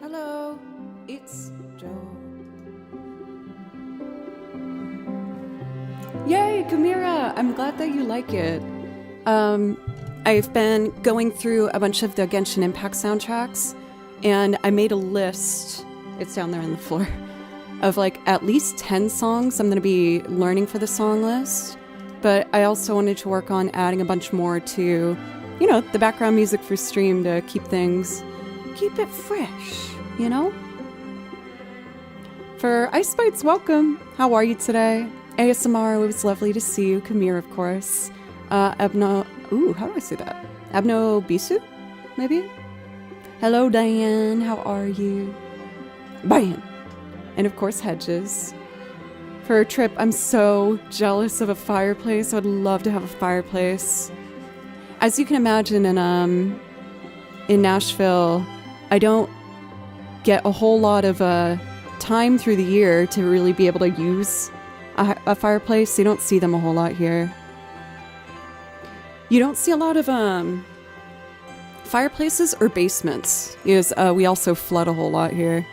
Hello, it's Joe. Yay, Kamira! I'm glad that you like it. I've been going through a bunch of the Genshin Impact soundtracks, and I made a list, it's down there on the floor, of like at least 10 songs I'm going to be learning for the song list. But I also wanted to work on adding a bunch more to, you know, the background music for stream to keep it fresh, you know? For Ice Bites, welcome. How are you today? ASMR, it was lovely to see you. Kamir, of course. How do I say that? Abno Bisu, maybe? Hello, Diane. How are you? Bam! And of course, Hedges. For a trip, I'm so jealous of a fireplace. I'd love to have a fireplace. As you can imagine, in Nashville, I don't get a whole lot of time through the year to really be able to use a fireplace. You don't see them a whole lot here. You don't see a lot of fireplaces or basements. Yes, we also flood a whole lot here.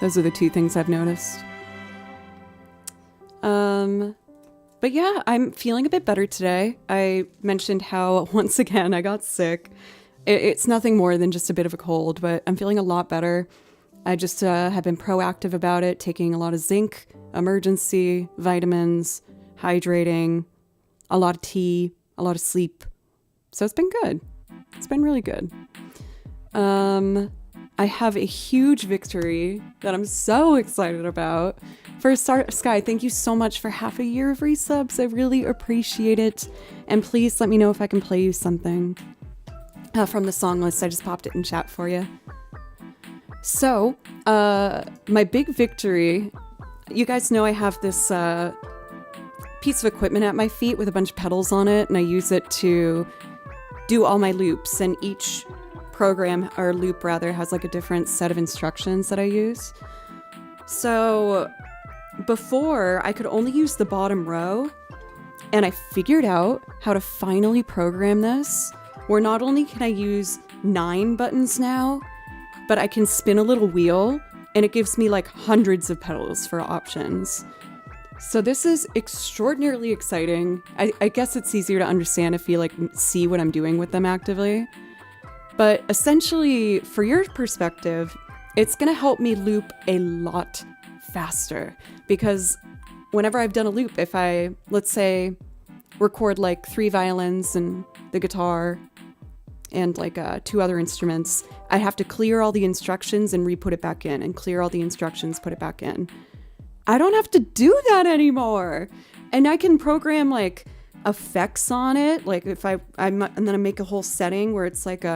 Those are the two things I've noticed. But yeah, I'm feeling a bit better today. I mentioned how, once again, I got sick. It's nothing more than just a bit of a cold, but I'm feeling a lot better. I just have been proactive about it, taking a lot of zinc, emergency, vitamins, hydrating, a lot of tea, a lot of sleep. So it's been good. It's been really good. I have a huge victory that I'm so excited about. First, Sky, thank you so much for half a year of resubs. I really appreciate it. And please let me know if I can play you something from the song list. I just popped it in chat for you. So, my big victory, you guys know I have this piece of equipment at my feet with a bunch of pedals on it, and I use it to do all my loops, and each program, or loop rather, has like a different set of instructions that I use. So before, I could only use the bottom row, and I figured out how to finally program this, where not only can I use 9 buttons now, but I can spin a little wheel, and it gives me like hundreds of pedals for options. So this is extraordinarily exciting. I guess it's easier to understand if you like see what I'm doing with them actively. But essentially, for your perspective, it's gonna help me loop a lot faster, because whenever I've done a loop, if I, let's say, record like 3 violins and the guitar and like 2 other instruments, I have to clear all the instructions and re-put it back in, and clear all the instructions, put it back in. I don't have to do that anymore. And I can program like effects on it. Like if and then I make a whole setting where it's like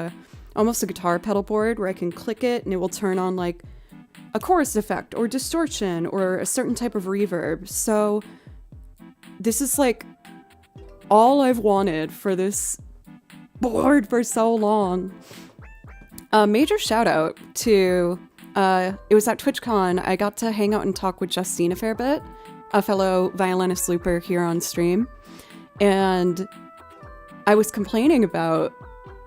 almost a guitar pedal board where I can click it and it will turn on like a chorus effect or distortion or a certain type of reverb. So this is like all I've wanted for this board for so long. A major shout out to, it was at TwitchCon. I got to hang out and talk with Justine a fair bit, a fellow violinist looper here on stream. And I was complaining about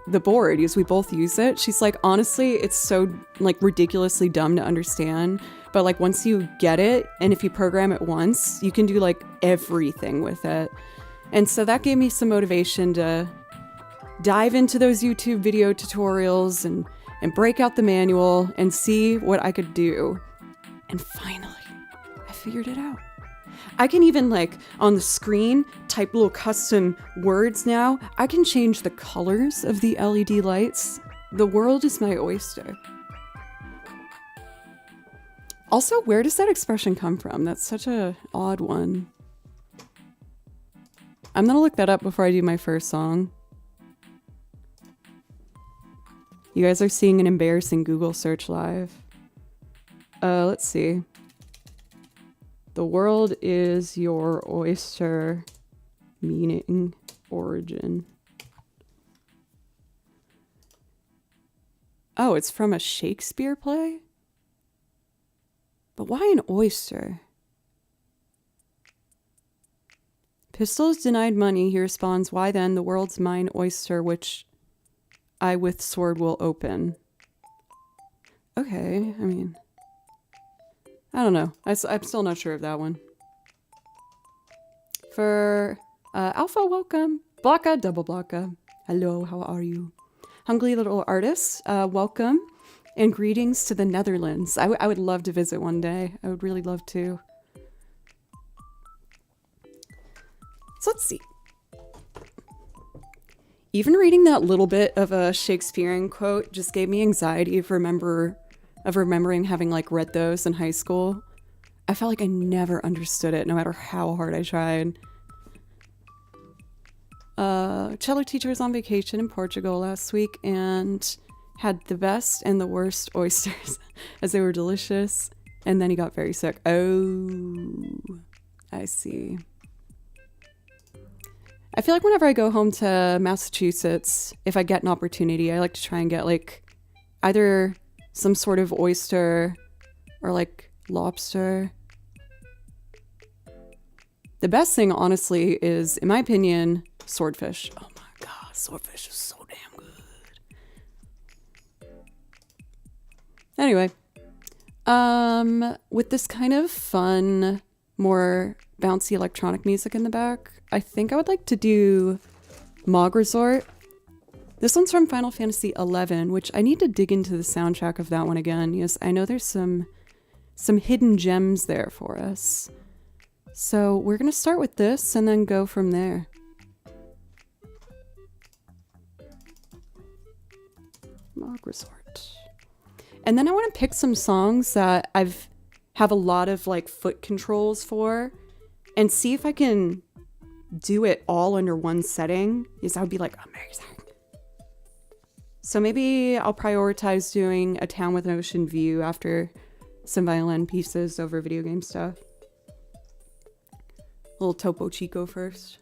the board because we both use it. She's like, honestly, it's so like ridiculously dumb to understand. But like once you get it, and if you program it once, you can do like everything with it. And so that gave me some motivation to dive into those YouTube video tutorials and break out the manual and see what I could do. And finally, I figured it out. I can even like on the screen type little custom words now. I can change the colors of the LED lights. The world is my oyster. Also, where does that expression come from? That's such a odd one. I'm gonna look that up before I do my first song. You guys are seeing an embarrassing Google search live. Let's see. The world is your oyster. Meaning, origin. Oh, it's from a Shakespeare play? But why an oyster? Pistol is denied money. He responds, why then? The world's mine oyster, which I with sword will open. Okay, I mean, I don't know. I'm still not sure of that one. For Alpha, welcome. Blocka, double Blocka. Hello, how are you? Hungry little artist, welcome. And greetings to the Netherlands. I would love to visit one day. I would really love to. So let's see. Even reading that little bit of a Shakespearean quote just gave me anxiety of remembering having like read those in high school. I felt like I never understood it, no matter how hard I tried. Cello teacher was on vacation in Portugal last week and had the best and the worst oysters as they were delicious. And then he got very sick. Oh, I see. I feel like whenever I go home to Massachusetts, if I get an opportunity, I like to try and get like either some sort of oyster or like lobster. The best thing, honestly, is, in my opinion, swordfish. Oh my god, swordfish is so damn good. Anyway, with this kind of fun, more bouncy electronic music in the back, I think I would like to do Mog Resort. This one's from Final Fantasy XI, which I need to dig into the soundtrack of that one again. Yes, I know there's some hidden gems there for us. So we're going to start with this and then go from there. Mog Resort. And then I want to pick some songs that have a lot of like foot controls for and see if I can do it all under one setting. Yes, that would be like amazing. So maybe I'll prioritize doing A Town with an Ocean View after some violin pieces over video game stuff. A little Topo Chico first.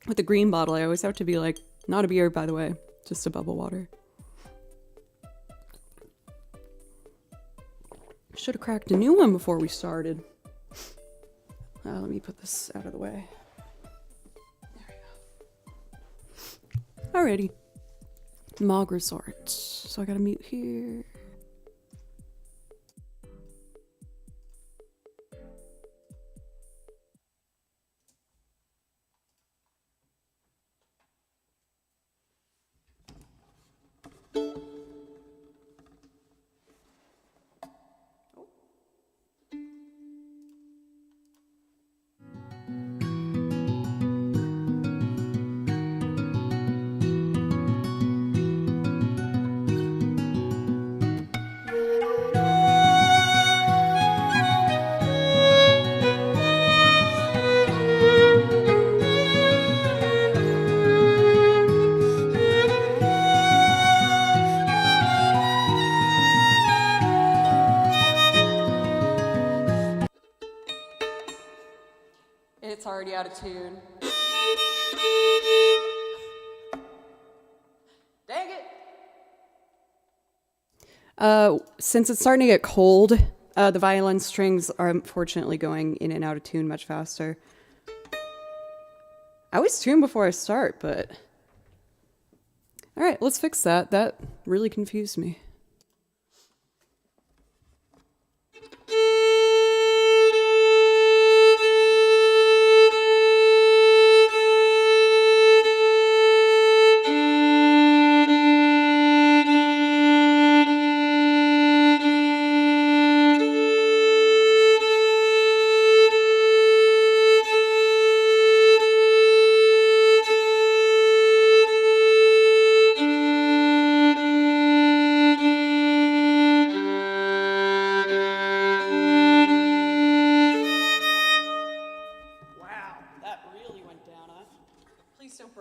With the green bottle, I always have to be like, not a beer, by the way, just a bubble water. Should have cracked a new one before we started. Let me put this out of the way. There we go. Alrighty. Mog Resort. So I gotta mute here. It's already out of tune. Dang it! Since it's starting to get cold, the violin strings are unfortunately going in and out of tune much faster. I always tune before I start, but... Alright, let's fix that. That really confused me.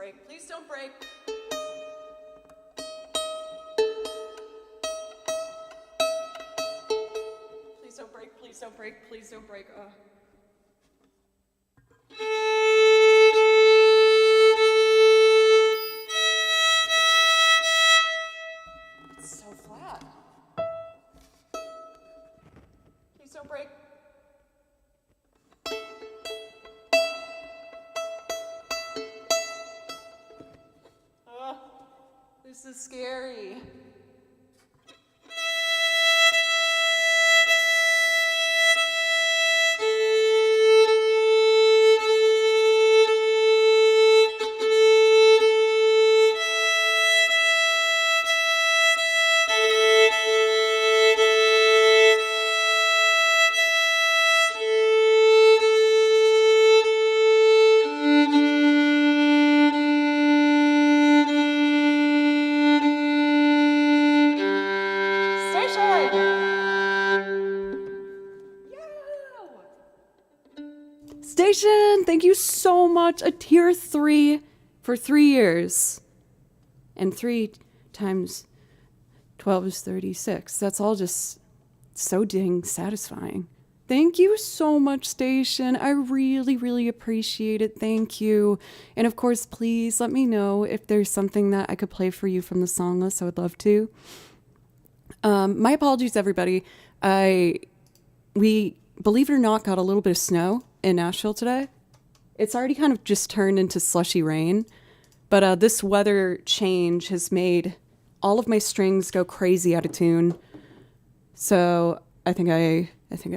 break. Please don't break. Please don't break. Please don't break. Please don't break. It's so flat. Please don't break. This is scary. Station, thank you so much. A tier 3 for 3 years. And 3 times 12 is 36. That's all just so dang satisfying. Thank you so much, Station. I really, really appreciate it. Thank you. And of course, please let me know if there's something that I could play for you from the song list. I would love to. My apologies, everybody. We, believe it or not, got a little bit of snow in Nashville today. It's already kind of just turned into slushy rain, but this weather change has made all of my strings go crazy out of tune. So I think I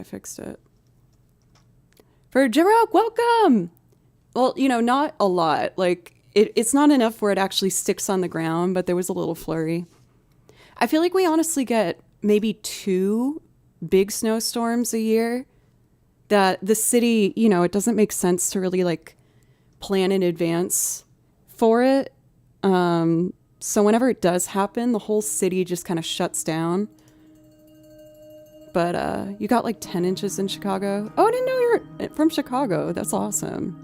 fixed it. For J-Rock, welcome! Well, you know, not a lot. Like, it's not enough where it actually sticks on the ground, but there was a little flurry. I feel like we honestly get maybe 2 big snowstorms a year that the city, you know, it doesn't make sense to really like plan in advance for it. So whenever it does happen, the whole city just kind of shuts down. But you got like 10 inches in Chicago. Oh, I didn't know you were from Chicago. That's awesome.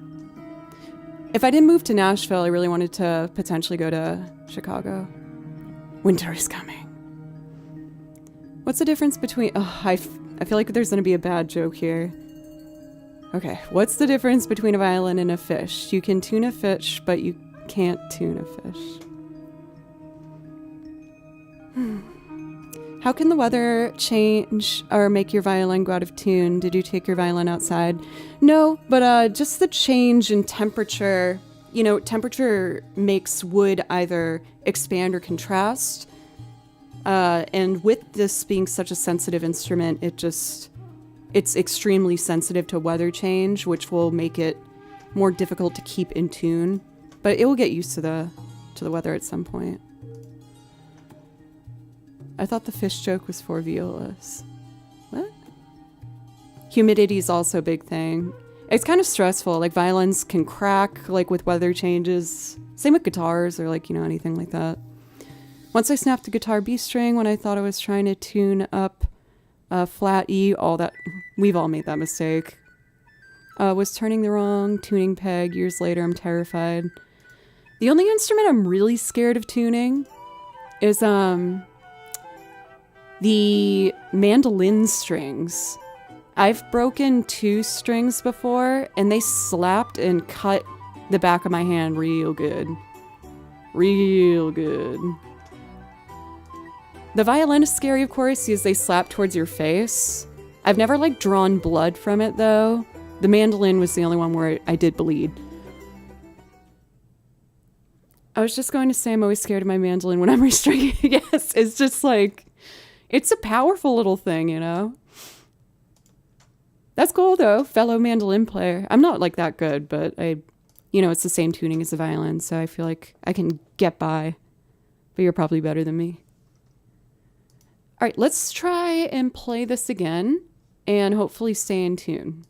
If I didn't move to Nashville, I really wanted to potentially go to Chicago. Winter is coming. What's the difference between... Oh, I feel like there's going to be a bad joke here. Okay, what's the difference between a violin and a fish? You can tune a fish, but you can't tune a fish. How can the weather change or make your violin go out of tune? Did you take your violin outside? No, but just the change in temperature. You know, temperature makes wood either expand or contrast. And with this being such a sensitive instrument, it's extremely sensitive to weather change, which will make it more difficult to keep in tune. But it will get used to the weather at some point. I thought the fish joke was for violas. What? Humidity is also a big thing. It's kind of stressful. Like, violins can crack, like, with weather changes. Same with guitars or, like, you know, anything like that. Once I snapped the guitar B string when I thought I was trying to tune up flat E, we've all made that mistake. Was turning the wrong tuning peg. Years later, I'm terrified. The only instrument I'm really scared of tuning is the mandolin strings. I've broken 2 strings before, and they slapped and cut the back of my hand real good. Real good. The violin is scary, of course, because they slap towards your face. I've never, like, drawn blood from it, though. The mandolin was the only one where I did bleed. I was just going to say I'm always scared of my mandolin when I'm restringing. Yes, it's just like, it's a powerful little thing, you know? That's cool, though, fellow mandolin player. I'm not, like, that good, but it's the same tuning as the violin, so I feel like I can get by. But you're probably better than me. All right, let's try and play this again and hopefully stay in tune.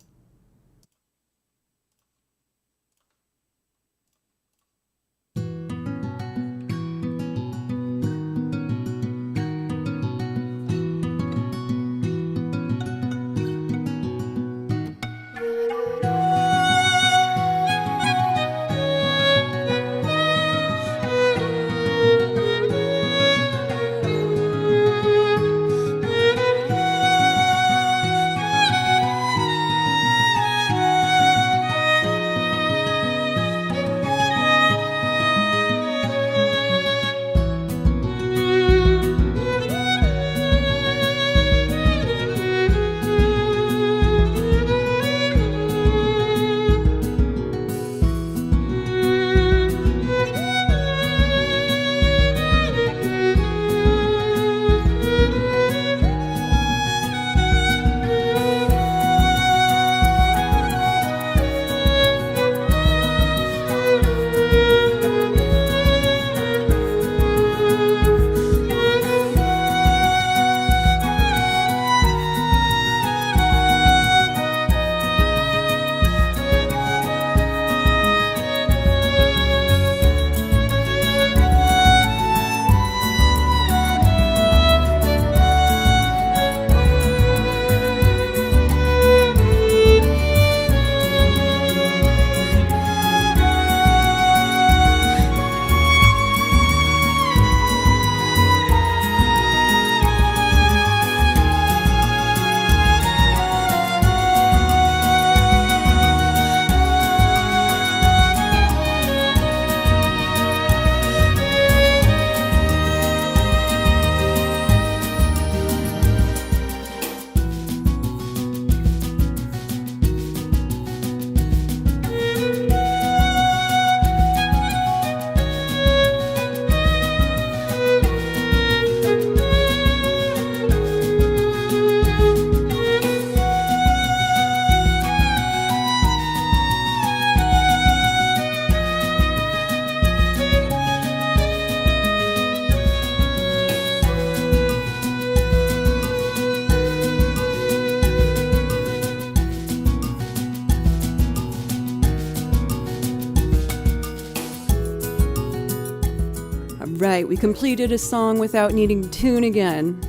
right, we completed a song without needing to tune again.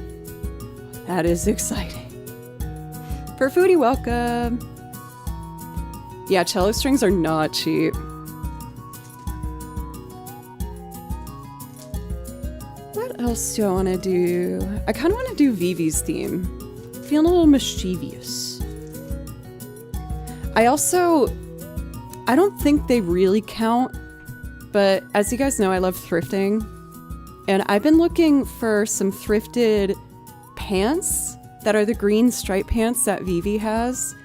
That is exciting. For Foodie, welcome. Yeah, cello strings are not cheap. What else do I want to do? I kind of want to do Vivi's theme. Feeling a little mischievous. I don't think they really count, but as you guys know, I love thrifting. And I've been looking for some thrifted pants that are the green stripe pants that Vivi has.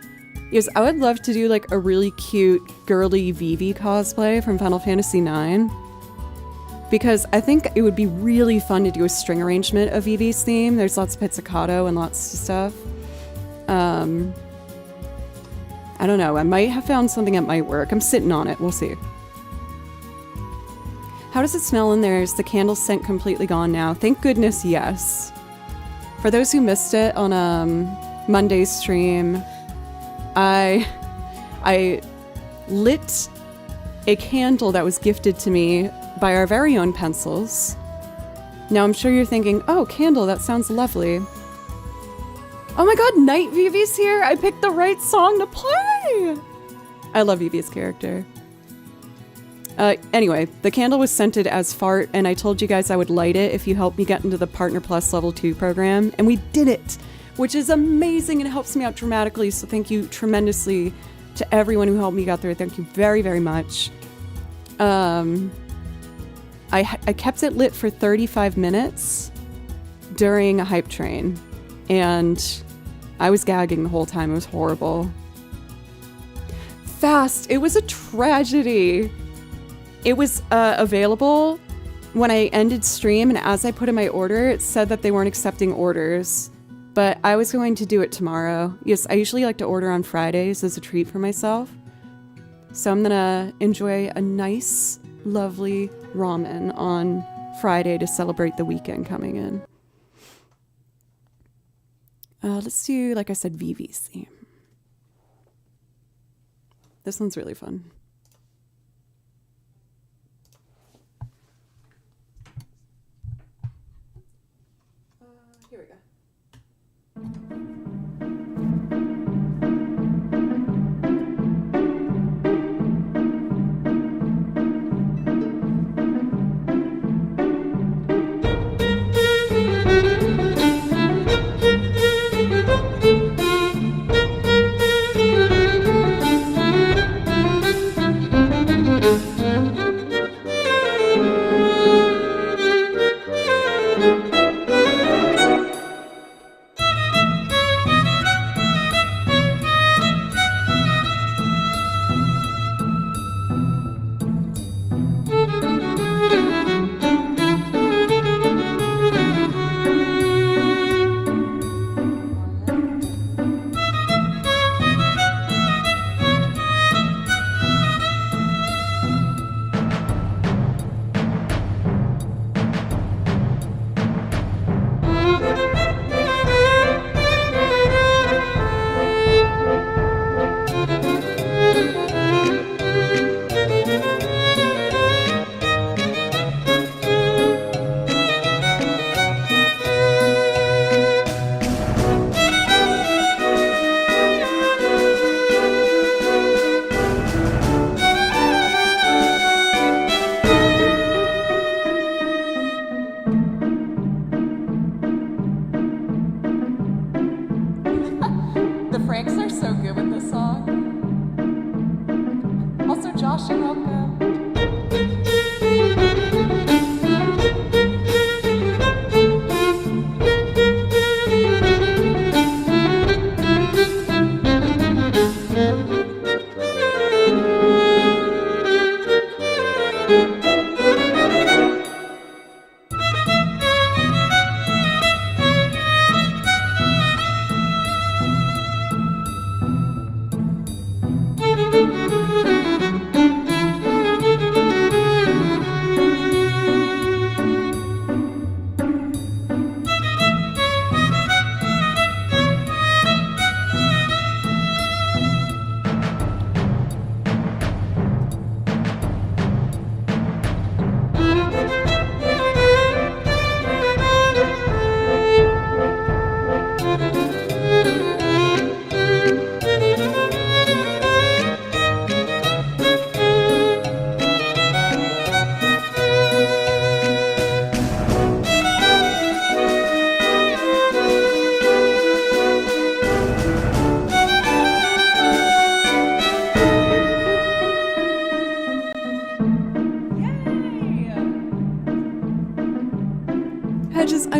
Because I would love to do like a really cute girly Vivi cosplay from Final Fantasy IX. Because I think it would be really fun to do a string arrangement of Vivi's theme. There's lots of pizzicato and lots of stuff. I don't know, I might have found something that might work. I'm sitting on it, we'll see. How does it smell in there? Is the candle scent completely gone now? Thank goodness, yes. For those who missed it on Monday's stream, I lit a candle that was gifted to me by our very own pencils. Now I'm sure you're thinking, oh, candle, that sounds lovely. Oh my god, Night Vivi's here! I picked the right song to play! I love Vivi's character. Anyway, the candle was scented as Fart, and I told you guys I would light it if you help me get into the Partner Plus Level 2 program, and we did it! Which is amazing and helps me out dramatically, so thank you tremendously to everyone who helped me get through. Thank you very, very much. I kept it lit for 35 minutes during a hype train, and I was gagging the whole time. It was horrible. Fast! It was a tragedy! It was available when I ended stream, and as I put in my order, it said that they weren't accepting orders. But I was going to do it tomorrow. Yes, I usually like to order on Fridays as a treat for myself. So I'm gonna enjoy a nice, lovely ramen on Friday to celebrate the weekend coming in. Let's do, like I said, Vivi's theme. This one's really fun. Here we go.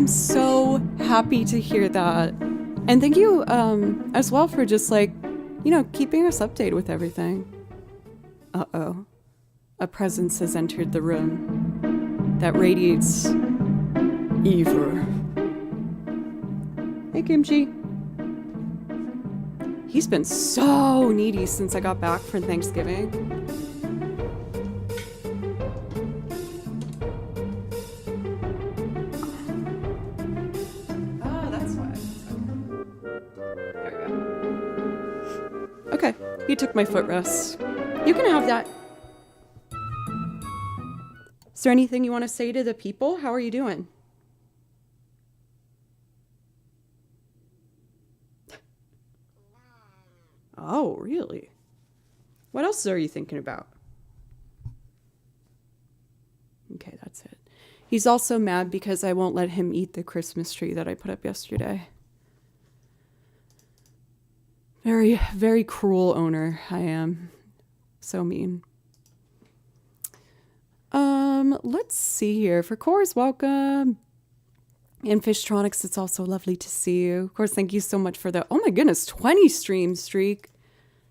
I'm so happy to hear that. And thank you as well for just like, you know, keeping us updated with everything. Uh-oh. A presence has entered the room that radiates evil. Hey, Kimchi. He's been so needy since I got back from Thanksgiving. Oh, that's why. There we go. Okay, he took my footrest. You can have that. Is there anything you want to say to the people? How are you doing? Oh, really? What else are you thinking about? Okay, that's it. He's also mad because I won't let him eat the Christmas tree that I put up yesterday. Very, very cruel owner I am. So mean. Let's see here. For Core's welcome. And Fishtronics, it's also lovely to see you. Of course, thank you so much for the, oh my goodness, 20 stream streak.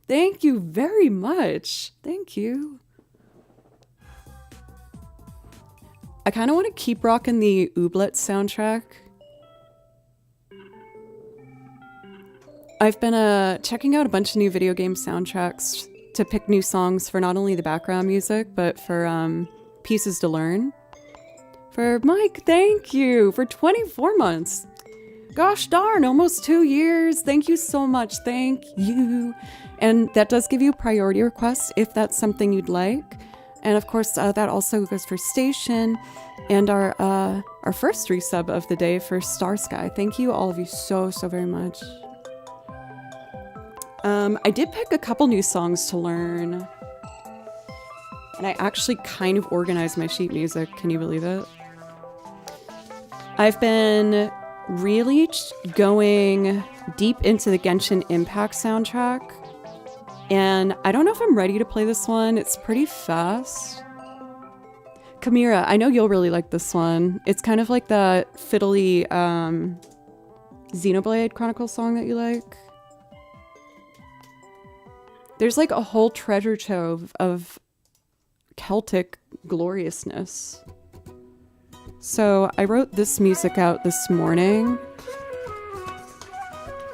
Thank you very much. Thank you. I kind of want to keep rocking the Ooblet soundtrack. I've been checking out a bunch of new video game soundtracks to pick new songs for not only the background music, but for pieces to learn. For Mike, thank you for 24 months. Gosh darn, almost 2 years. Thank you so much. Thank you. And that does give you priority requests if that's something you'd like. And of course, that also goes for Station and our first resub of the day for Star Sky. Thank you, all of you, so very much. I did pick a couple new songs to learn. And I actually kind of organized my sheet music. Can you believe it? I've been really going deep into the Genshin Impact soundtrack. And I don't know if I'm ready to play this one. It's pretty fast. Kamira, I know you'll really like this one. It's kind of like that fiddly Xenoblade Chronicles song that you like. There's like a whole treasure trove of Celtic gloriousness. So I wrote this music out this morning.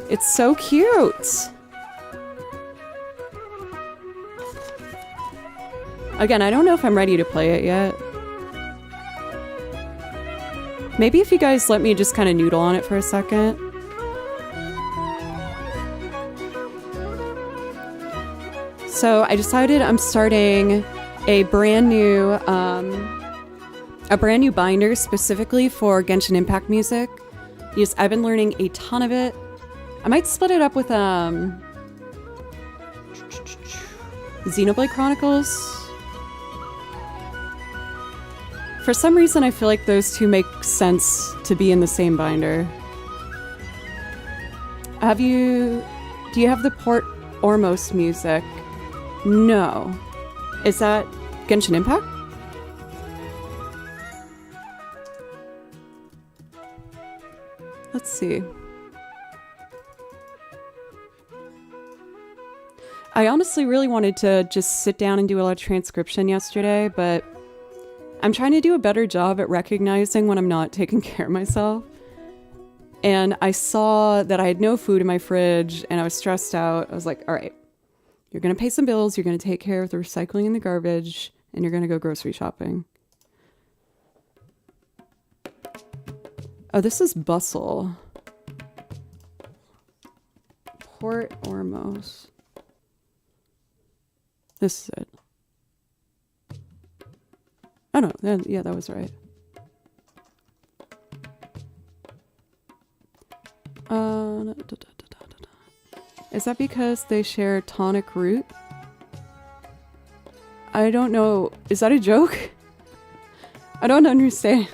It's so cute. Again, I don't know if I'm ready to play it yet. Maybe if you guys let me just kind of noodle on it for a second. So I decided I'm starting a brand new binder specifically for Genshin Impact music. Yes, I've been learning a ton of it. I might split it up with Xenoblade Chronicles. For some reason, I feel like those two make sense to be in the same binder. Do you have the Port Ormos music? No. Is that Genshin Impact? Let's see. I honestly really wanted to just sit down and do a lot of transcription yesterday, but I'm trying to do a better job at recognizing when I'm not taking care of myself. And I saw that I had no food in my fridge and I was stressed out. I was like, all right, you're going to pay some bills, you're going to take care of the recycling and the garbage, and you're going to go grocery shopping. Oh, this is Bustle. Port Ormos. This is it. Oh no, yeah, that was right. Is that because they share tonic root? I don't know. Is that a joke? I don't understand.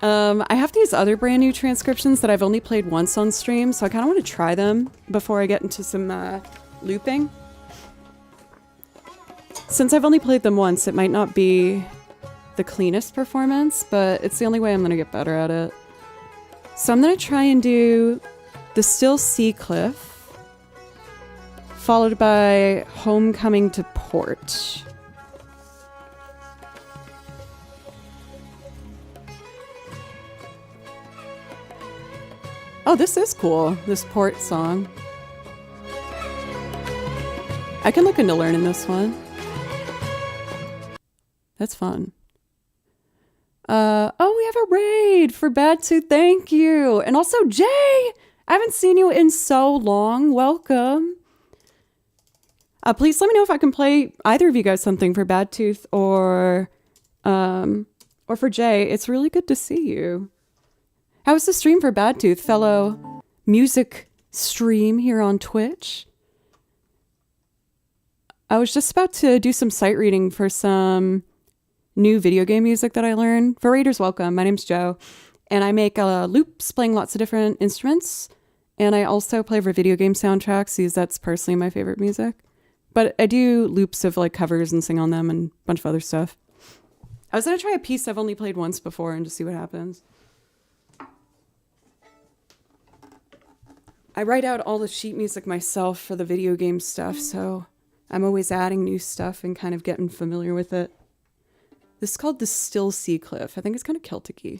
I have these other brand new transcriptions that I've only played once on stream, so I kind of want to try them before I get into some looping. Since I've only played them once, it might not be the cleanest performance, but it's the only way I'm gonna get better at it. So I'm gonna try and do the Still Sea Cliff, followed by Homecoming to Port. Oh, this is cool, this Port song. I can look into learning this one. That's fun. Oh, we have a raid for Batu. Thank you. And also, Jay, I haven't seen you in so long. Welcome. Please let me know if I can play either of you guys something for Bad Tooth or for Jay. It's really good to see you. How was the stream for Bad Tooth, fellow music stream here on Twitch? I was just about to do some sight reading for some new video game music that I learned. For Raiders, welcome. My name's Joe, and I make loops playing lots of different instruments, and I also play for video game soundtracks because that's personally my favorite music. But I do loops of like covers and sing on them and a bunch of other stuff. I was going to try a piece I've only played once before and just see what happens. I write out all the sheet music myself for the video game stuff, so I'm always adding new stuff and kind of getting familiar with it. This is called the Still Sea Cliff. I think it's kind of Celtic-y.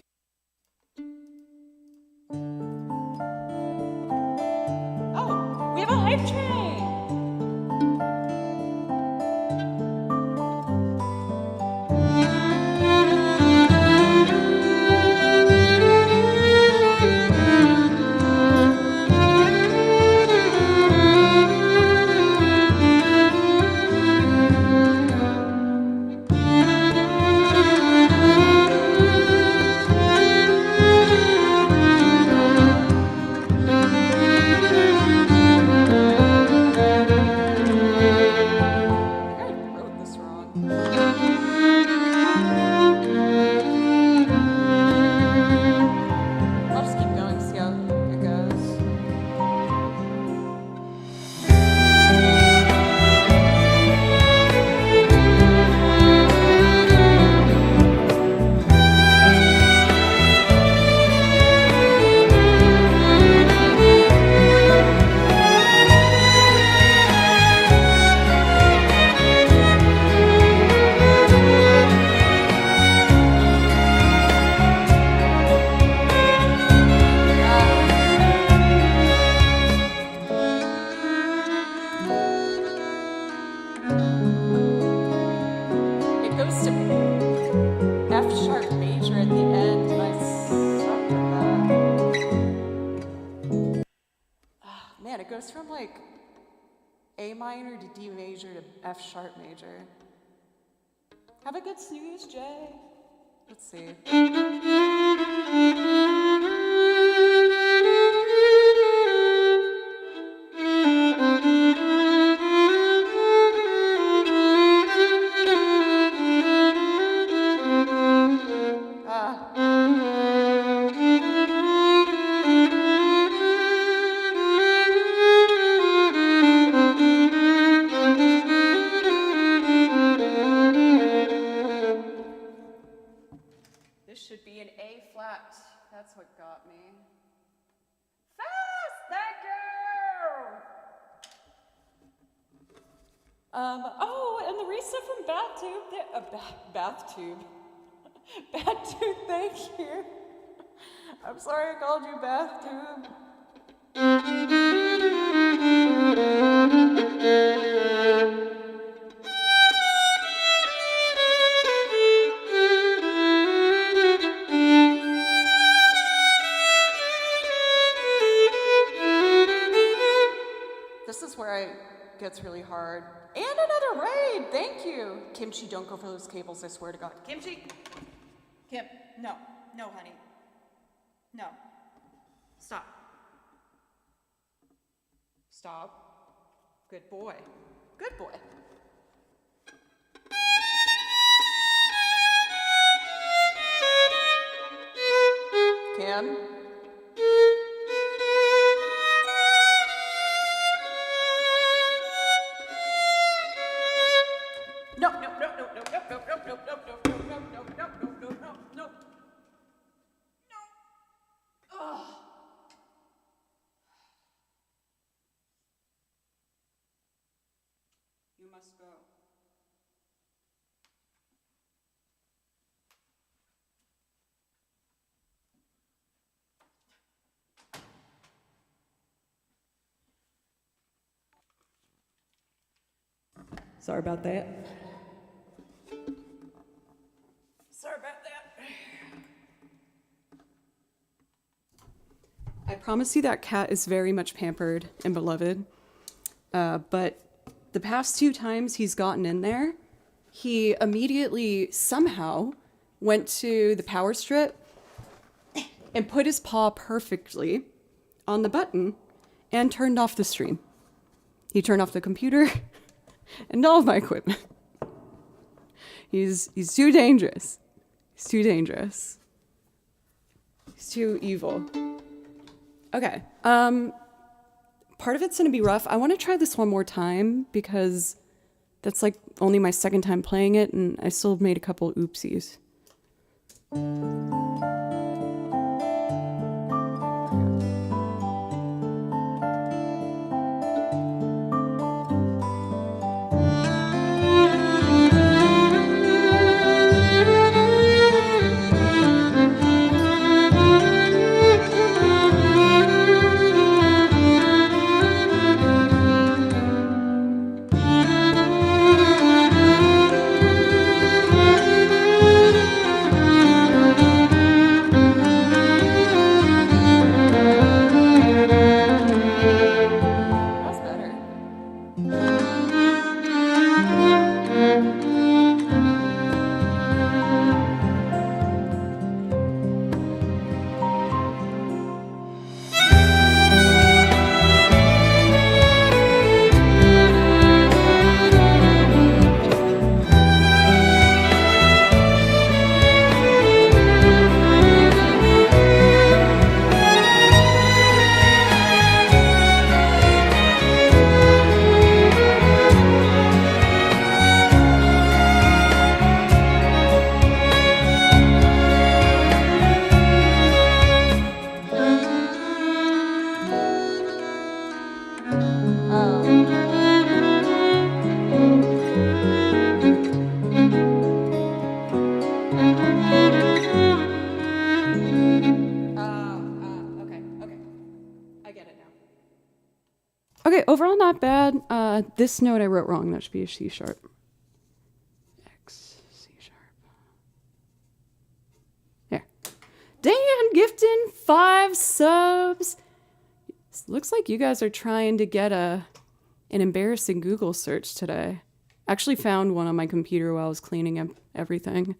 Oh, we have a hype train! From like A minor to D major to F sharp major. Have a good snooze, Jay. Let's see. That's what got me. Fast! Thank you! Oh, and the reset from BathTube. BathTube, thank you. I'm sorry I called you BathTube. This is where it gets really hard. And another raid, thank you. Kimchi, don't go for those cables, I swear to God. Kimchi? Kim, no, honey. No. Stop. Stop. Good boy. Good boy. Kim? No. no. Ugh. You must go. Sorry about that. Sorry about that. I promise you that cat is very much pampered and beloved. But the past 2 times he's gotten in there, he immediately somehow went to the power strip and put his paw perfectly on the button and turned off the stream. He turned off the computer and all of my equipment. He's too dangerous. He's too dangerous. He's too evil. Okay. Part of it's gonna be rough. I want to try this one more time because that's like only my second time playing it, and I still made a couple oopsies. Okay, overall not bad. This note I wrote wrong. That should be a C sharp. X, C sharp. There. Dan Gifton, 5 subs. Looks like you guys are trying to get an embarrassing Google search today. Actually found one on my computer while I was cleaning up everything.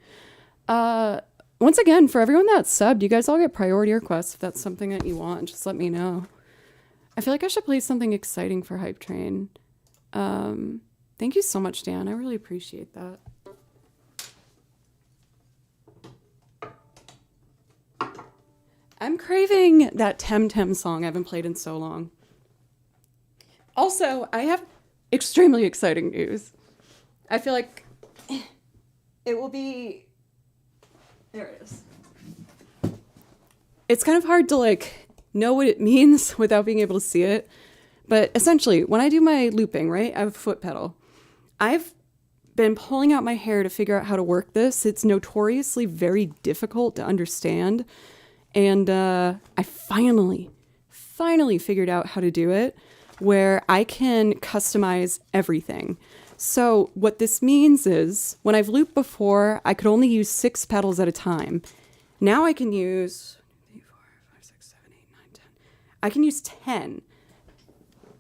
Once again, for everyone that's subbed, you guys all get priority requests. If that's something that you want, just let me know. I feel like I should play something exciting for Hype Train. Thank you so much, Dan. I really appreciate that. I'm craving that Temtem song I haven't played in so long. Also, I have extremely exciting news. I feel like it will be... There it is. It's kind of hard to like know what it means without being able to see it. But essentially, when I do my looping, right, I have a foot pedal. I've been pulling out my hair to figure out how to work this. It's notoriously very difficult to understand. And I finally figured out how to do it, where I can customize everything. So what this means is, when I've looped before, I could only use 6 pedals at a time. Now I can use 3, 4, 5, 6, 7, 8, 9, 10. I can use 10.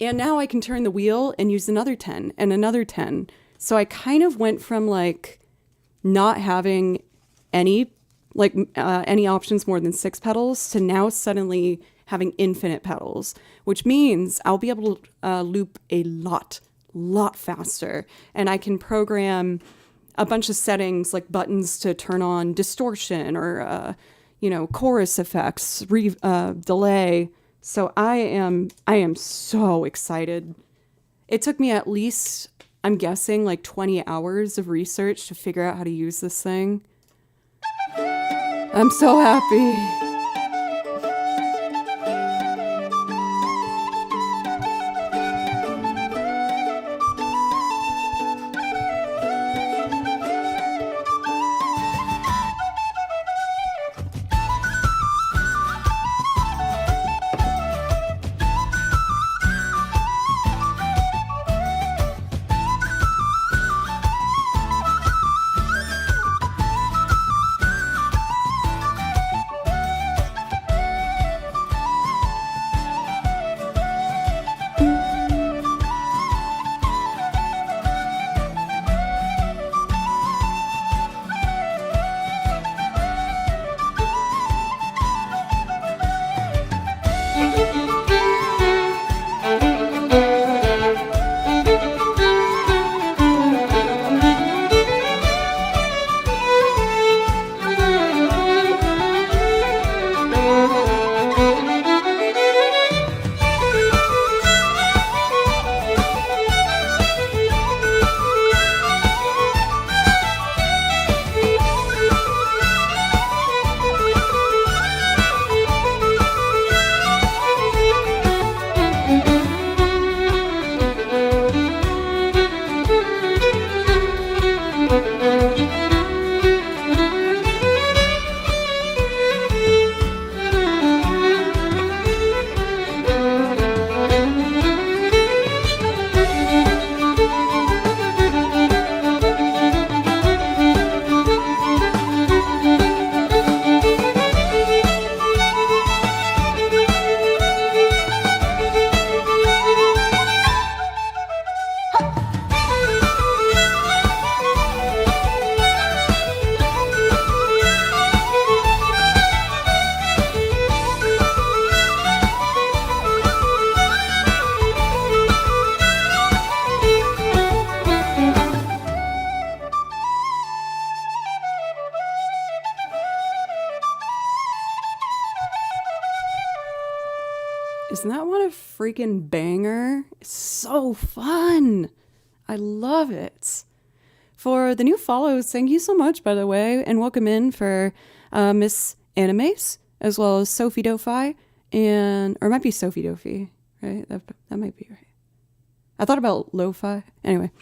And now I can turn the wheel and use another 10 and another 10. So I kind of went from like not having any options more than 6 pedals to now suddenly having infinite pedals, which means I'll be able to loop a lot faster. And I can program a bunch of settings like buttons to turn on distortion or, chorus effects, delay. So I am so excited. It took me at least, I'm guessing, like 20 hours of research to figure out how to use this thing. I'm so happy. Isn't that one a freaking banger? It's so fun. I love it. For the new follows, thank you so much, by the way, and welcome in for Miss Animes, as well as Sophie Dofi, or it might be Sophie Dofi, right? That might be right. I thought about Lo-Fi. Anyway,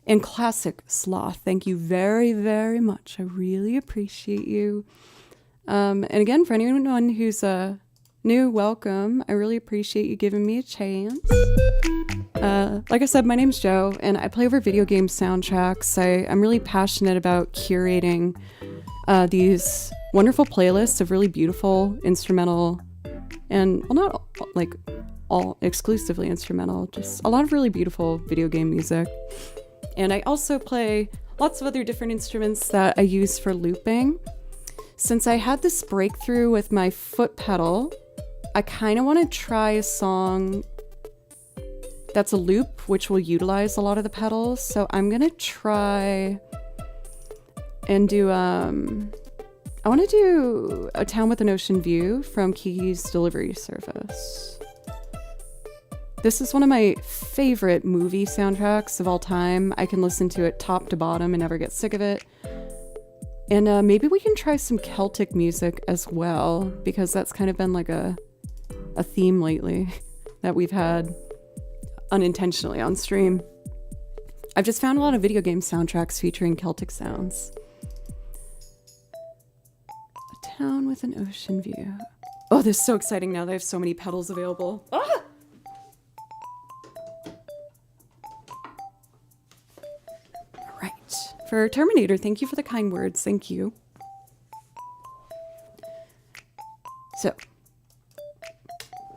and Classic Sloth, thank you very, very much. I really appreciate you. And again, for anyone who's new, welcome. I really appreciate you giving me a chance. Like I said, my name's Jo, and I play over video game soundtracks. I'm really passionate about curating these wonderful playlists of really beautiful instrumental, and well, not like all exclusively instrumental, just a lot of really beautiful video game music. And I also play lots of other different instruments that I use for looping. Since I had this breakthrough with my foot pedal, I kind of want to try a song that's a loop, which will utilize a lot of the pedals. So I'm going to try and do, I want to do A Town with an Ocean View from Kiki's Delivery Service. This is one of my favorite movie soundtracks of all time. I can listen to it top to bottom and never get sick of it. And maybe we can try some Celtic music as well, because that's kind of been like a theme lately that we've had unintentionally on stream. I've just found a lot of video game soundtracks featuring Celtic sounds. A Town with an Ocean View. Oh, this is so exciting now that I have so many pedals available. Ah! All right. For Terminator, thank you for the kind words. Thank you. So,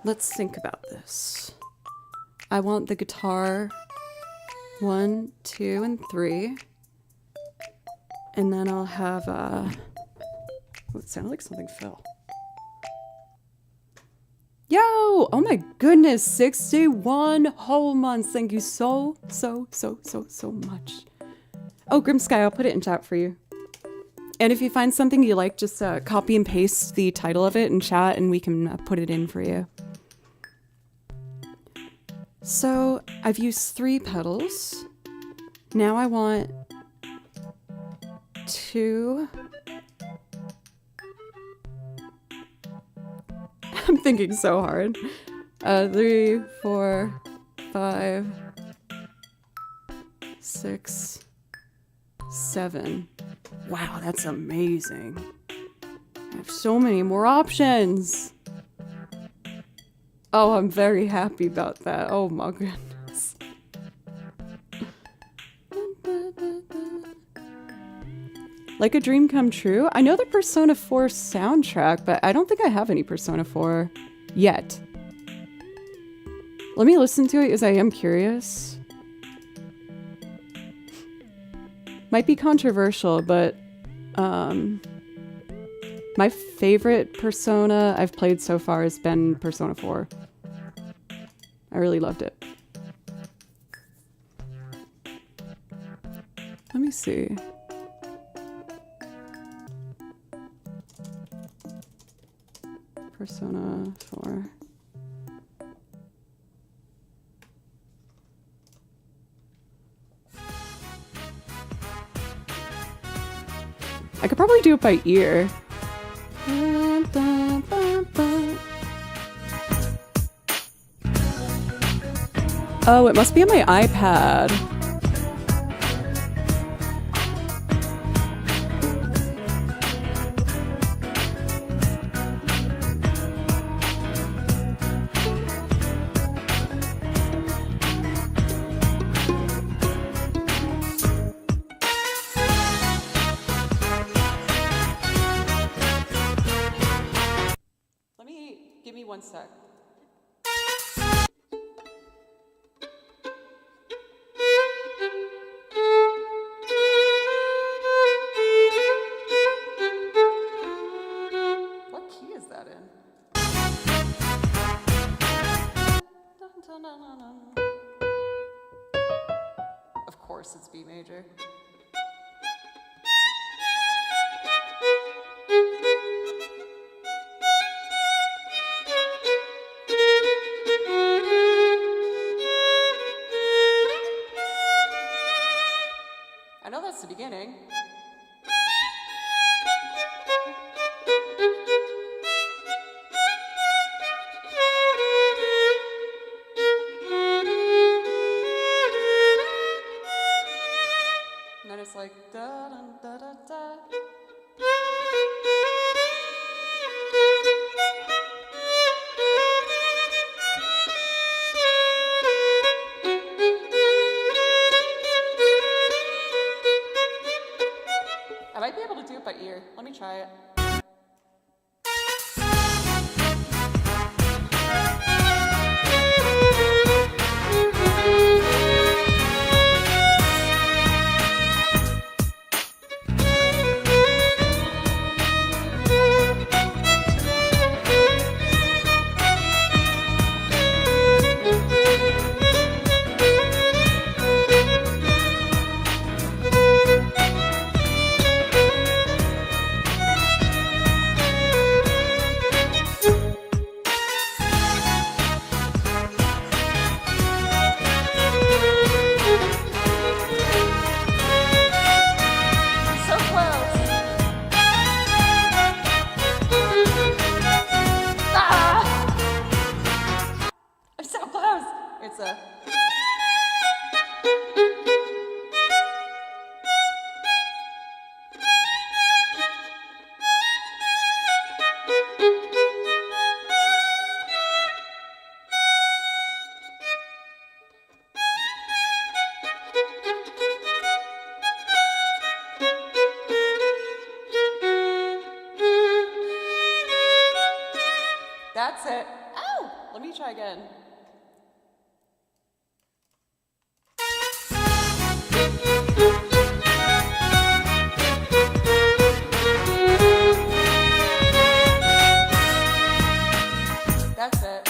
let's think about this. I want the guitar 1, 2, and 3. And then I'll have, oh, it sounded like something fell. Yo! Oh my goodness, 61 whole months. Thank you so much. Oh, Grimsky, I'll put it in chat for you. And if you find something you like, just copy and paste the title of it in chat and we can put it in for you. So I've used 3 pedals. Now I want 2 I'm thinking so hard. 3, 4, 5, 6, 7. Wow, that's amazing. I have so many more options. Oh, I'm very happy about that. Oh my goodness. Like a dream come true? I know the Persona 4 soundtrack, but I don't think I have any Persona 4 yet. Let me listen to it because I am curious. Might be controversial, but my favorite Persona I've played so far has been Persona 4. I really loved it. Let me see. Persona 4. I could probably do it by ear. Oh, it must be on my iPad. Give me 1 sec. What key is that in? Of course it's B major. I know that's the beginning. And then it's like da da da da da. I might be able to do it by ear. Let me try it. It's a... That's it. Ow! Let me try again. That's it.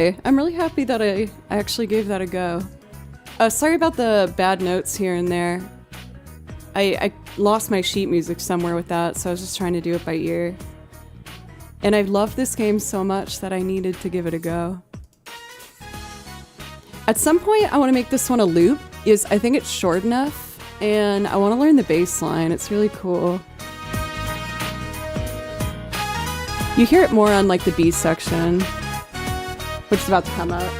okay. I'm really happy that I actually gave that a go. Sorry about the bad notes here and there. I lost my sheet music somewhere with that, so I was just trying to do it by ear. And I love this game so much that I needed to give it a go. At some point, I want to make this one a loop, because I think it's short enough, and I want to learn the bass line. It's really cool. You hear it more on like the B section, which is about to come up.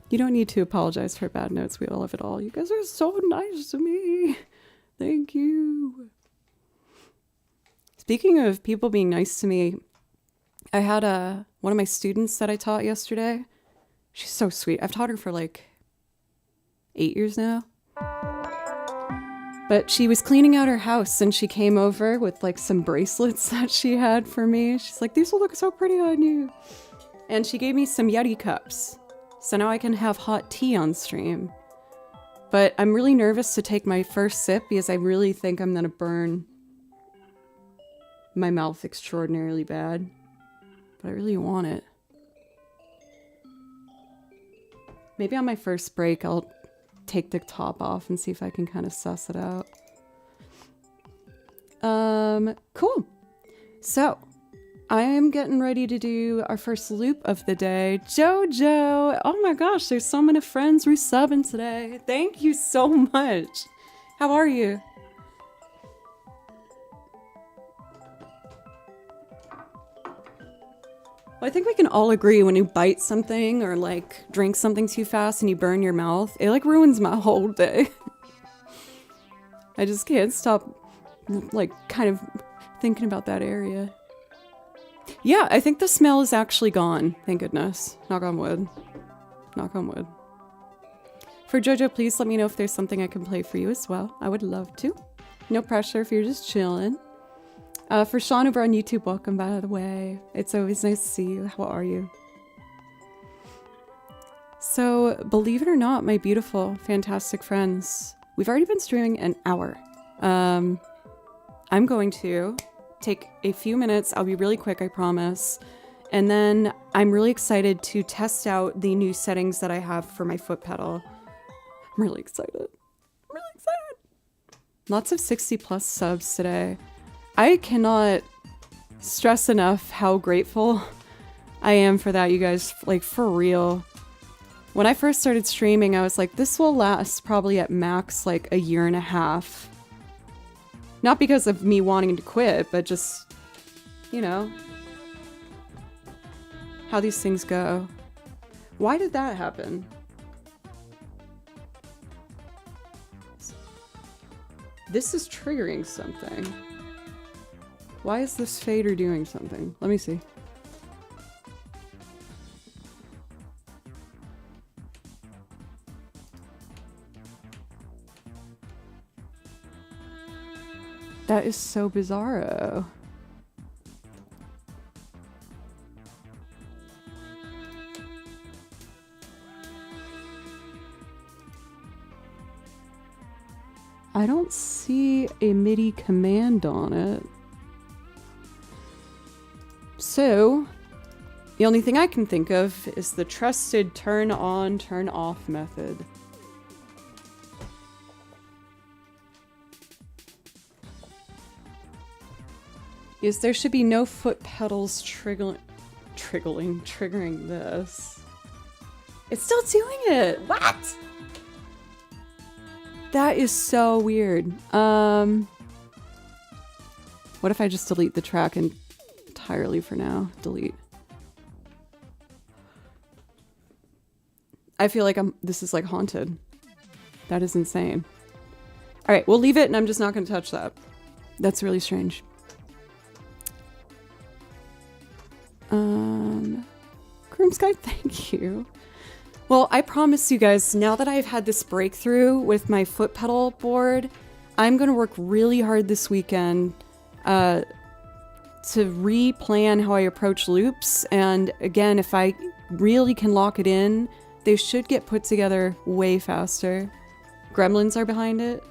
You don't need to apologize for bad notes. We all have it all. You guys are so nice to me. Thank you. Speaking of people being nice to me, I had one of my students that I taught yesterday. She's so sweet. I've taught her for like 8 years now. But she was cleaning out her house and she came over with like some bracelets that she had for me. She's like, these will look so pretty on you. And she gave me some Yeti cups. So now I can have hot tea on stream. But I'm really nervous to take my first sip because I really think I'm gonna burn my mouth extraordinarily bad. But I really want it. Maybe on my first break I'll take the top off and see if I can kind of suss it out. Cool. So, I am getting ready to do our first loop of the day. Jojo! Oh my gosh, there's so many friends resubbing today. Thank you so much. How are you? Well, I think we can all agree when you bite something or like drink something too fast and you burn your mouth, it like ruins my whole day. I just can't stop like kind of thinking about that area. Yeah, I think the smell is actually gone. Thank goodness. Knock on wood. Knock on wood. For Jojo, please let me know if there's something I can play for you as well. I would love to. No pressure if you're just chilling. For Sean over on YouTube, welcome by the way. It's always nice to see you. How are you? So, believe it or not, my beautiful, fantastic friends, we've already been streaming an hour. I'm going to take a few minutes. I'll be really quick, I promise. And then I'm really excited to test out the new settings that I have for my foot pedal. I'm really excited. I'm really excited. Lots of 60 plus subs today. I cannot stress enough how grateful I am for that, you guys. Like, for real. When I first started streaming, I was like, this will last probably at max like a year and a half. Not because of me wanting to quit, but just, you know, how these things go. Why did that happen? This is triggering something. Why is this fader doing something? Let me see. That is so bizarro. I don't see a MIDI command on it. So, the only thing I can think of is the trusted turn on, turn off method. Is there should be no foot pedals triggering this. It's still doing it! What? That is so weird. What if I just delete the track entirely for now? Delete. I feel like this is like haunted. That is insane. Alright, we'll leave it and I'm just not going to touch that. That's really strange. Groom Sky, thank you. Well, I promise you guys, now that I've had this breakthrough with my foot pedal board, I'm going to work really hard this weekend to re-plan how I approach loops. And again, if I really can lock it in, they should get put together way faster. Gremlins are behind it.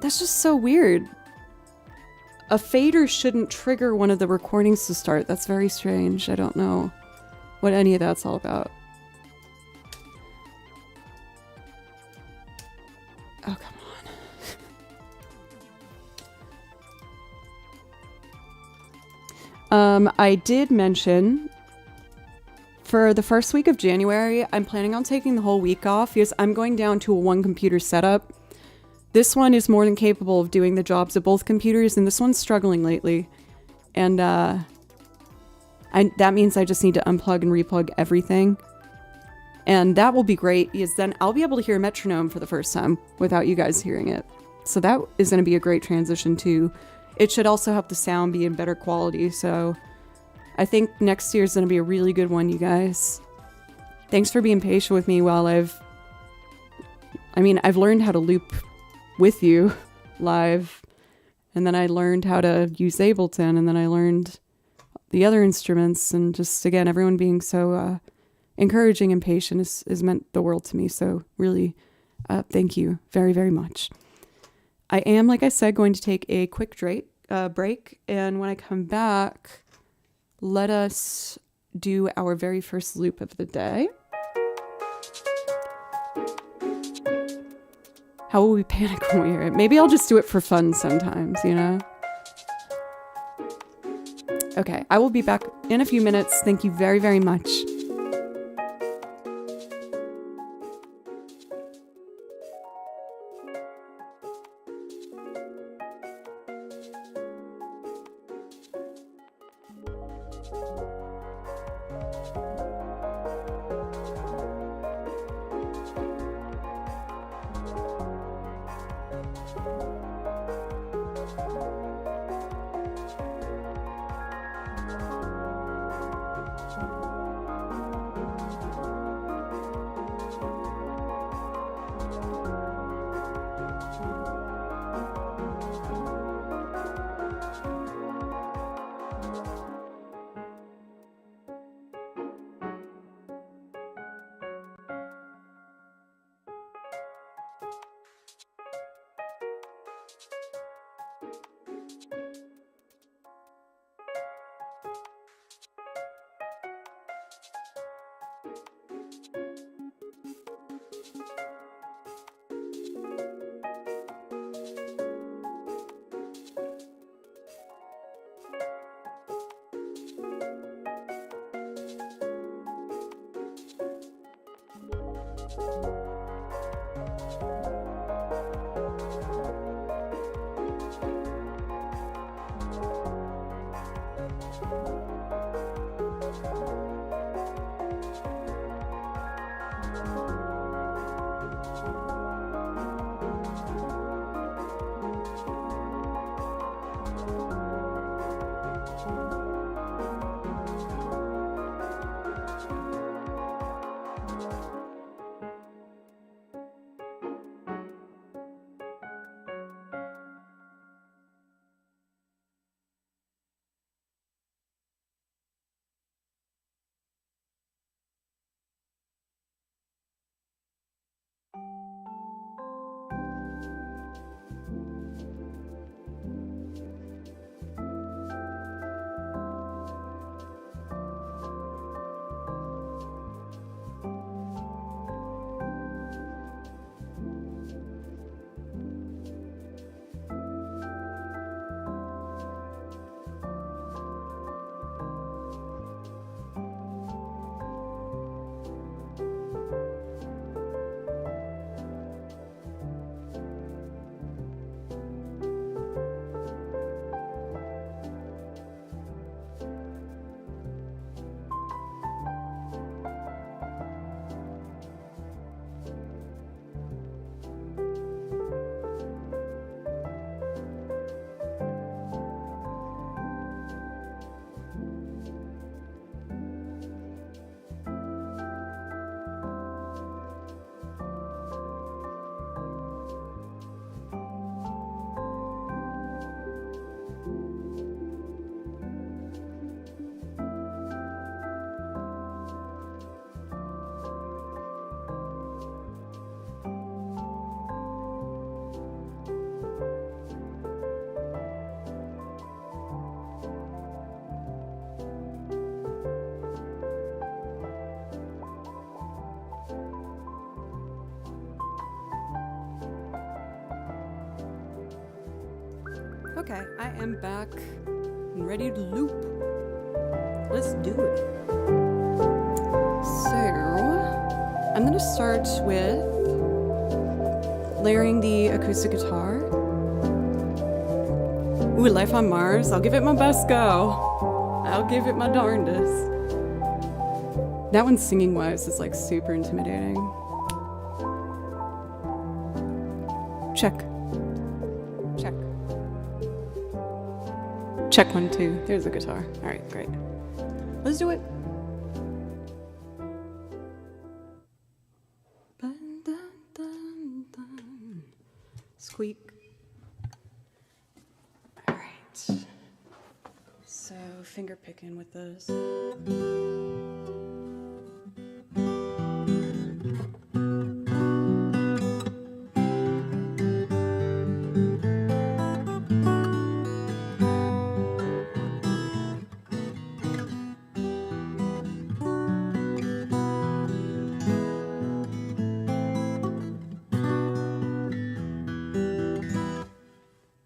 That's just so weird. A fader shouldn't trigger one of the recordings to start. That's very strange. I don't know what any of that's all about. Oh, come on. I did mention for the first week of January, I'm planning on taking the whole week off because I'm going down to a one computer setup. This one is more than capable of doing the jobs of both computers, and this one's struggling lately. And that means I just need to unplug and replug everything. And that will be great because then I'll be able to hear a metronome for the first time without you guys hearing it. So that is going to be a great transition too. It should also help the sound be in better quality. So I think next year is going to be a really good one, you guys. Thanks for being patient with me while I've learned how to loop with you live. And then I learned how to use Ableton. And then I learned the other instruments. And just, again, everyone being so encouraging and patient has meant the world to me. So really, thank you very, very much. I am, like I said, going to take a quick break. And when I come back, let us do our very first loop of the day. How will we panic when we hear it? Maybe I'll just do it for fun sometimes, you know? Okay, I will be back in a few minutes. Thank you very, very much. Okay, I am back and ready to loop. Let's do it. So, I'm gonna start with layering the acoustic guitar. Ooh, Life on Mars. I'll give it my best go. I'll give it my darndest. That one singing wise is like super intimidating. Check. Check. Check 1, 2. There's the guitar. All right, great. Let's do it. Squeak. All right. So finger picking with this.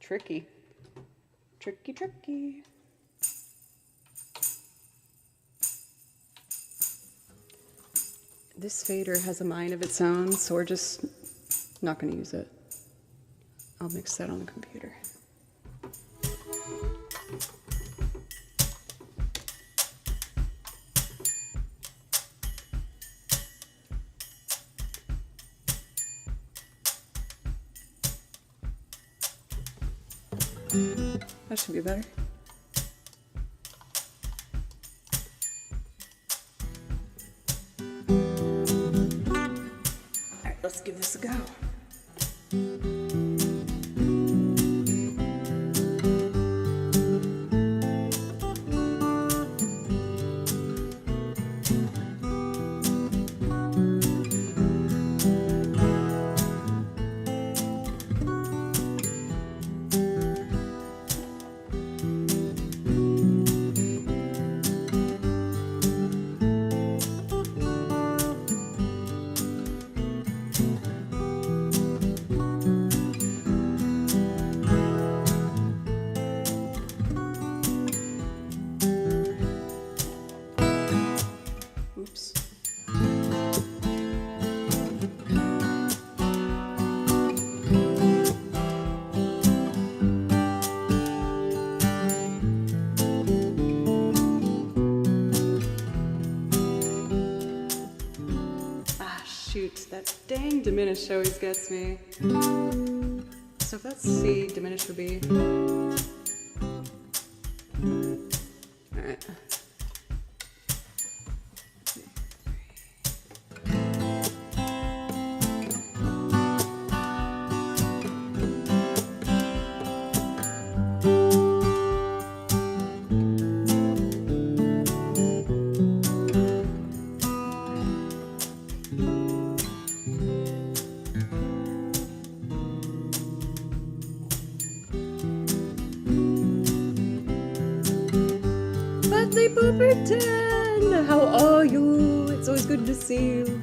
Tricky. Tricky, tricky. This fader has a mind of its own, so we're just not going to use it. I'll mix that on the computer. That should be better. All right, let's give this a go. Oops. Ah, shoot, that dang diminished always gets me. So if that's C, diminished would be. All right. Bradley Pooperton, how are you? It's always good to see you.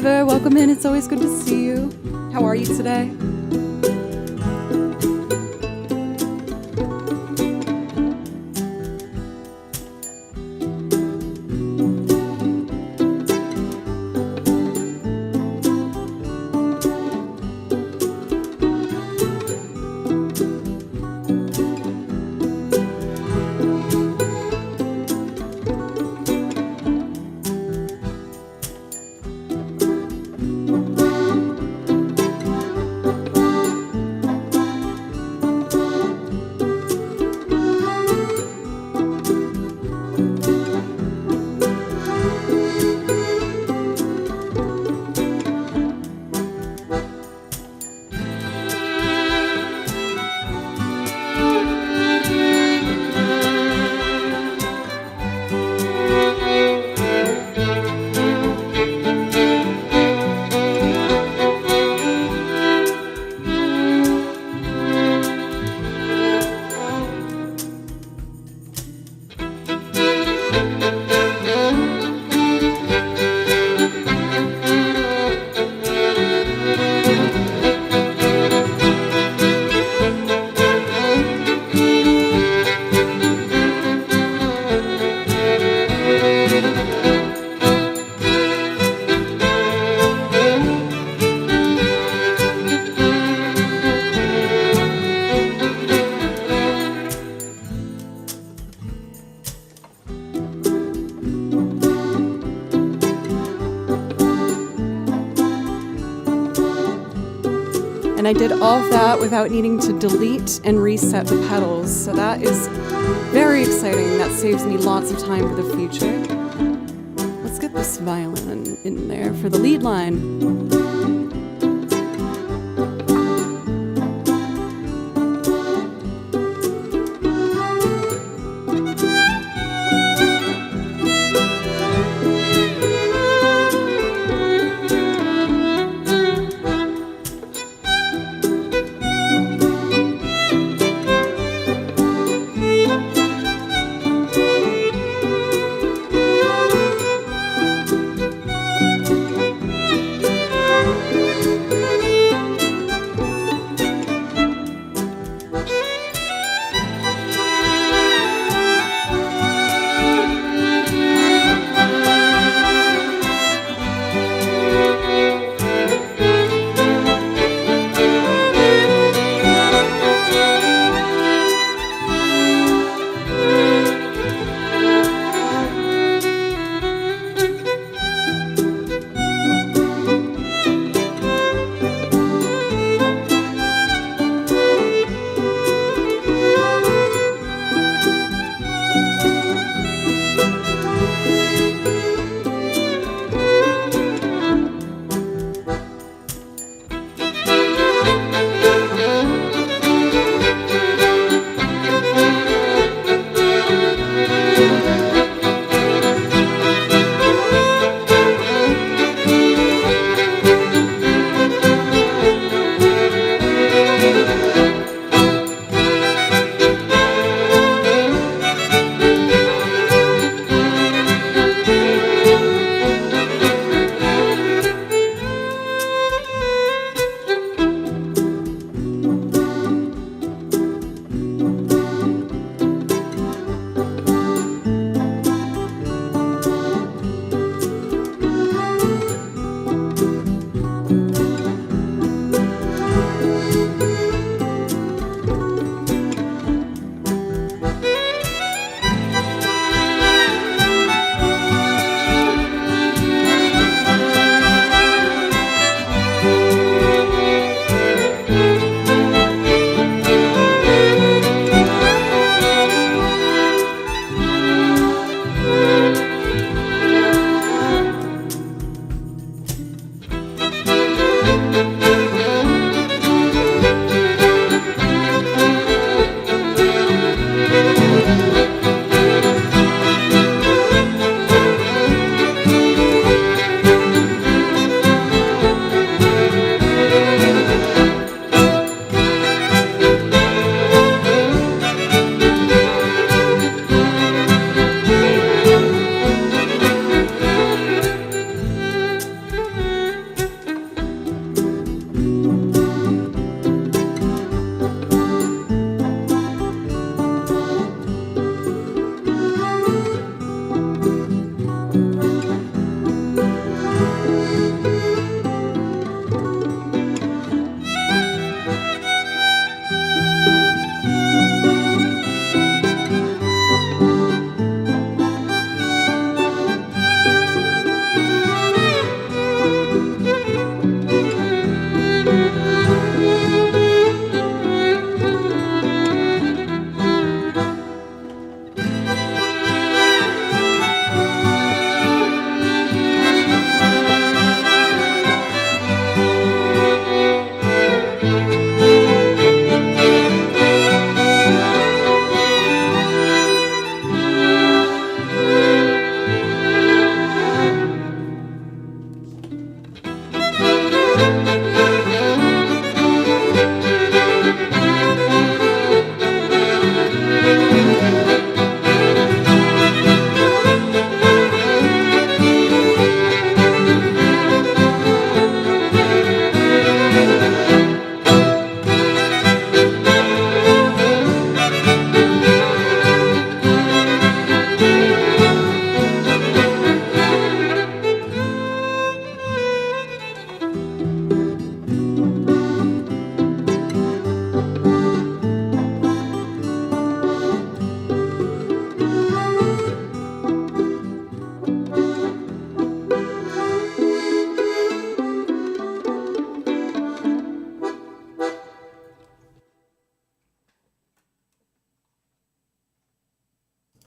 Trevor, welcome in. It's always good to see you. How are you today? And I did all of that without needing to delete and reset the pedals. So that is very exciting. That saves me lots of time for the future. Let's get this violin in there for the lead line.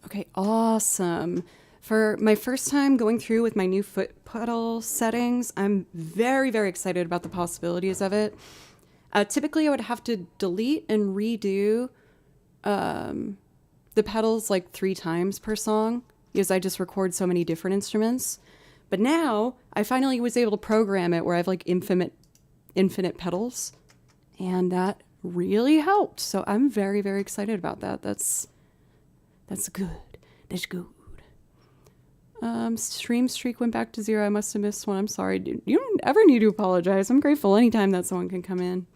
Okay, awesome. For my first time going through with my new foot pedal settings, I'm very, very excited about the possibilities of it. Typically, I would have to delete and redo the pedals like 3 times per song because I just record so many different instruments. But now I finally was able to program it where I have like infinite pedals, and that really helped. So I'm very, very excited about that. That's good. That's good. Stream streak went back to 0. I must have missed one. I'm sorry, dude. You don't ever need to apologize. I'm grateful anytime that someone can come in.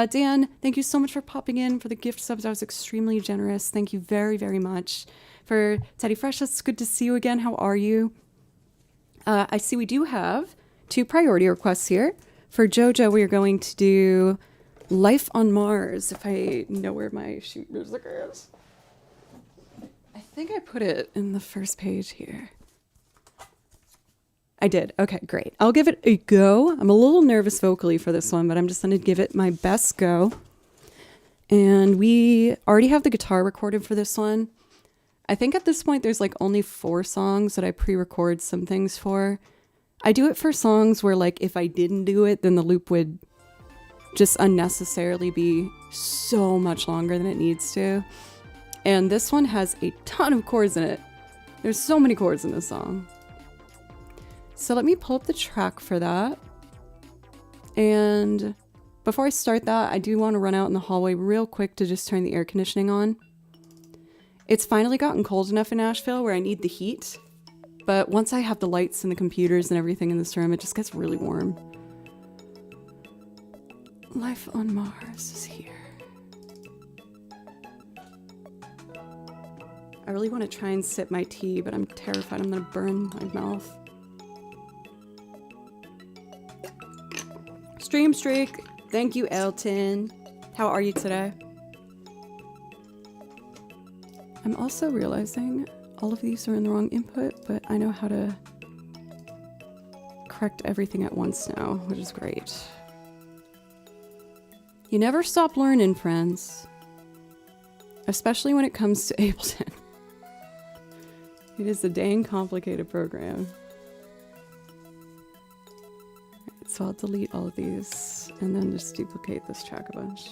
Dan, thank you so much for popping in for the gift subs. I was extremely generous. Thank you very, very much. For Teddy Fresh, it's good to see you again. How are you? I see we do have 2 priority requests here. For JoJo, we are going to do Life on Mars. If I know where my sheet music is. I think I put it in the first page here. I did. Okay, great. I'll give it a go. I'm a little nervous vocally for this one, but I'm just going to give it my best go. And we already have the guitar recorded for this one. I think at this point there's like only 4 songs that I pre-record some things for. I do it for songs where like if I didn't do it, then the loop would just unnecessarily be so much longer than it needs to. And this one has a ton of chords in it. There's so many chords in this song. So let me pull up the track for that. And before I start that, I do want to run out in the hallway real quick to just turn the air conditioning on. It's finally gotten cold enough in Nashville where I need the heat. But once I have the lights and the computers and everything in this room, it just gets really warm. Life on Mars is here. I really want to try and sip my tea, but I'm terrified I'm going to burn my mouth. Stream streak. Thank you, Elton. How are you today? I'm also realizing all of these are in the wrong input, but I know how to correct everything at once now, which is great. You never stop learning, friends. Especially when it comes to Ableton. It is a dang complicated program. Right, so I'll delete all of these and then just duplicate this track a bunch.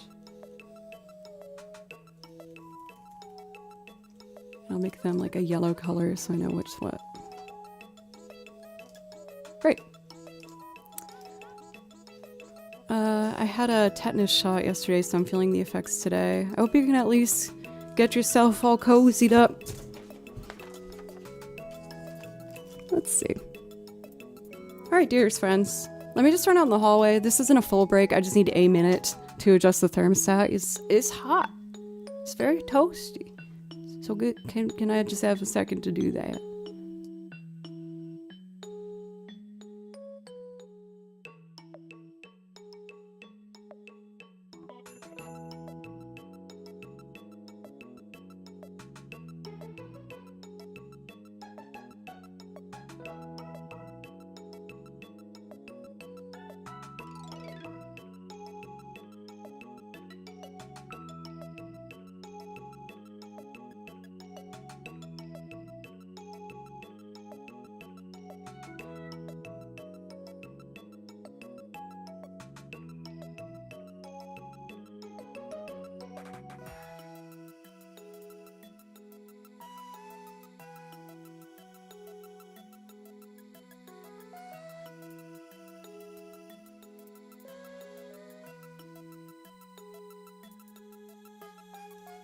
I'll make them like a yellow color so I know which's what. Great. I had a tetanus shot yesterday, so I'm feeling the effects today. I hope you can at least get yourself all cozied up. Let's see. Alright, dears friends. Let me just run out in the hallway. This isn't a full break. I just need a minute to adjust the thermostat. It's hot. It's very toasty. So good. Can I just have a second to do that?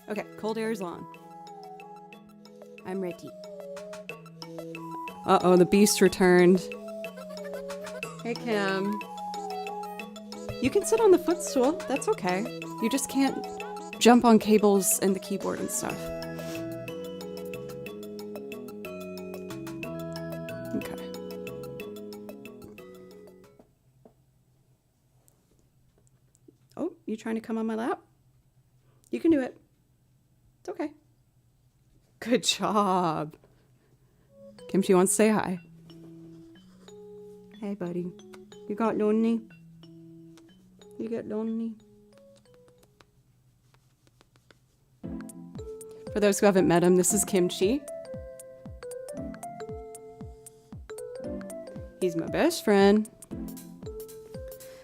Okay, cold air is on. I'm ready. Uh-oh, the beast returned. Hey, Kim. You can sit on the footstool. That's okay. You just can't jump on cables and the keyboard and stuff. Okay. Oh, you trying to come on my lap? You can do it. It's okay. Good job. Kimchi wants to say hi. Hey, buddy. You got lonely? You get lonely? For those who haven't met him, this is Kimchi. He's my best friend.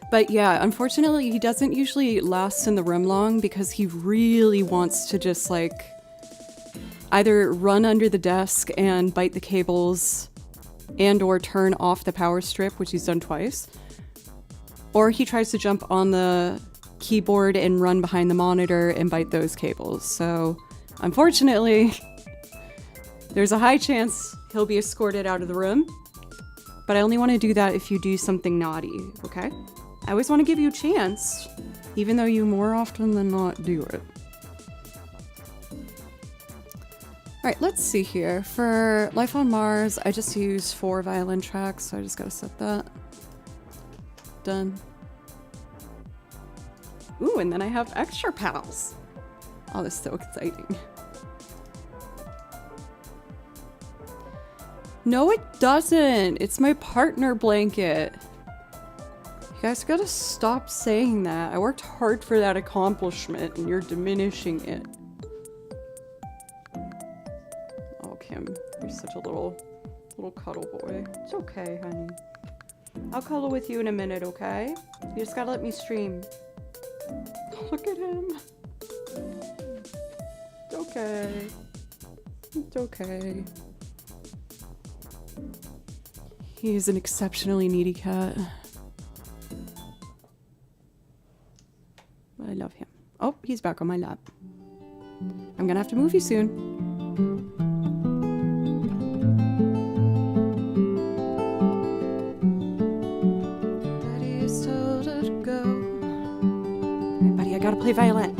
But yeah, unfortunately, he doesn't usually last in the room long because he really wants to just like either run under the desk and bite the cables and or turn off the power strip, which he's done twice. Or he tries to jump on the keyboard and run behind the monitor and bite those cables. So unfortunately, there's a high chance he'll be escorted out of the room. But I only want to do that if you do something naughty, okay? I always want to give you a chance, even though you more often than not do it. Alright, let's see here. For Life on Mars, I just use 4 violin tracks, so I just gotta set that. Done. Ooh, and then I have extra pals. Oh, this is so exciting. No, it doesn't. It's my partner blanket. You guys gotta stop saying that. I worked hard for that accomplishment and you're diminishing it. Oh, Kim, you're such a little cuddle boy. It's okay, honey. I'll cuddle with you in a minute, okay? You just gotta let me stream. Look at him. It's okay. It's okay. He's an exceptionally needy cat. But I love him. Oh, he's back on my lap. I'm gonna have to move you soon. Daddy's told her to go. Alright, buddy, I gotta play violin.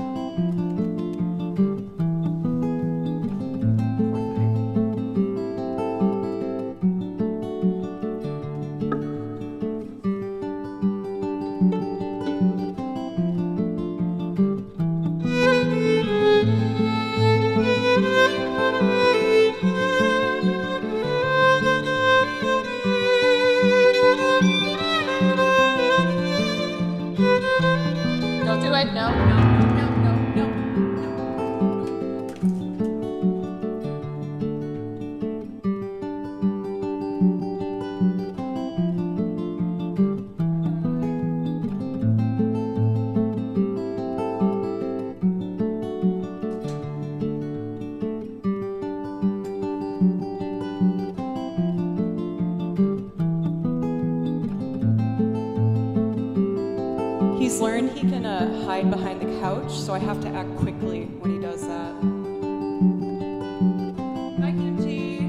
He's learned he can hide behind the couch, so I have to act quickly when he does that. Hi, Kimchi.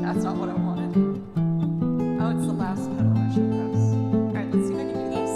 That's not what I wanted. Oh, it's the last pedal I should press. Alright, let's see if I can do this.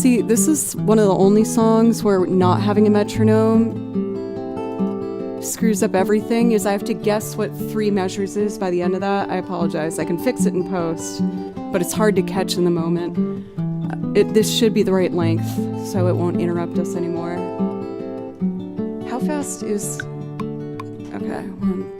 See, this is one of the only songs where not having a metronome screws up everything, is I have to guess what 3 measures is by the end of that. I apologize. I can fix it in post, but it's hard to catch in the moment. This should be the right length, so it won't interrupt us anymore. How fast is... Okay, 1...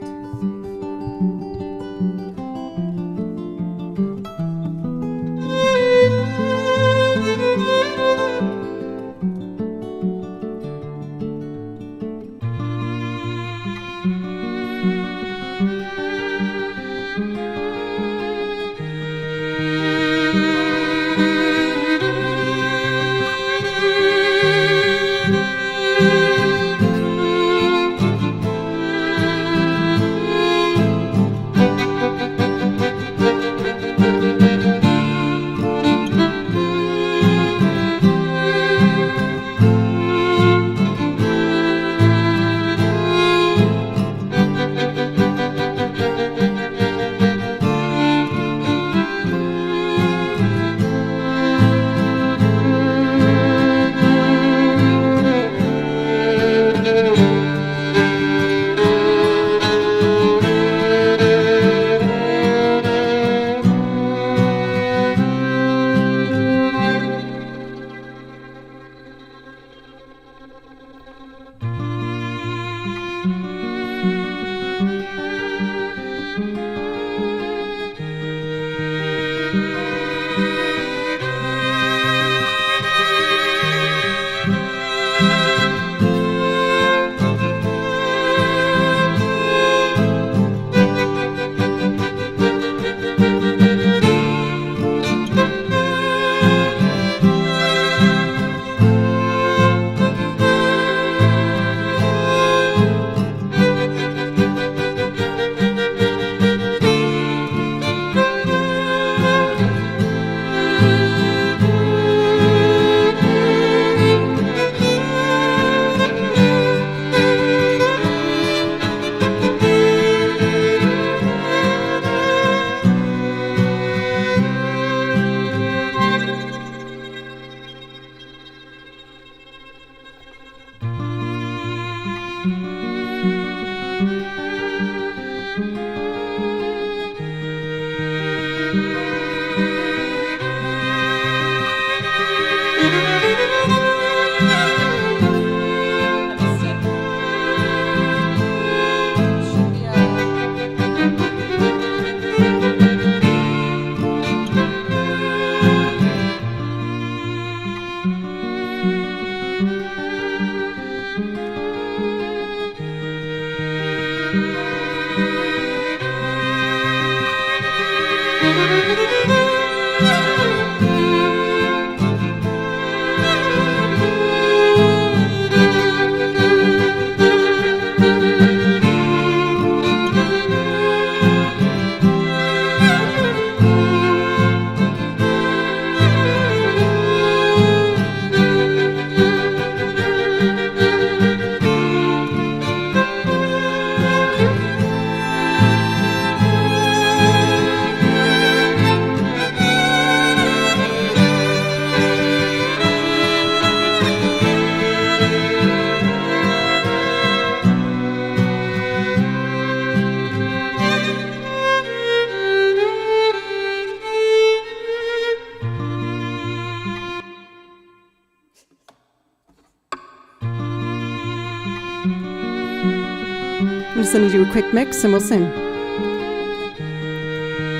I'm just going to do a quick mix and we'll sing.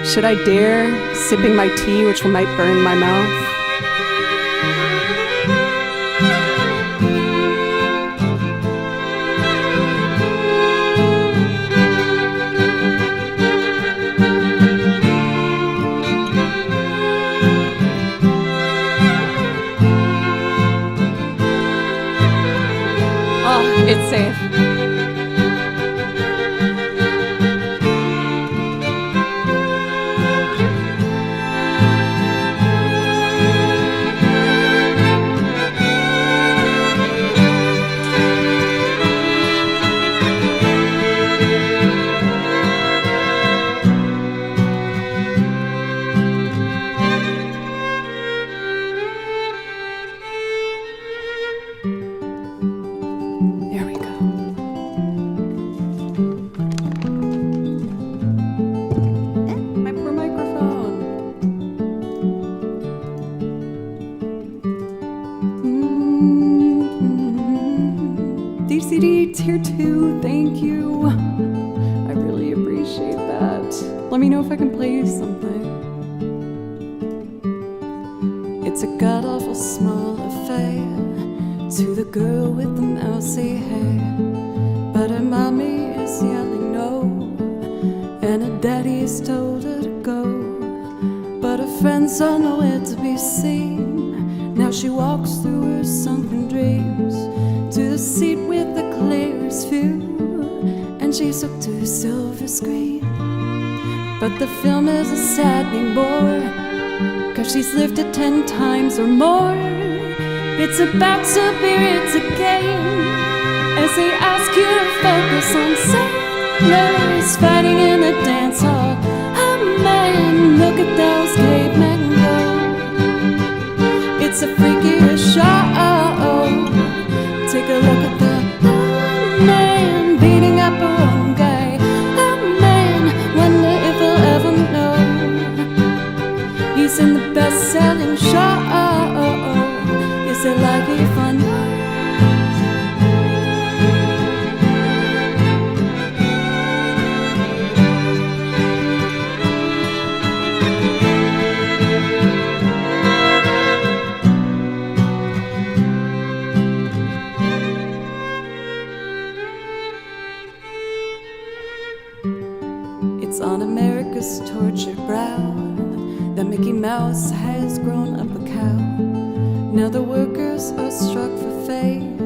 Should I dare sipping my tea, which might burn my mouth? Oh, it's safe. Kate's here too. Thank you. I really appreciate that. Let me know if I can play you something. It's a god-awful small affair to the girl with the mousy hair, but her mommy is yelling no, and her daddy has told her to go, but her friends are nowhere to be seen. Now she walks through her sunken dreams to the seat with the clearest view, and she's hooked to a silver screen. But the film is a saddening bore, 'cause she's lived it 10 times or more. It's about to be its again, as they ask you to focus on sailors fighting in a dance hall. Oh man, look at those cavemen go. It's a freakier show. Take a look at the man beating up a wrong guy. Oh man, wonder if he'll ever know he's in the best-selling show. Is it likely fun? It's on America's tortured brow that Mickey Mouse has grown up a cow. Now the workers are struck for fame,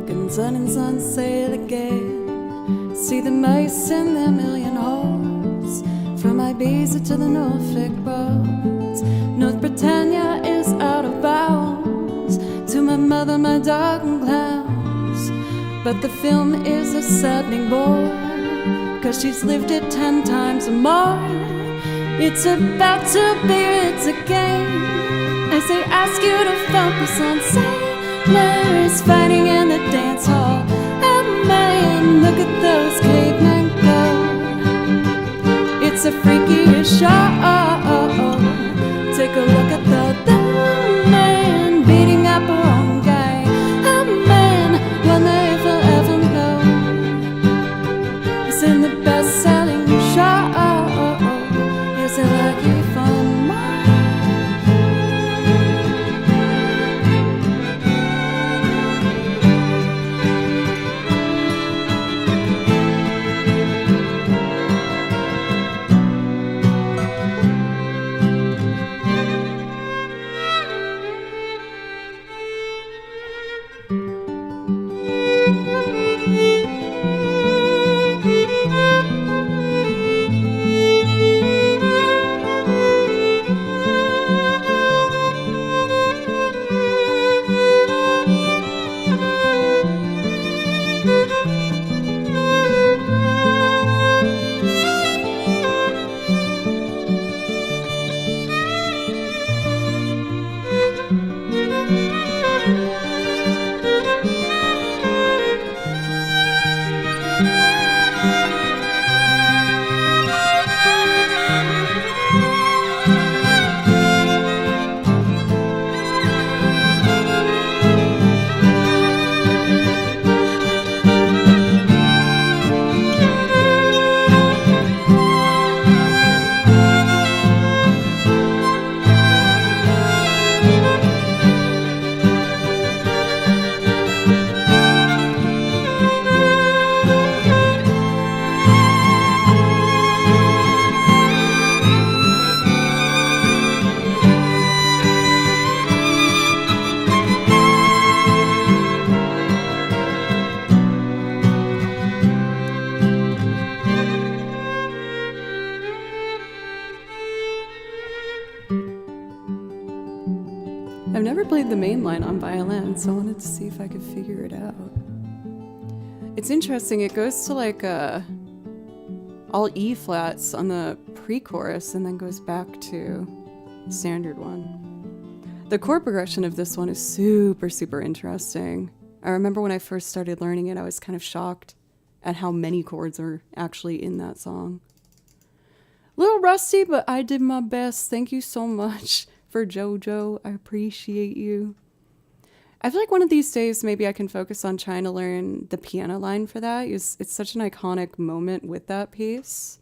guns on sale again. See the mice in their million holes, from Ibiza to the Norfolk Broads. North Britannia is out of bounds to my mother, my dog and clowns. But the film is a saddening bore, 'cause she's lived it 10 times or more. It's about to be its again, as they ask you to focus on sailors fighting in the dance hall. Oh man, look at those cavemen go. It's a freakier show. Take a look at the man beating up a wrong guy. Oh man, wonder if he'll ever know he's in the best-selling show. Is it like you fun? I've never played the main line on violin, so I wanted to see if I could figure it out. It's interesting, it goes to like all E flats on the pre-chorus and then goes back to the standard one. The chord progression of this one is super, super interesting. I remember when I first started learning it, I was kind of shocked at how many chords are actually in that song. A little rusty, but I did my best. Thank you so much for JoJo. I appreciate you. I feel like one of these days maybe I can focus on trying to learn the piano line for that. It's such an iconic moment with that piece.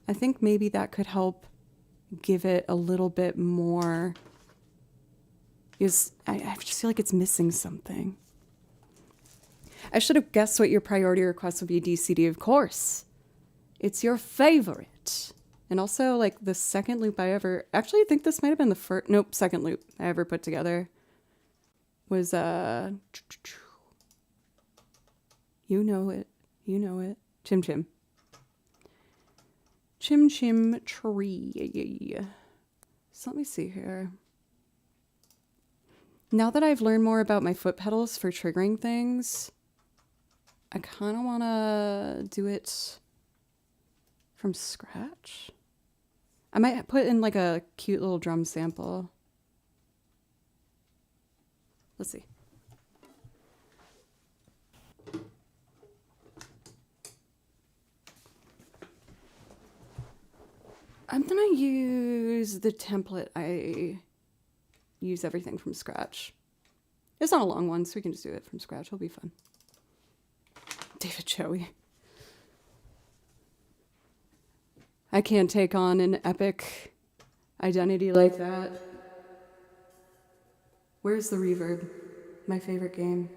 I think maybe that could help give it a little bit more. Because I just feel like it's missing something. I should have guessed what your priority request would be, DCD, of course. It's your favorite. And also, like, the second loop I ever... Actually, I think this might have been the first... Nope, second loop I ever put together. Was, You know it. You know it. Chim Chim. Chim Chim Tree. So let me see here. Now that I've learned more about my foot pedals for triggering things, I kind of want to do it from scratch. I might put in like a cute little drum sample. Let's see. I'm gonna use the template I use everything from scratch. It's not a long one, so we can just do it from scratch. It'll be fun. David Chowie. I can't take on an epic identity like that. Where's the reverb? My favorite game.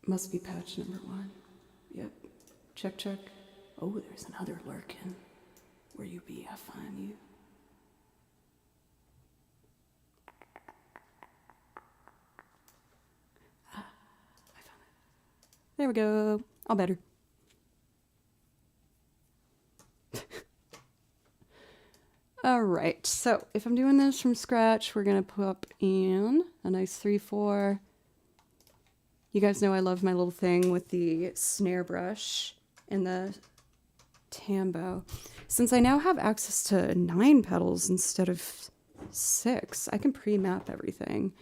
Must be patch number 1. Yep. Check, check. Oh, there's another lurking. Where you be, I find you. Ah, I found it. There we go. All better. All right, so if I'm doing this from scratch, we're gonna pop in a nice 3/4. You guys know I love my little thing with the snare brush and the tambo. Since I now have access to 9 pedals instead of 6, I can pre-map everything.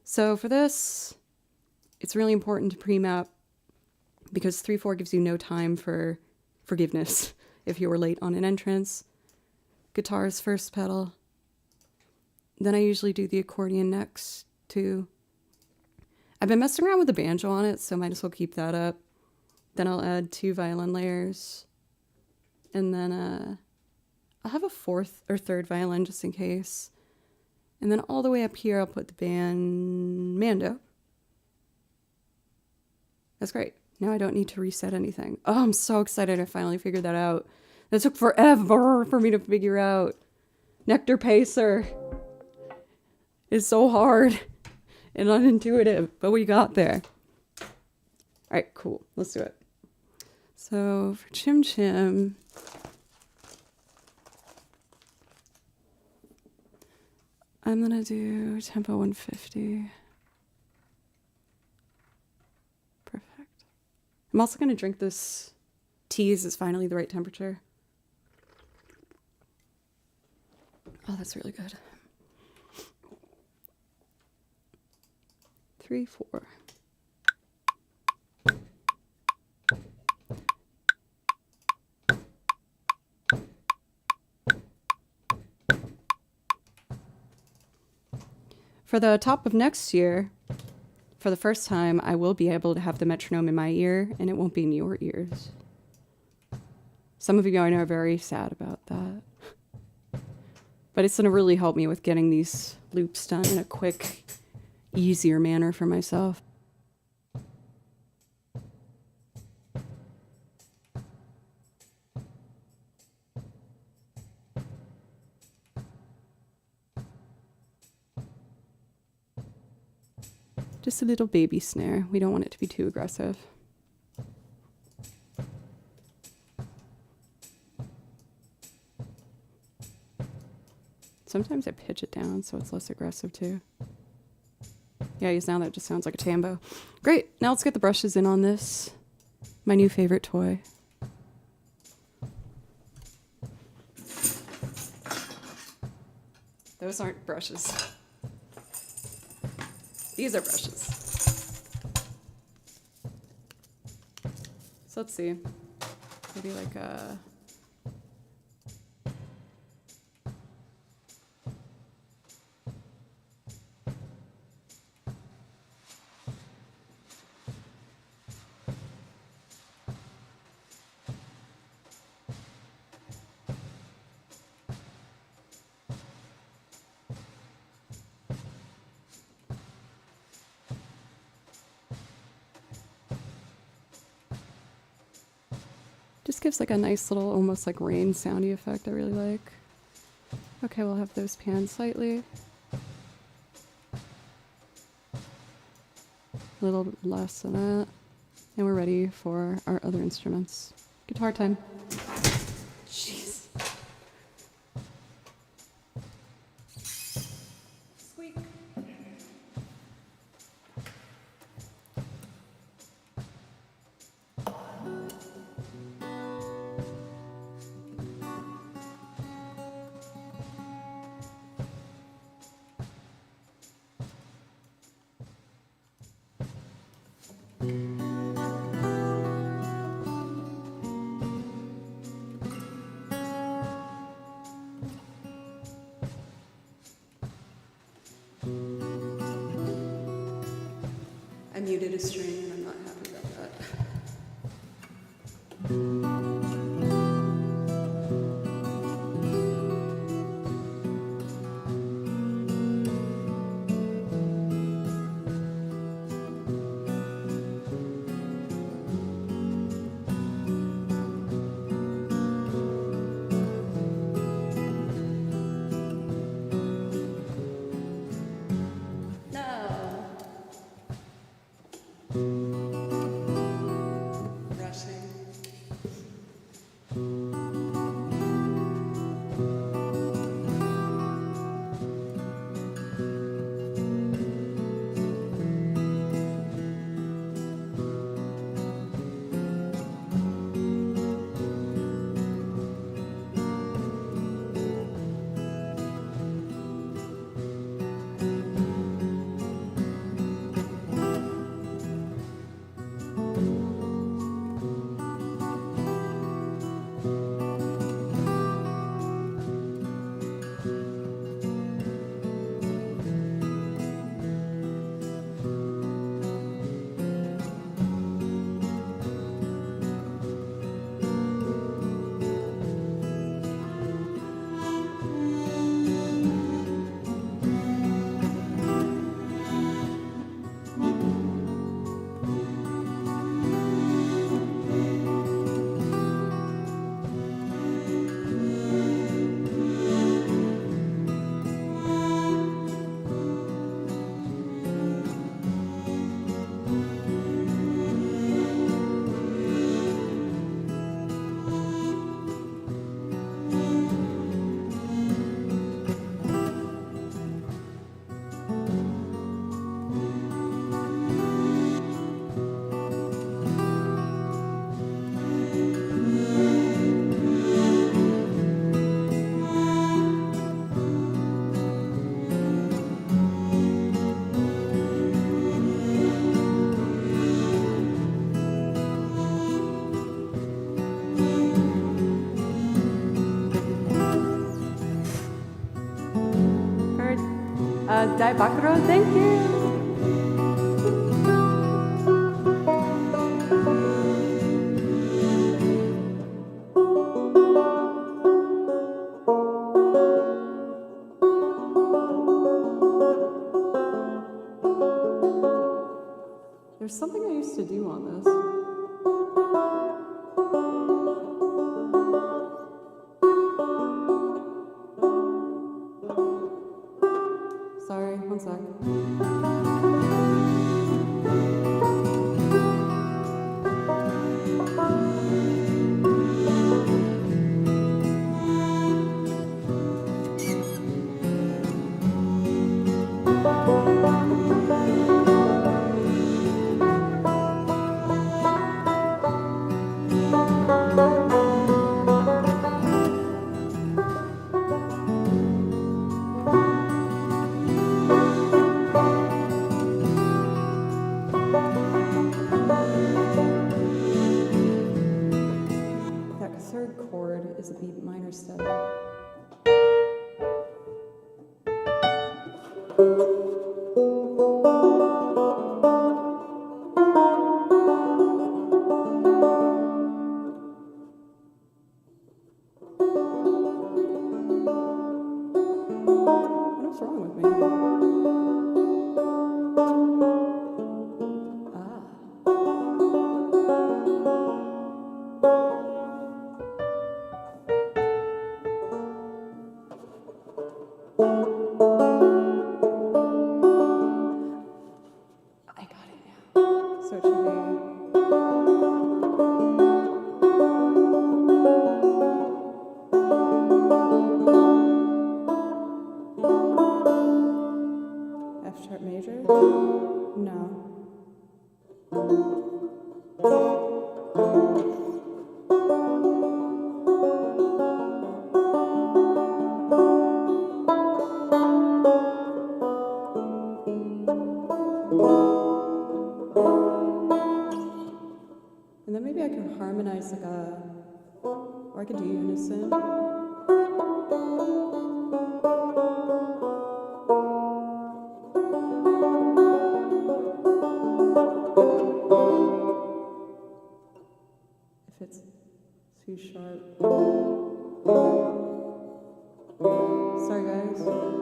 So for this, it's really important to pre-map because 3/4 gives you no time for forgiveness if you were late on an entrance. Guitar's first pedal. Then I usually do the accordion next too. I've been messing around with the banjo on it, so might as well keep that up. Then I'll add 2 violin layers. And then I'll have a 4th or 3rd violin just in case. And then all the way up here, I'll put the mando. That's great. Now I don't need to reset anything. Oh, I'm so excited I finally figured that out. That took forever for me to figure out. Nectar Pacer is so hard and unintuitive, but we got there. All right, cool. Let's do it. So for Chim Chim, I'm gonna do tempo 150. Perfect. I'm also gonna drink this tea. Is finally the right temperature. Oh, that's really good. 3/4. For the top of next year, for the first time, I will be able to have the metronome in my ear, and it won't be in your ears. Some of you I know are very sad about that. But it's going to really help me with getting these loops done in a quick, easier manner for myself. Just a little baby snare. We don't want it to be too aggressive. Sometimes I pitch it down so it's less aggressive too. Yeah, because now that just sounds like a tambo. Great, now let's get the brushes in on this. My new favorite toy. Those aren't brushes. These are brushes. So let's see. Maybe like a... gives like a nice little, almost like rain soundy effect I really like. Okay, we'll have those pan slightly. A little less than that. And we're ready for our other instruments. Guitar time. Jeez. Squeak. I muted a string and I'm not happy about that. Dai Bakuro, thank you. There's something I used to do on this. Sorry, one sec. That third chord is a B minor 7. What's wrong with me? harmonize like a, or I could do unison. If it's too sharp. Sorry guys.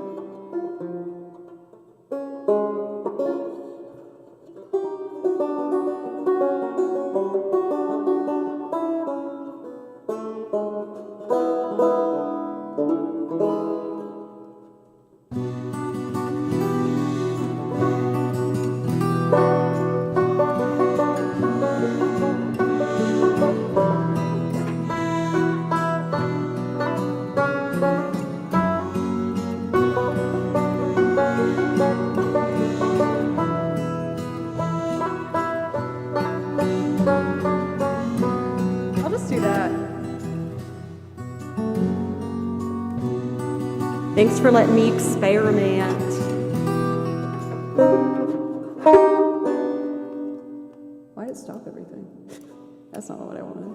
Thanks for letting me experiment. Why did it stop everything? That's not what I wanted.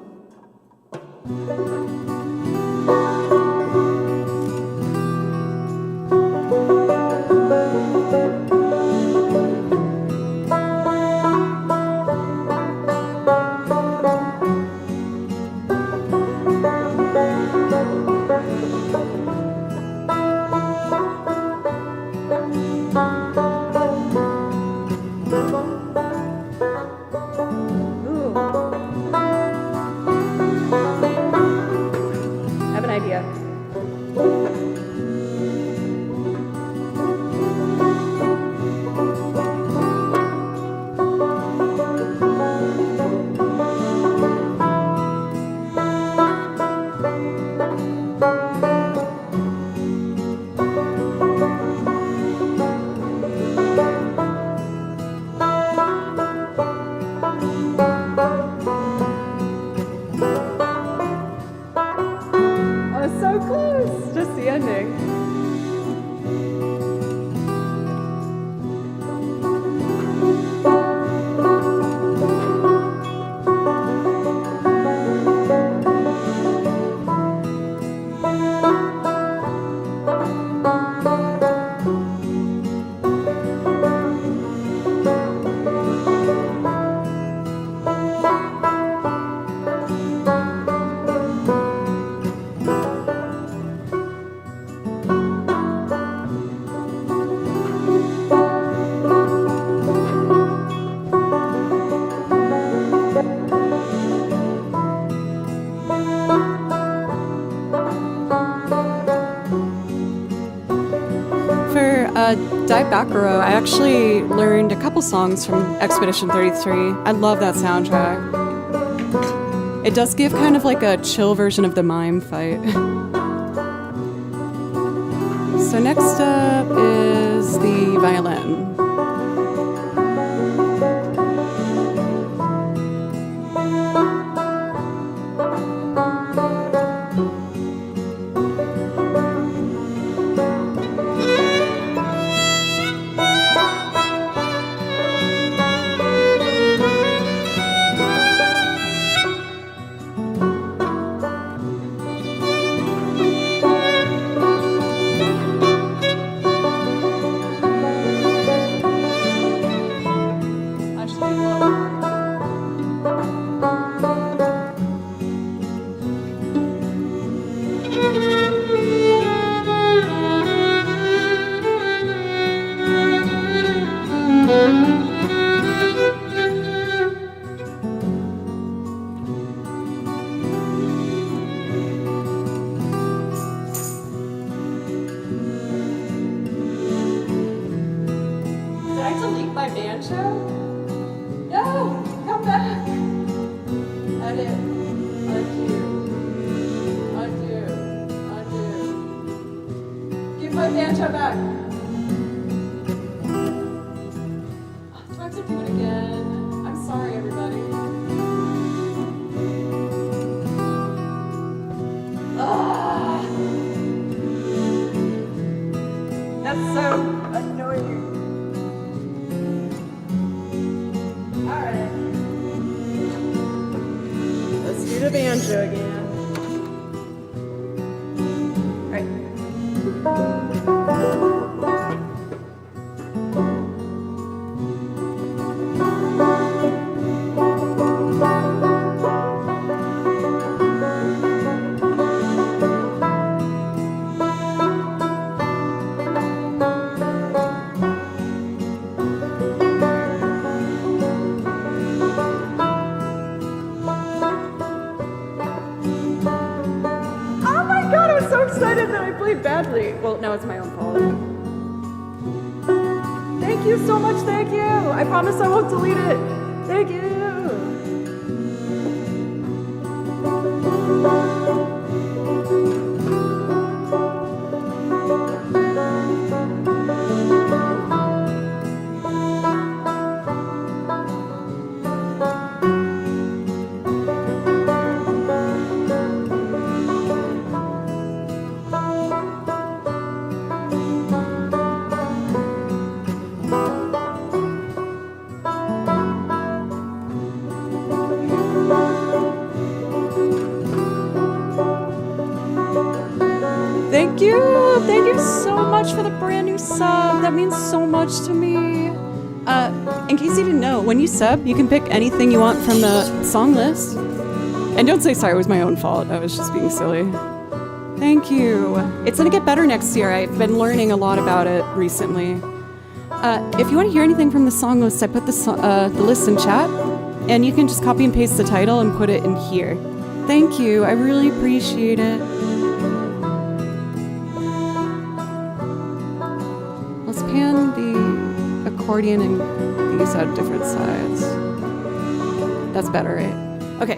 Dive Back Row, I actually learned a couple songs from Expedition 33. I love that soundtrack. It does give kind of like a chill version of the mime fight. So next up is the violin. Excited that I played badly. Well, no, it's my own fault. Thank you so much, thank you. I promise I won't delete it. Thank you. Thank you so much for the brand new sub. That means so much to me. In case you didn't know, when you sub, you can pick anything you want from the song list. And don't say sorry, it was my own fault. I was just being silly. Thank you. It's gonna get better next year. I've been learning a lot about it recently. If you want to hear anything from the song list, I put the list in chat, and you can just copy and paste the title and put it in here. Thank you. I really appreciate it. Let's pan the accordion and these out different sides. That's better, right? Okay.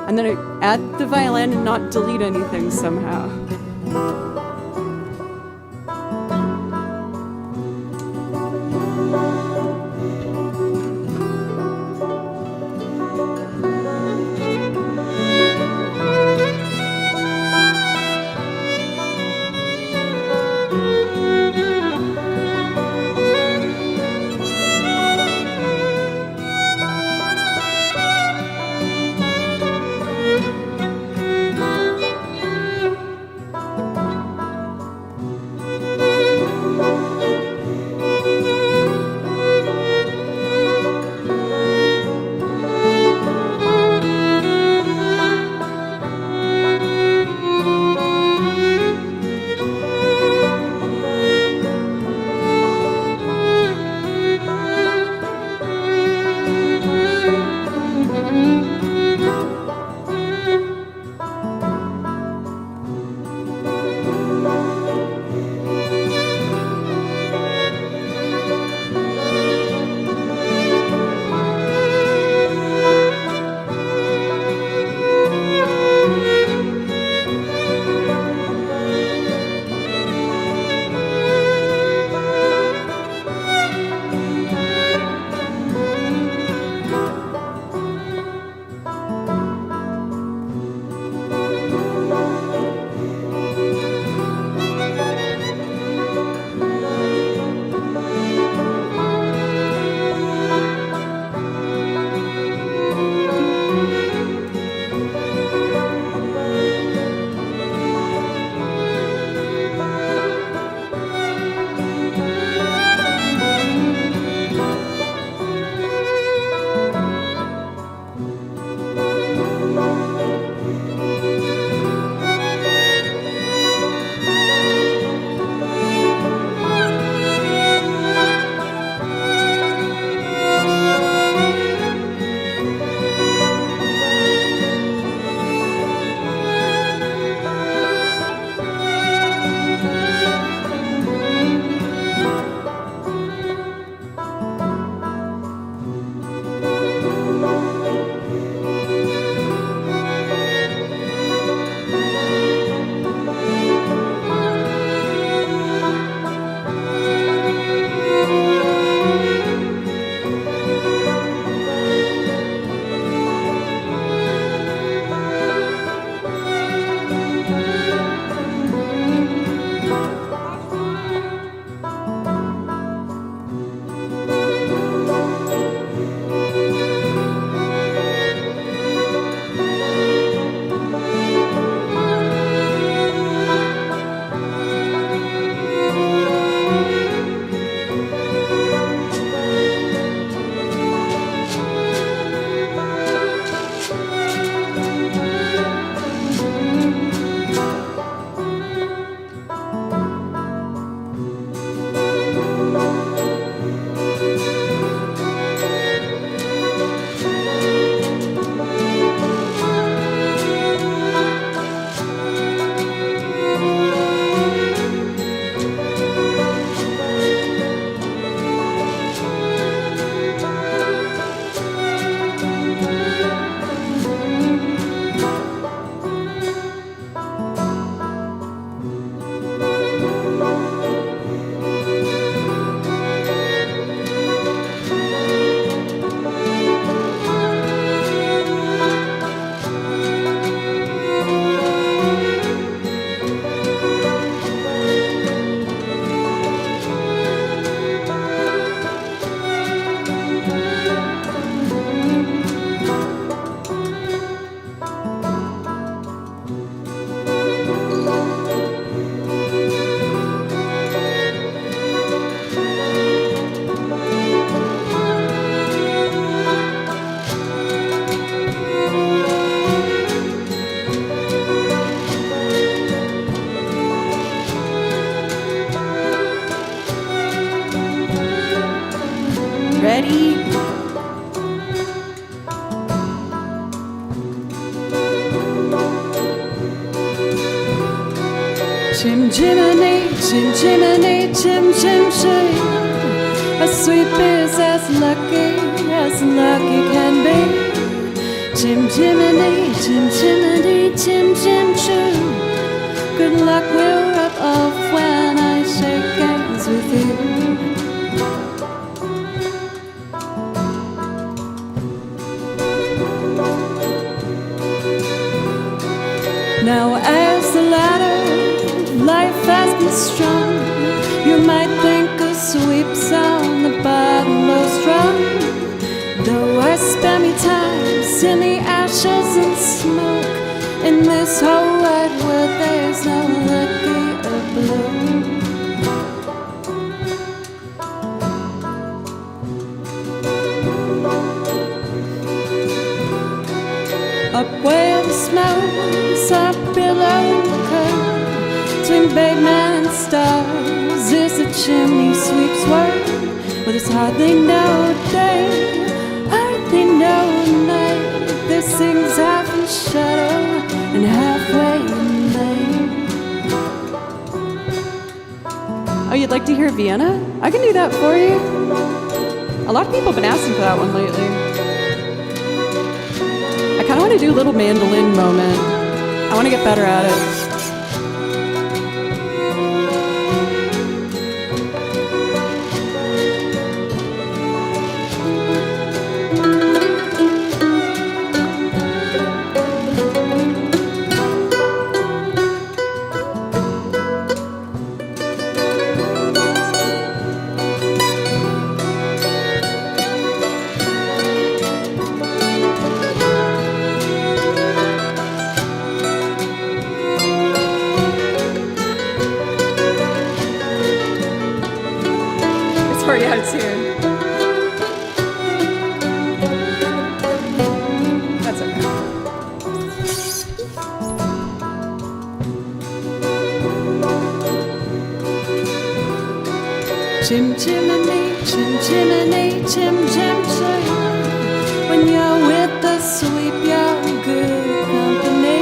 And then I add the violin and not delete anything somehow. Chim Jiminy, Chim Jiminy, Chim Chim Chim. A sweet beer's as lucky can be. Chim Jiminy, Chim Jiminy, Chim Chim Chim. Good luck will rub off when I shake hands with you. Now as the ladder of life has been strung, you might think a sweep's on the bottommost rung. Though I spend me times in the ashes and smoke, in this whole wide world there's no luckier blow. Up where the smoke's up below the curve, between Bateman and stars is the chimney sweep's work. But it's hardly no day, hardly no night. There's things half in shadow and halfway in light. Oh, you'd like to hear Vienna? I can do that for you. A lot of people have been asking for that one lately. I kind of want to do a little mandolin moment. I want to get better at it. Yeah, it's here. That's okay. Chim Jiminy, Chim Jiminy, Chim Chim Chim. When you're with the sweet young good company,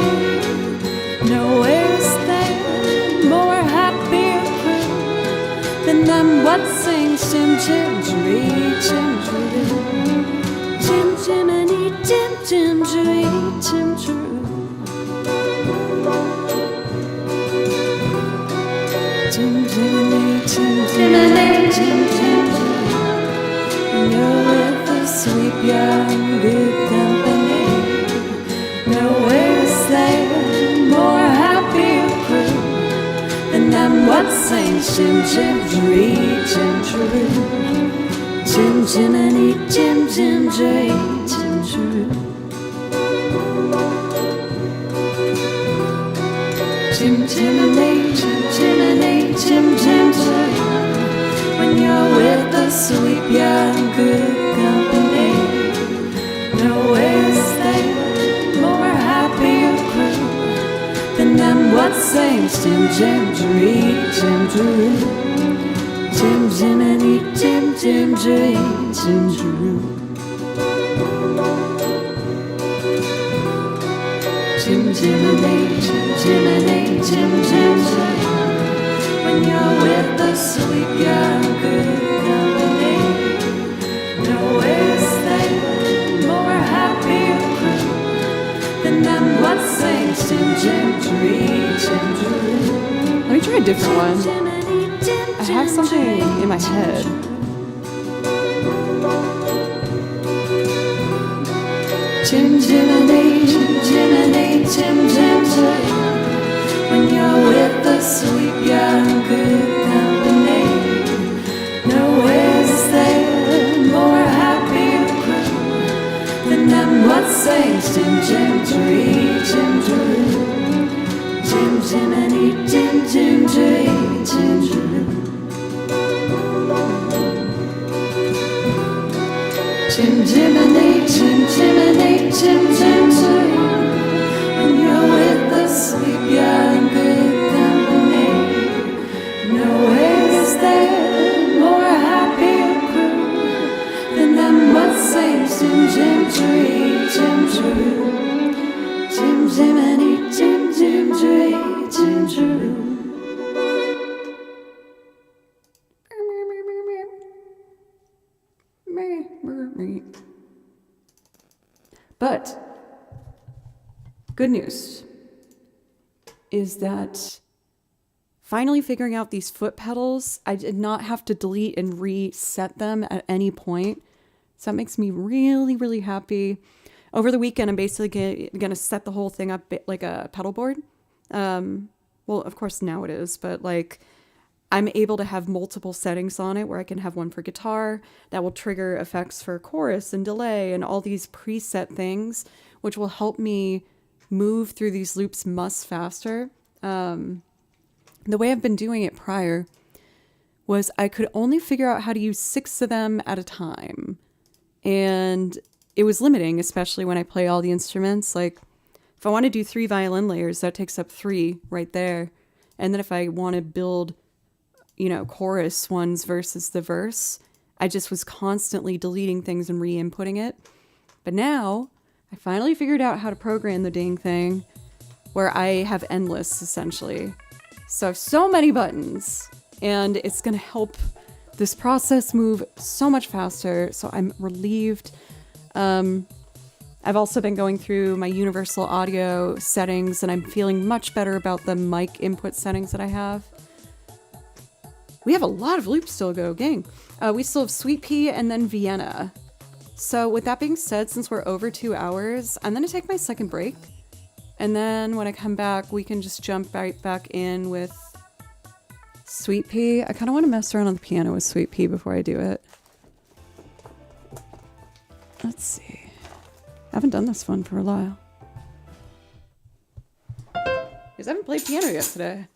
nowhere's there more happier crew than them what sings Chim Chim Chiree, Chim Chiree. Chim Jiminy, Chim Chim Chiree, Chim Chiree. Chim Jiminy, Chim Jiminy, Chim Chim Chiree. When you're with the sweet young good company, nowhere's there more happier crew than them what sings Chim Chim Chiree, Chim Chiree. Chim Jiminy, Chim Chim Chiree, Chim Chiree. Chim Jiminy, Chim Jiminy, Chim Chim Chiree. When you're with the sweet young good company, nowhere's there more happier crew than them what sings Chim Chim Chiree, Chim Chiree. Chim Jiminy, Chim Chim Chiree, Chim Chiree. Chim Jiminy, Chim Jiminy, Chim Chim Chiree. When you're with the sweet young good company, nowhere's there more happier crew than them what sings Chim Chim Chiree, Chim Chiree. Let me try a different one. I have something in my head. Chim Jiminy, Chim Jiminy, Chim Chim Chiree. When you're with the sweet young good company, nowhere's there more happier crew than them what sings Chim Chim Chiree, Chim Chiree. Chim Jiminy, Chim Chim Chiree, Chim Chiree. But good news is that finally figuring out these foot pedals, I did not have to delete and reset them at any point. So that makes me really, really happy. Over the weekend, I'm basically going to set the whole thing up like a pedal board. Well, of course now it is, but like I'm able to have multiple settings on it where I can have one for guitar that will trigger effects for chorus and delay and all these preset things, which will help me move through these loops much faster. The way I've been doing it prior was I could only figure out how to use 6 of them at a time. And it was limiting, especially when I play all the instruments. Like if I want to do 3 violin layers, that takes up 3 right there. And then if I want to build, chorus ones versus the verse, I just was constantly deleting things and re-inputting it. But now I finally figured out how to program the dang thing where I have endless essentially. So I have so many buttons and it's going to help this process move so much faster. So I'm relieved. I've also been going through my universal audio settings and I'm feeling much better about the mic input settings that I have. We have a lot of loops still to go, gang. We still have Sweet Pea and then Vienna. So with that being said, since we're over 2 hours, I'm going to take my second break. And then when I come back, we can just jump right back in with Sweet Pea. I kind of want to mess around on the piano with Sweet Pea before I do it. Let's see. I haven't done this one for a while. Because I haven't played piano yet today.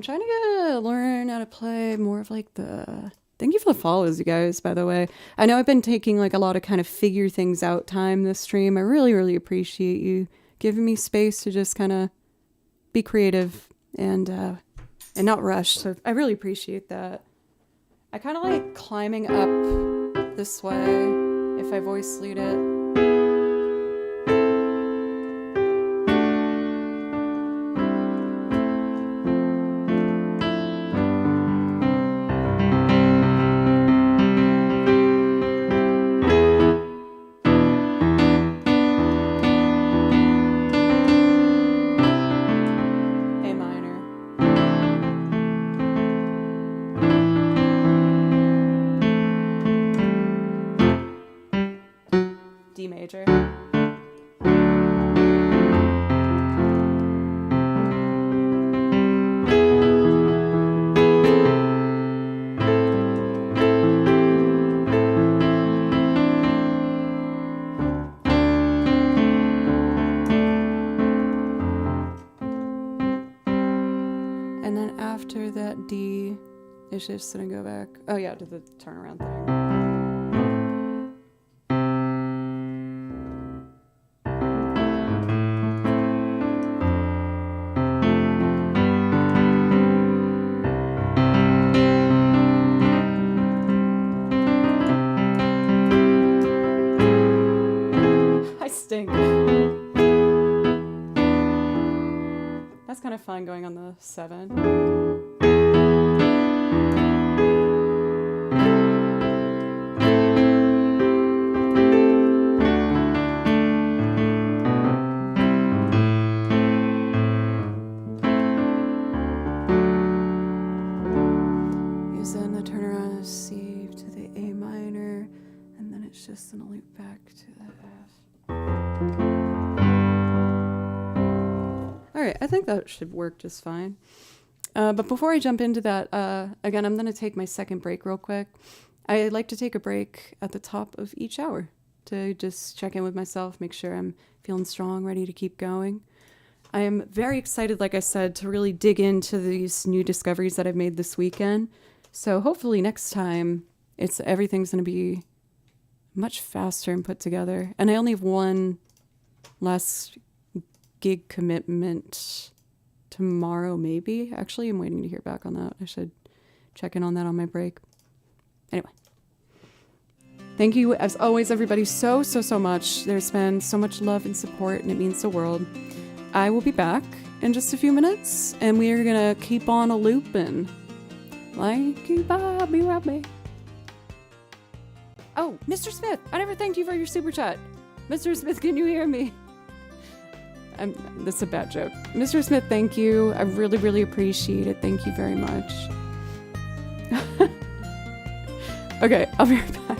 Trying to learn how to play more of like the... Thank you for the follows, you guys, by the way. I know I've been taking like a lot of kind of figure things out time this stream. I really, really appreciate you giving me space to just kind of be creative and not rush. So I really appreciate that. I kind of like climbing up this way if I voice lead it. D major. And then after that D, it's just gonna go back. Oh yeah, to the turnaround thing. That's kind of fun going on the 7. Is then the turnaround of C to the A minor, and then it's just gonna loop back to the F. Alright, I think that should work just fine. But before I jump into that, again, I'm going to take my second break real quick. I like to take a break at the top of each hour. to just check in with myself, make sure I'm feeling strong, ready to keep going. I am very excited, like I said, to really dig into these new discoveries that I've made this weekend. So hopefully next time everything's going to be much faster and put together. And I only have one last gig commitment tomorrow, maybe. Actually, I'm waiting to hear back on that. I should check in on that on my break. Anyway. Thank you, as always, everybody, so much. There's been so much love and support, and it means the world. I will be back in just a few minutes, and we are going to keep on a looping. Like you, Bobby Robbie. Oh, Mr. Smith, I never thanked you for your super chat. Mr. Smith, can you hear me? That's a bad joke. Mr. Smith, thank you. I really appreciate it. Thank you very much. Okay, I'll be right back.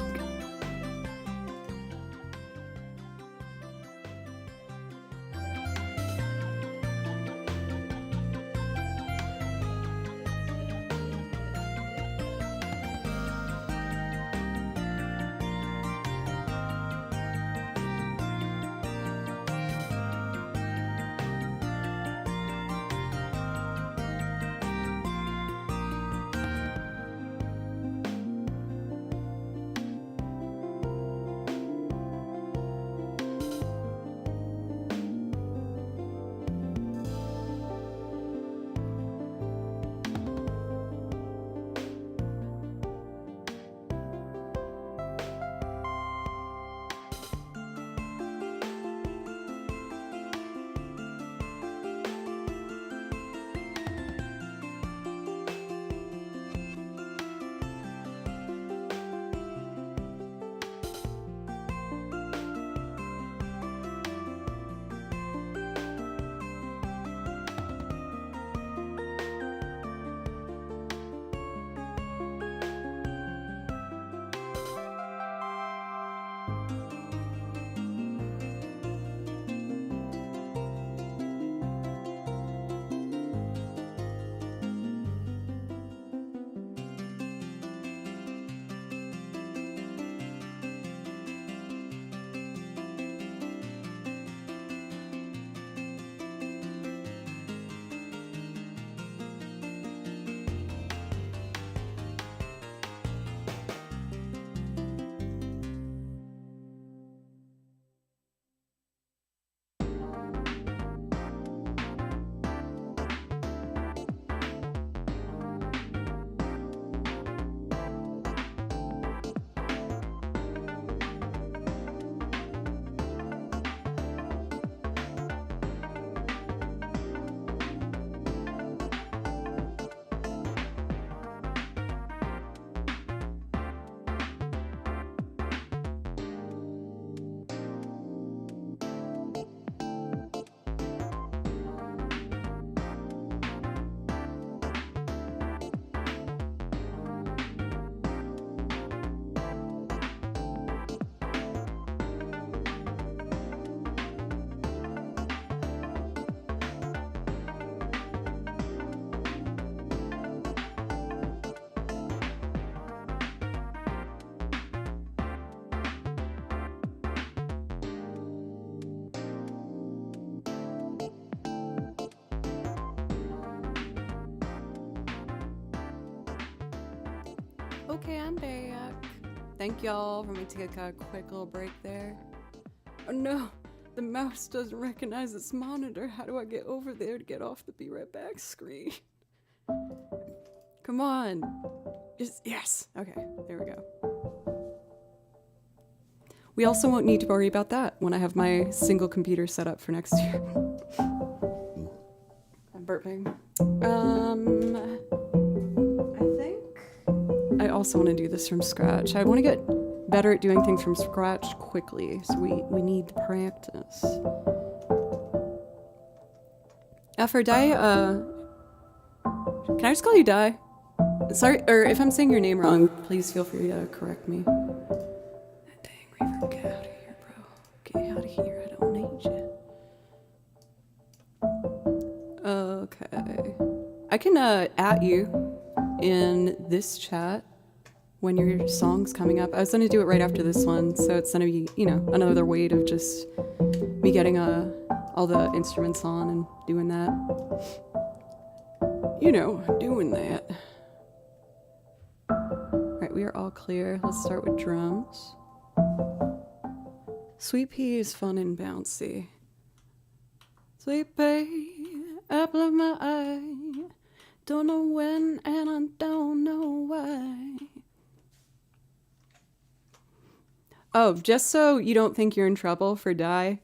Okay, I'm back. Thank y'all for me to take a quick little break there. Oh no, the mouse doesn't recognize its monitor. How do I get over there to get off the be right back screen? Come on. Yes. Okay, there we go. We also won't need to worry about that when I have my single computer set up for next year. I'm burping. I also want to do this from scratch. I want to get better at doing things from scratch quickly, so we need the practice. For Dai, can I just call you Dai? Sorry, or if I'm saying your name wrong, please feel free to correct me. Dang, Reaver, get out of here, bro. Get out of here, I don't need you. Okay. I can at you in this chat when your song's coming up. I was gonna do it right after this one, so it's gonna be, you know, another weight of just me getting all the instruments on and doing that. You know, doing that. Alright, we are all clear. Let's start with drums. Sweet pea is fun and bouncy. Sweet pea, apple of my eye. Don't know when and I don't know why. Oh, just so you don't think you're in trouble for Die,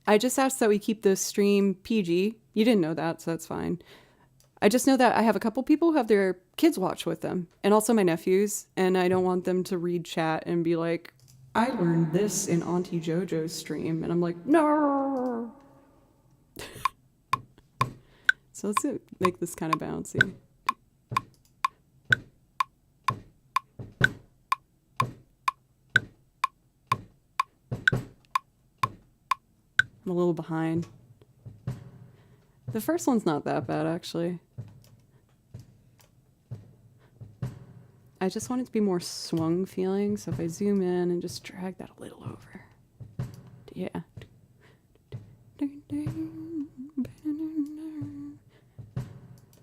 I just asked that we keep the stream PG. You didn't know that, so that's fine. I just know that I have a couple people who have their kids watch with them, and also my nephews, and I don't want them to read chat and be like, I learned this in Auntie JoJo's stream, and I'm like, no. So let's make this kind of bouncy. I'm a little behind. The first one's not that bad, actually. I just want it to be more swung feeling, so if I zoom in and just drag that a little over. Yeah.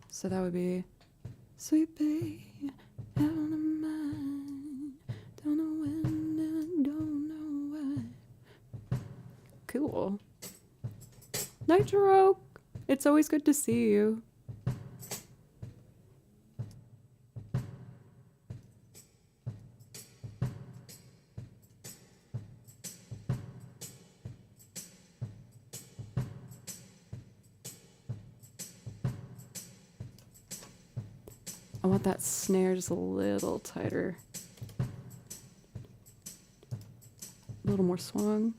So that would be sweet pea, out of mind, don't know when and don't know why. Cool. Nitro, it's always good to see you. I want that snare just a little tighter. A little more swung.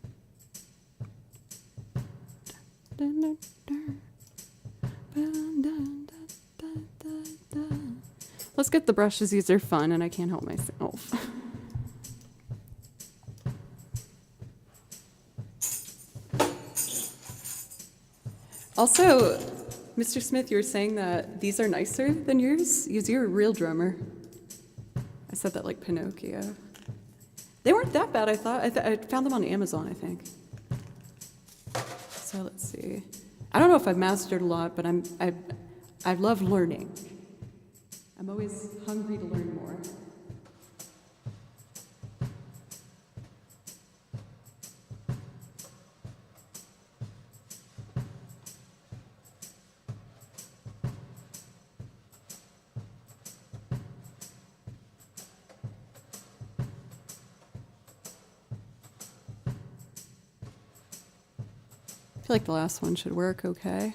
Let's get the brushes, these are fun and I can't help myself. Also, Mr. Smith, you were saying that these are nicer than yours? You're a real drummer. I said that like Pinocchio. They weren't that bad, I thought. I found them on Amazon, I think. So let's see. I don't know if I've mastered a lot, but I love learning. I'm always hungry to learn more. I feel like the last one should work okay.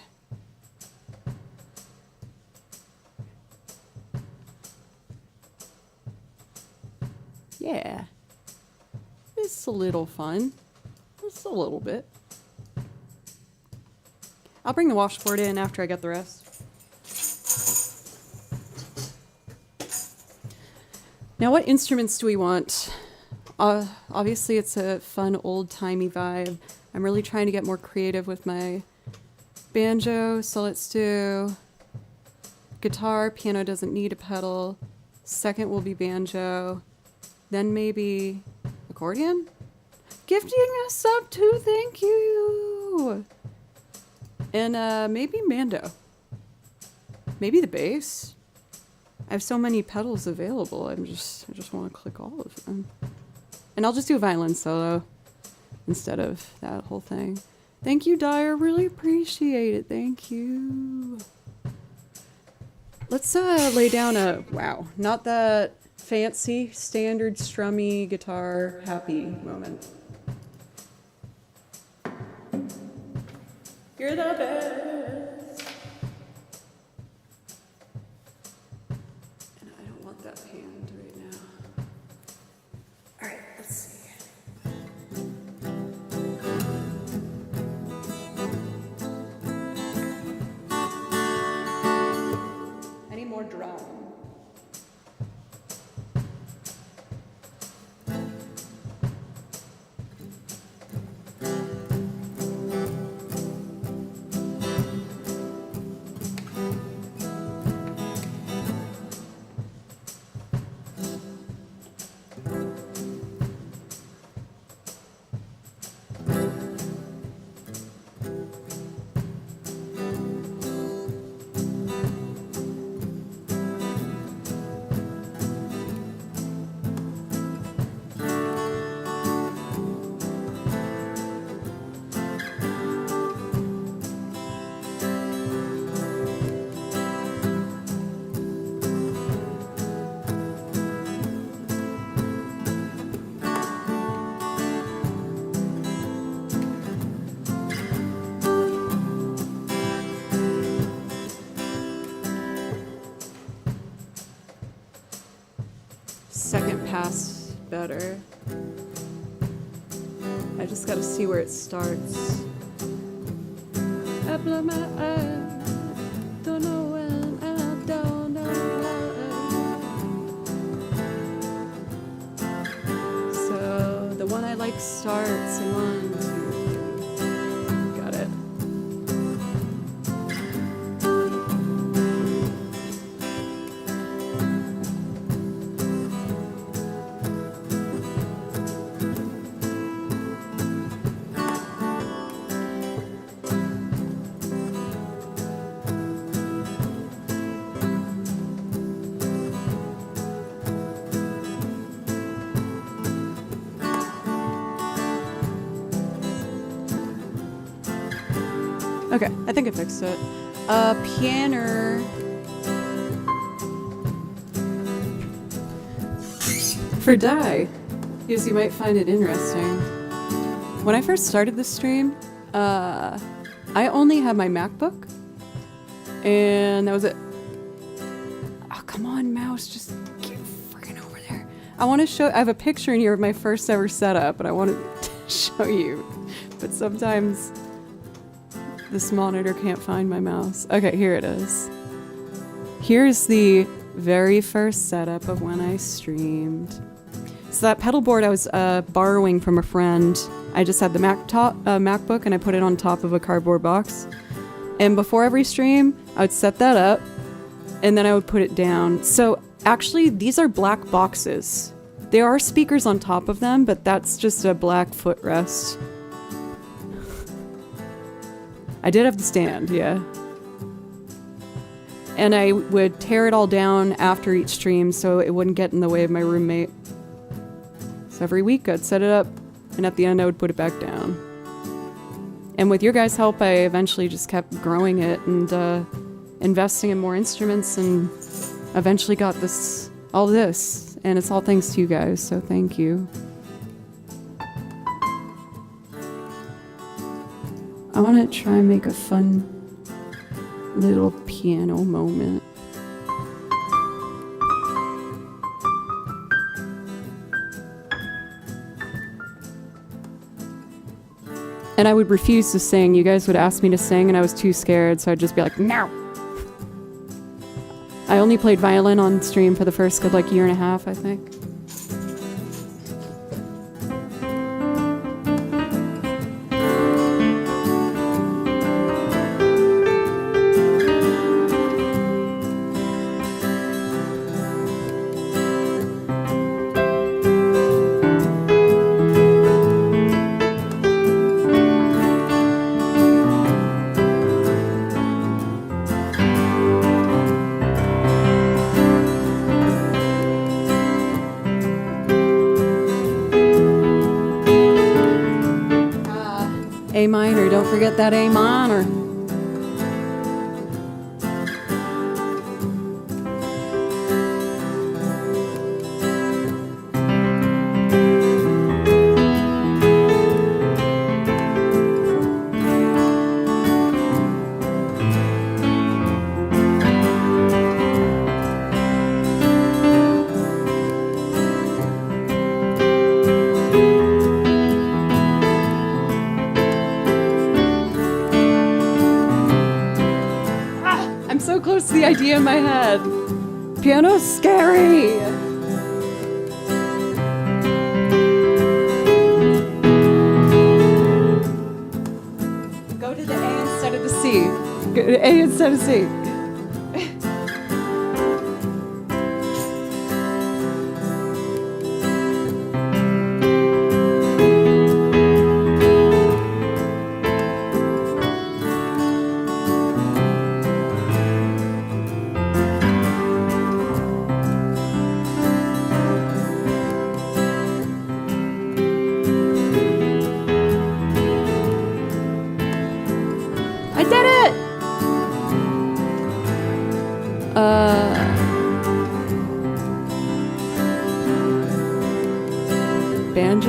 Yeah. It's a little fun. Just a little bit. I'll bring the washboard in after I get the rest. Now, what instruments do we want? Obviously, it's a fun, old-timey vibe. I'm really trying to get more creative with my banjo, so let's do guitar. Piano doesn't need a pedal. Second will be banjo. Then maybe accordion? Gifting us up too, thank you! And maybe mando. Maybe the bass. I have so many pedals available, I just want to click all of them. And I'll just do a violin solo instead of that whole thing. Thank you, Dyer. Really appreciate it. Thank you. Let's lay down a, wow, not that fancy, standard, strummy guitar happy moment. You're the best. And I don't want that hand right now. All right, let's see. More drum. pass better. I just gotta see where it starts. I blow my eyes, don't know when, I don't know why. So the one I like starts in 1, 2, 3. Got it. Okay, I think I fixed it. Piano. For Die, because you might find it interesting. When I first started this stream, I only had my MacBook, and that was it. Oh, come on, mouse, just get freaking over there. I want to show, I have a picture in here of my first ever setup, and I want to show you, but sometimes this monitor can't find my mouse. Okay, here it is. Here's the very first setup of when I streamed. So that pedal board I was borrowing from a friend. I just had the MacBook and I put it on top of a cardboard box. And before every stream, I would set that up and then I would put it down. So actually, these are black boxes. There are speakers on top of them, but that's just a black footrest. I did have the stand, yeah. And I would tear it all down after each stream so it wouldn't get in the way of my roommate. So every week I'd set it up, and at the end I would put it back down. And with your guys' help, I eventually just kept growing it and investing in more instruments, and eventually got all this. And it's all thanks to you guys, so thank you. I want to try and make a fun little piano moment. And I would refuse to sing. You guys would ask me to sing and I was too scared, so I'd just be like, no! I only played violin on stream for the first good like year and a half, I think. A minor, don't forget that A minor. Close to the idea in my head. Piano's scary! Go to the A instead of the C. Go to A instead of C. Banjo?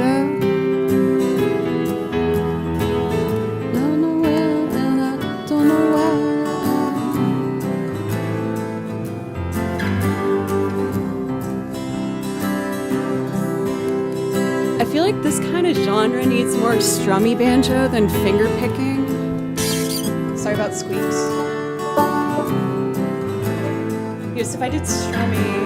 Don't know where and I don't know why. genre needs more strummy banjo than finger picking. Sorry about squeaks. Yes, if I did strummy.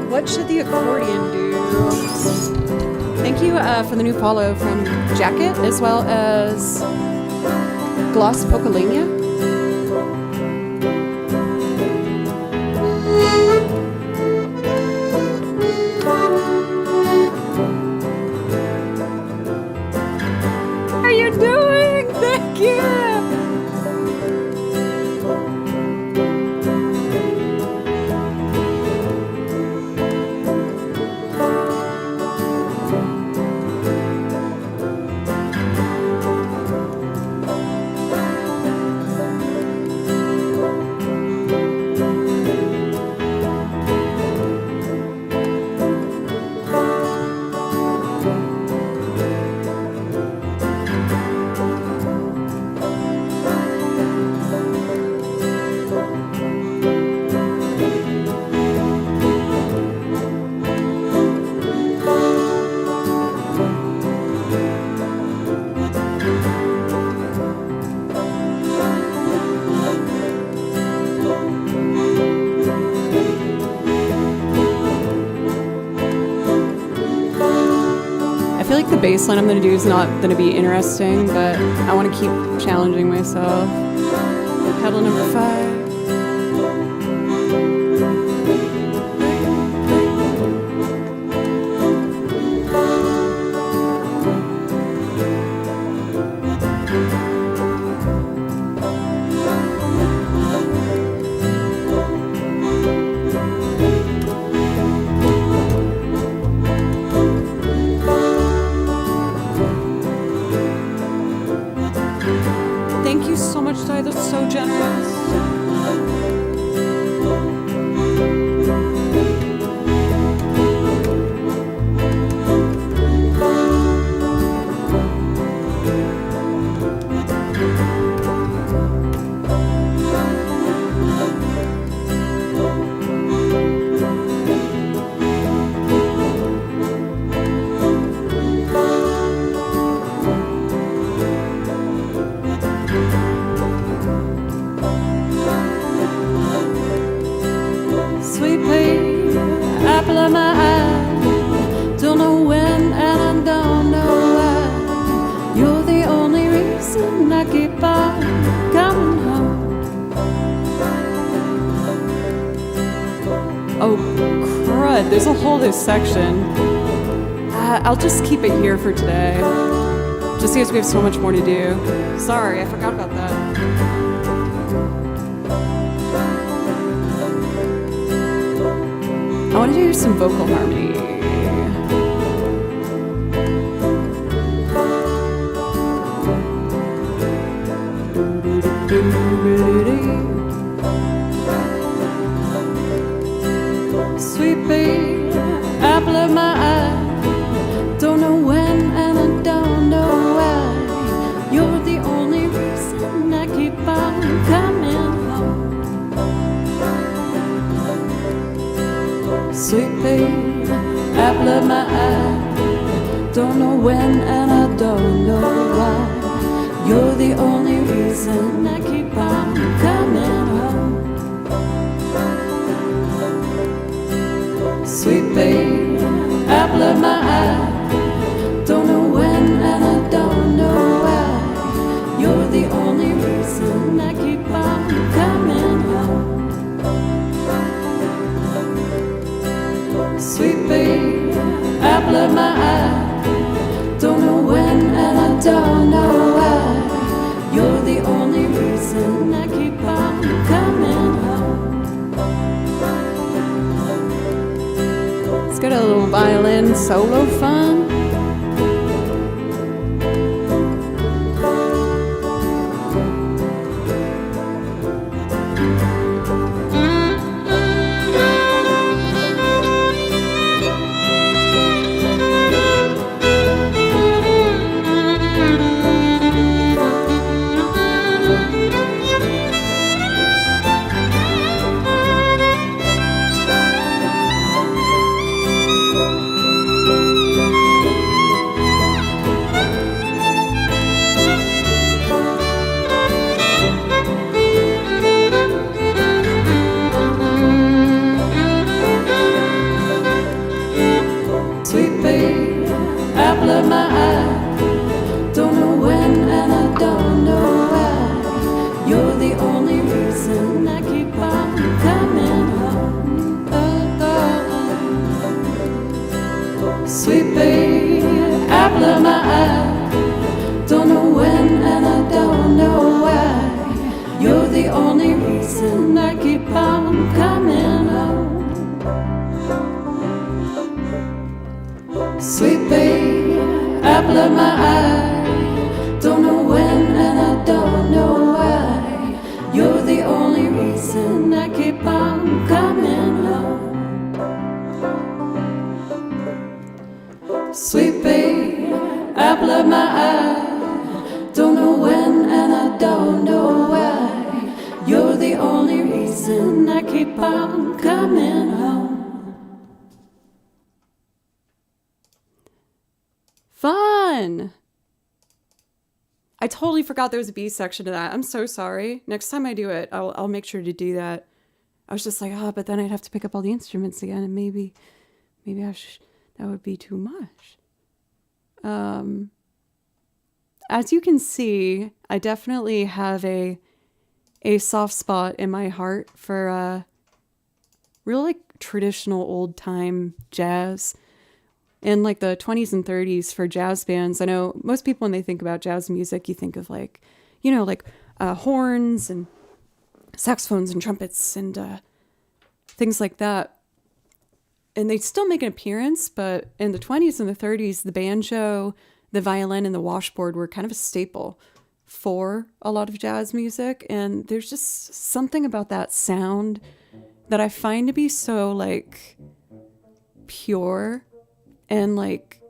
What should the accordion do? Thank you for the new follow from Jacket, as well as Gloss Pokalania. How are you doing? Thank you. I feel like the bass line I'm going to do is not going to be interesting, but I want to keep challenging myself. Pedal number 5. Thank you so much, Ty. That's so generous. Sweet pea, apple of my eye. Don't know when and I don't know why. You're the only reason I keep on coming home. Oh crud, there's a whole other section. I'll just keep it here for today. Just because we have so much more to do. Sorry, I forgot about that. I want to do some vocal harmony. Sweet pea, apple of my eye. Don't know when and I don't know why. You're the only reason I keep on coming home. Sweet pea, apple of my eye. Don't know when and I don't know why. You're the only reason I keep on coming home. Sweet babe, apple of my eye. Don't know when and I don't know why. You're the only reason I keep on coming home. Sweet babe, apple of my eye. Don't know when and I don't know why. You're the only reason I keep on coming home. Let's get a little violin solo fun. Sweet babe, apple of my eye. Don't know when and I don't know why. You're the only reason I keep on coming home. Sweet babe, apple of my eye. Don't know when and I don't know why. You're the only reason I keep on coming home. Sweet babe, apple of my eye. Don't know when and I don't know why. You're the only reason I keep on coming home. Fun! I totally forgot there was a B section to that. I'm so sorry. Next time I do it, I'll make sure to do that. I was just like, but then I'd have to pick up all the instruments again, and maybe that would be too much. As you can see, I definitely have a soft spot in my heart for real like traditional old time jazz. In like the 20s and 30s for jazz bands. I know most people when they think about jazz music, you think of like, horns and saxophones and trumpets and things like that. And they still make an appearance, but in the 20s and the 30s, the banjo, the violin, and the washboard were kind of a staple for a lot of jazz music. And there's just something about that sound that I find to be so like pure and like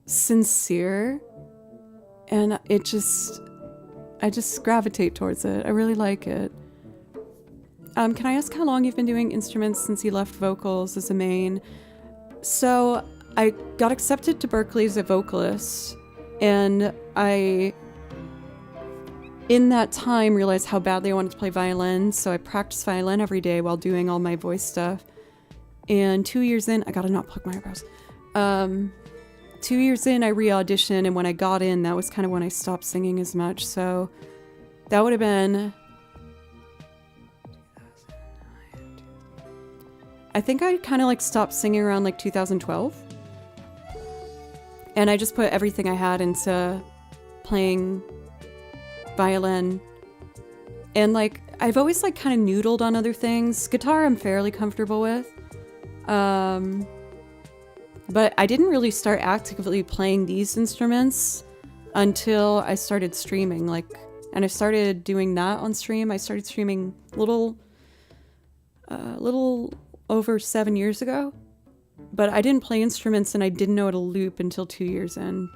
sincere. And I just gravitate towards it. I really like it. Can I ask how long you've been doing instruments since you left vocals as a main? So I got accepted to Berklee as a vocalist, and I, in that time, realized how badly I wanted to play violin, so I practiced violin every day while doing all my voice stuff. And 2 years in, I gotta not pluck my eyebrows. 2 years in, I re-auditioned, and when I got in, that was kind of when I stopped singing as much, so that would have been... I think I kind of like stopped singing around like 2012. And I just put everything I had into playing violin. And like, I've always like kind of noodled on other things. Guitar I'm fairly comfortable with. But I didn't really start actively playing these instruments until I started streaming. And I started doing that on stream. I started streaming little over 7 years ago, but I didn't play instruments and I didn't know how to loop until 2 years in.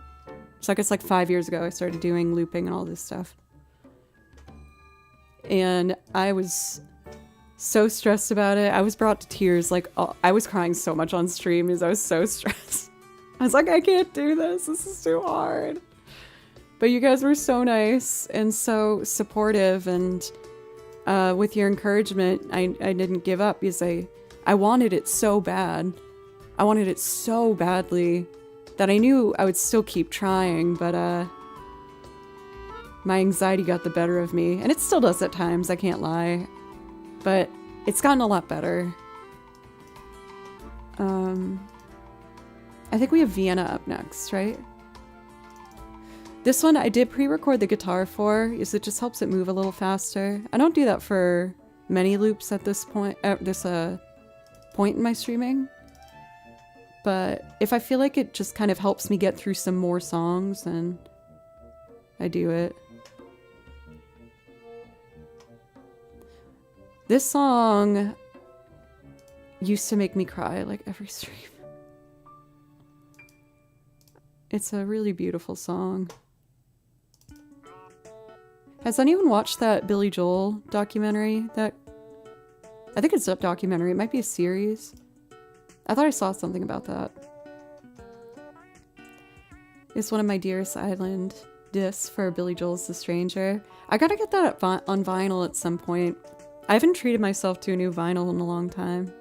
So I guess like 5 years ago, I started doing looping and all this stuff. And I was so stressed about it. I was brought to tears. I was crying so much on stream because I was so stressed. I was like, I can't do this. This is too hard. But you guys were so nice and so supportive, and with your encouragement, I didn't give up because I wanted it so bad. I wanted it so badly that I knew I would still keep trying, but my anxiety got the better of me. And it still does at times, I can't lie. But it's gotten a lot better. I think we have Vienna up next, right? This one I did pre-record the guitar for, is it just helps it move a little faster. I don't do that for many loops at this point, point in my streaming. But if I feel like it just kind of helps me get through some more songs, then I do it. This song used to make me cry like every stream. It's a really beautiful song. Has anyone watched that Billy Joel documentary? I think it's a documentary. It might be a series. I thought I saw something about that. It's one of my Dearest Island discs for Billy Joel's The Stranger. I gotta get that on vinyl at some point. I haven't treated myself to a new vinyl in a long time.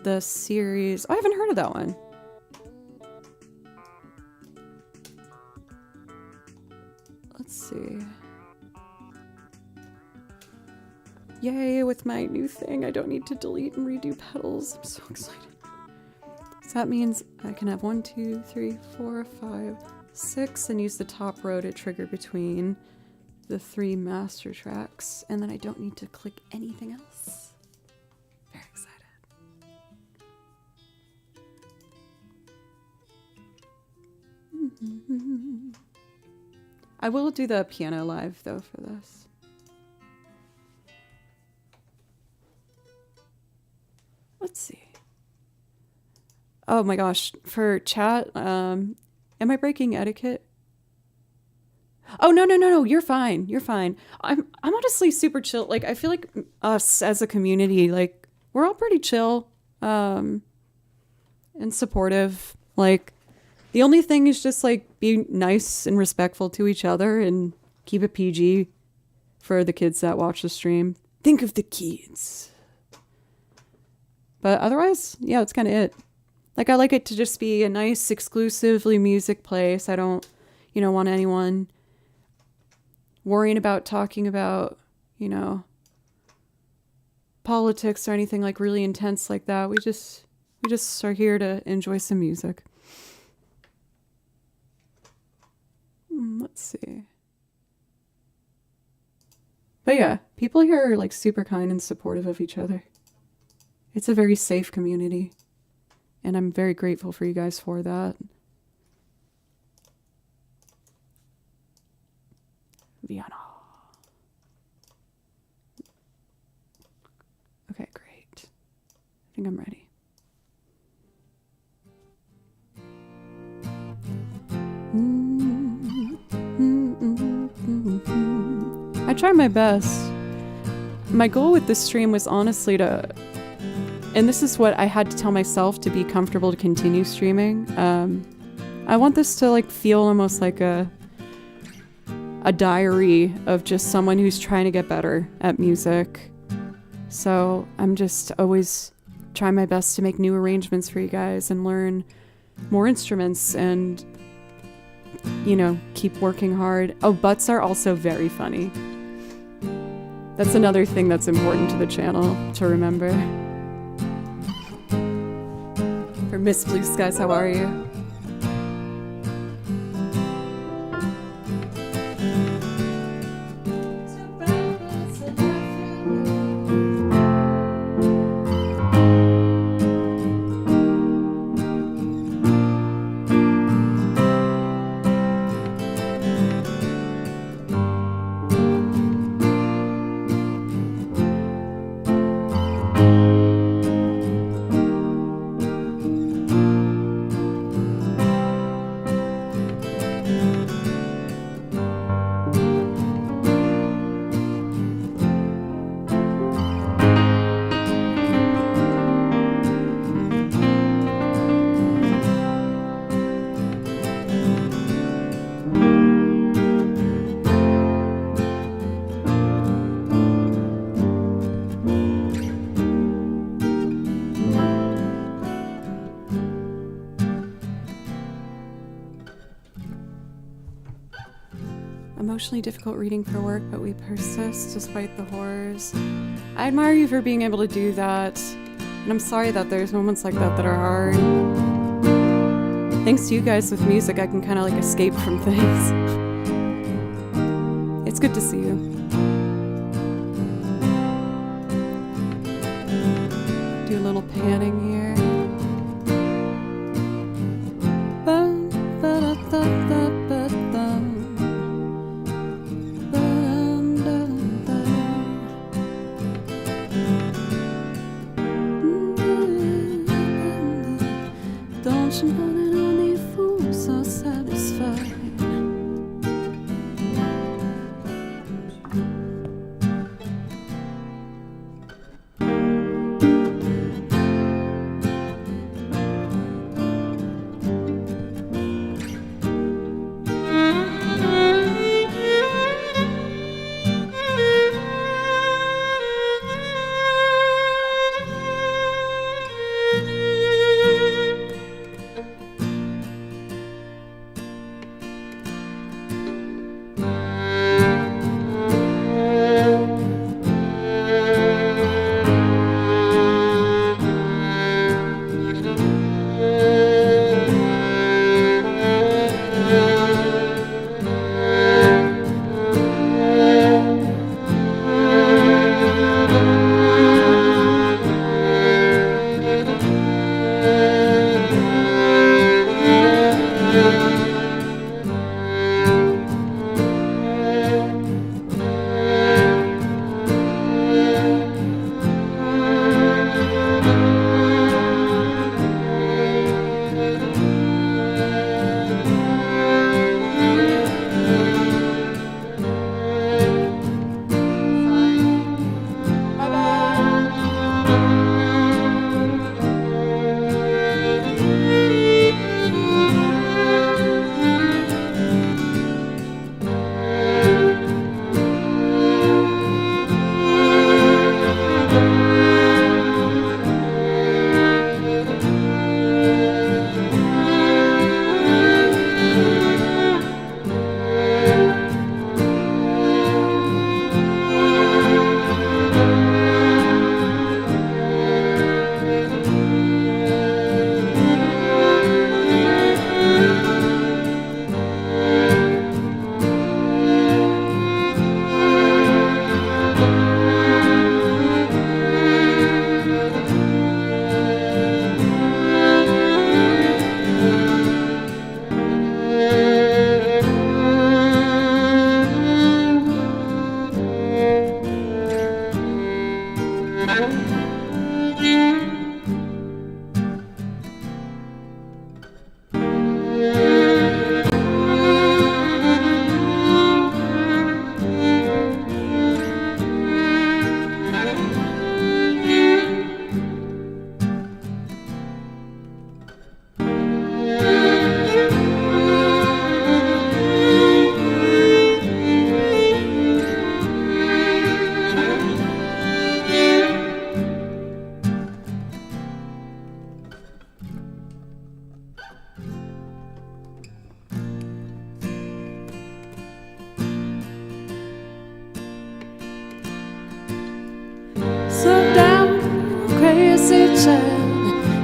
The series... Oh, I haven't heard of that one. Let's see. Yay, with my new thing, I don't need to delete and redo pedals. I'm so excited. So that means I can have 1, 2, 3, 4, 5, 6, and use the top row to trigger between the 3 master tracks. And then I don't need to click anything else. Very excited. I will do the piano live, though, for this. Let's see. Oh my gosh, for chat, am I breaking etiquette? Oh, no, you're fine. You're fine. I'm honestly super chill. Like, I feel like us as a community, like, we're all pretty chill, and supportive. Like, the only thing is just, like, be nice and respectful to each other and keep it PG for the kids that watch the stream. Think of the kids. But otherwise, yeah, that's kind of it. Like, I like it to just be a nice, exclusively music place. I don't, want anyone worrying about talking about, politics or anything, like, really intense like that. We just are here to enjoy some music. Let's see. But yeah, people here are, like, super kind and supportive of each other. It's a very safe community, and I'm very grateful for you guys for that. Vienna. Okay, great. I think I'm ready. I try my best. My goal with this stream was honestly to, and this is what I had to tell myself to be comfortable to continue streaming. I want this to, like, feel almost like a diary of just someone who's trying to get better at music. So I'm just always trying my best to make new arrangements for you guys and learn more instruments and, keep working hard. Oh, butts are also very funny. That's another thing that's important to the channel to remember. For Miss Blue Skies, how are you? emotionally difficult reading for work, but we persist despite the horrors. I admire you for being able to do that, and I'm sorry that there's moments like that that are hard. Thanks to you guys with music, I can kind of like escape from things. It's good to see you. Do a little panning here. Don't you know that only fools are satisfied?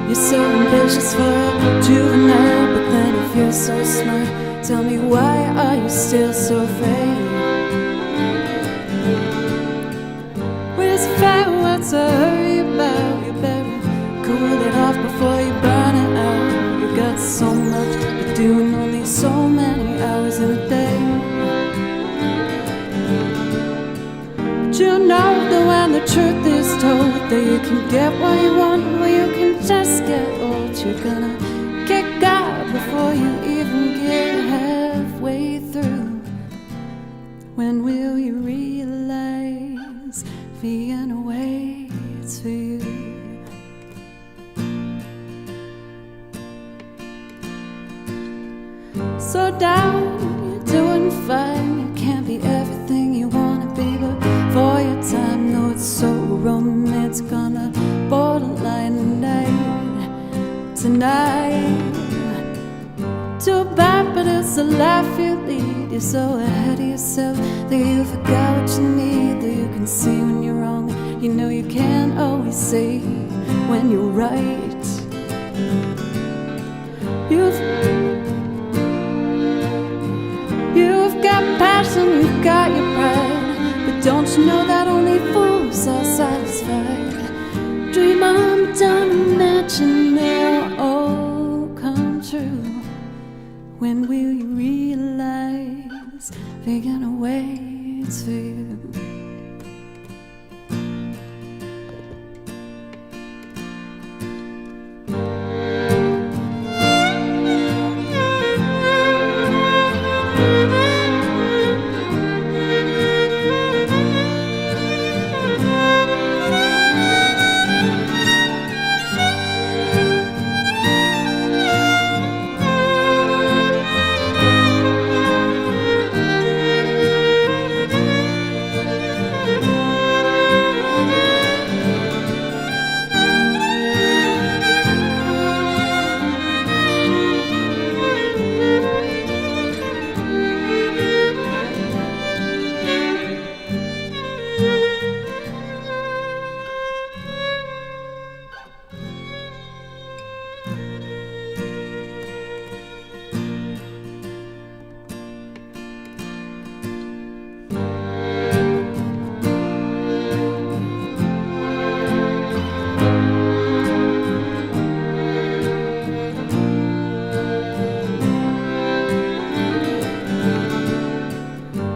You're so ambitious for a juvenile, but then if you're so smart, tell me why are you still so afraid? Where's the fire? What's to hurry about? You better cool it off before you burn it out. You got so much, but doing only so many hours in a day. But you know that when the truth is told, that you can get what you want, or you can just get old. You're gonna kick out before you even get halfway through. When will you realize Vienna waits for you? So down, you're doing fine. You can't be everything you wanna be, but for your time, no, it's so romantic on the borderline tonight. Too bad, but it's the life you lead. You're so ahead of yourself that you forgot what you need, that you can see when you're wrong. You know you can't always say when you're right. You've got passion, you've got your pride, but don't you know that only fools are satisfied? Dream on, don't imagine they'll all come true. When will you realize they're gonna wait for you?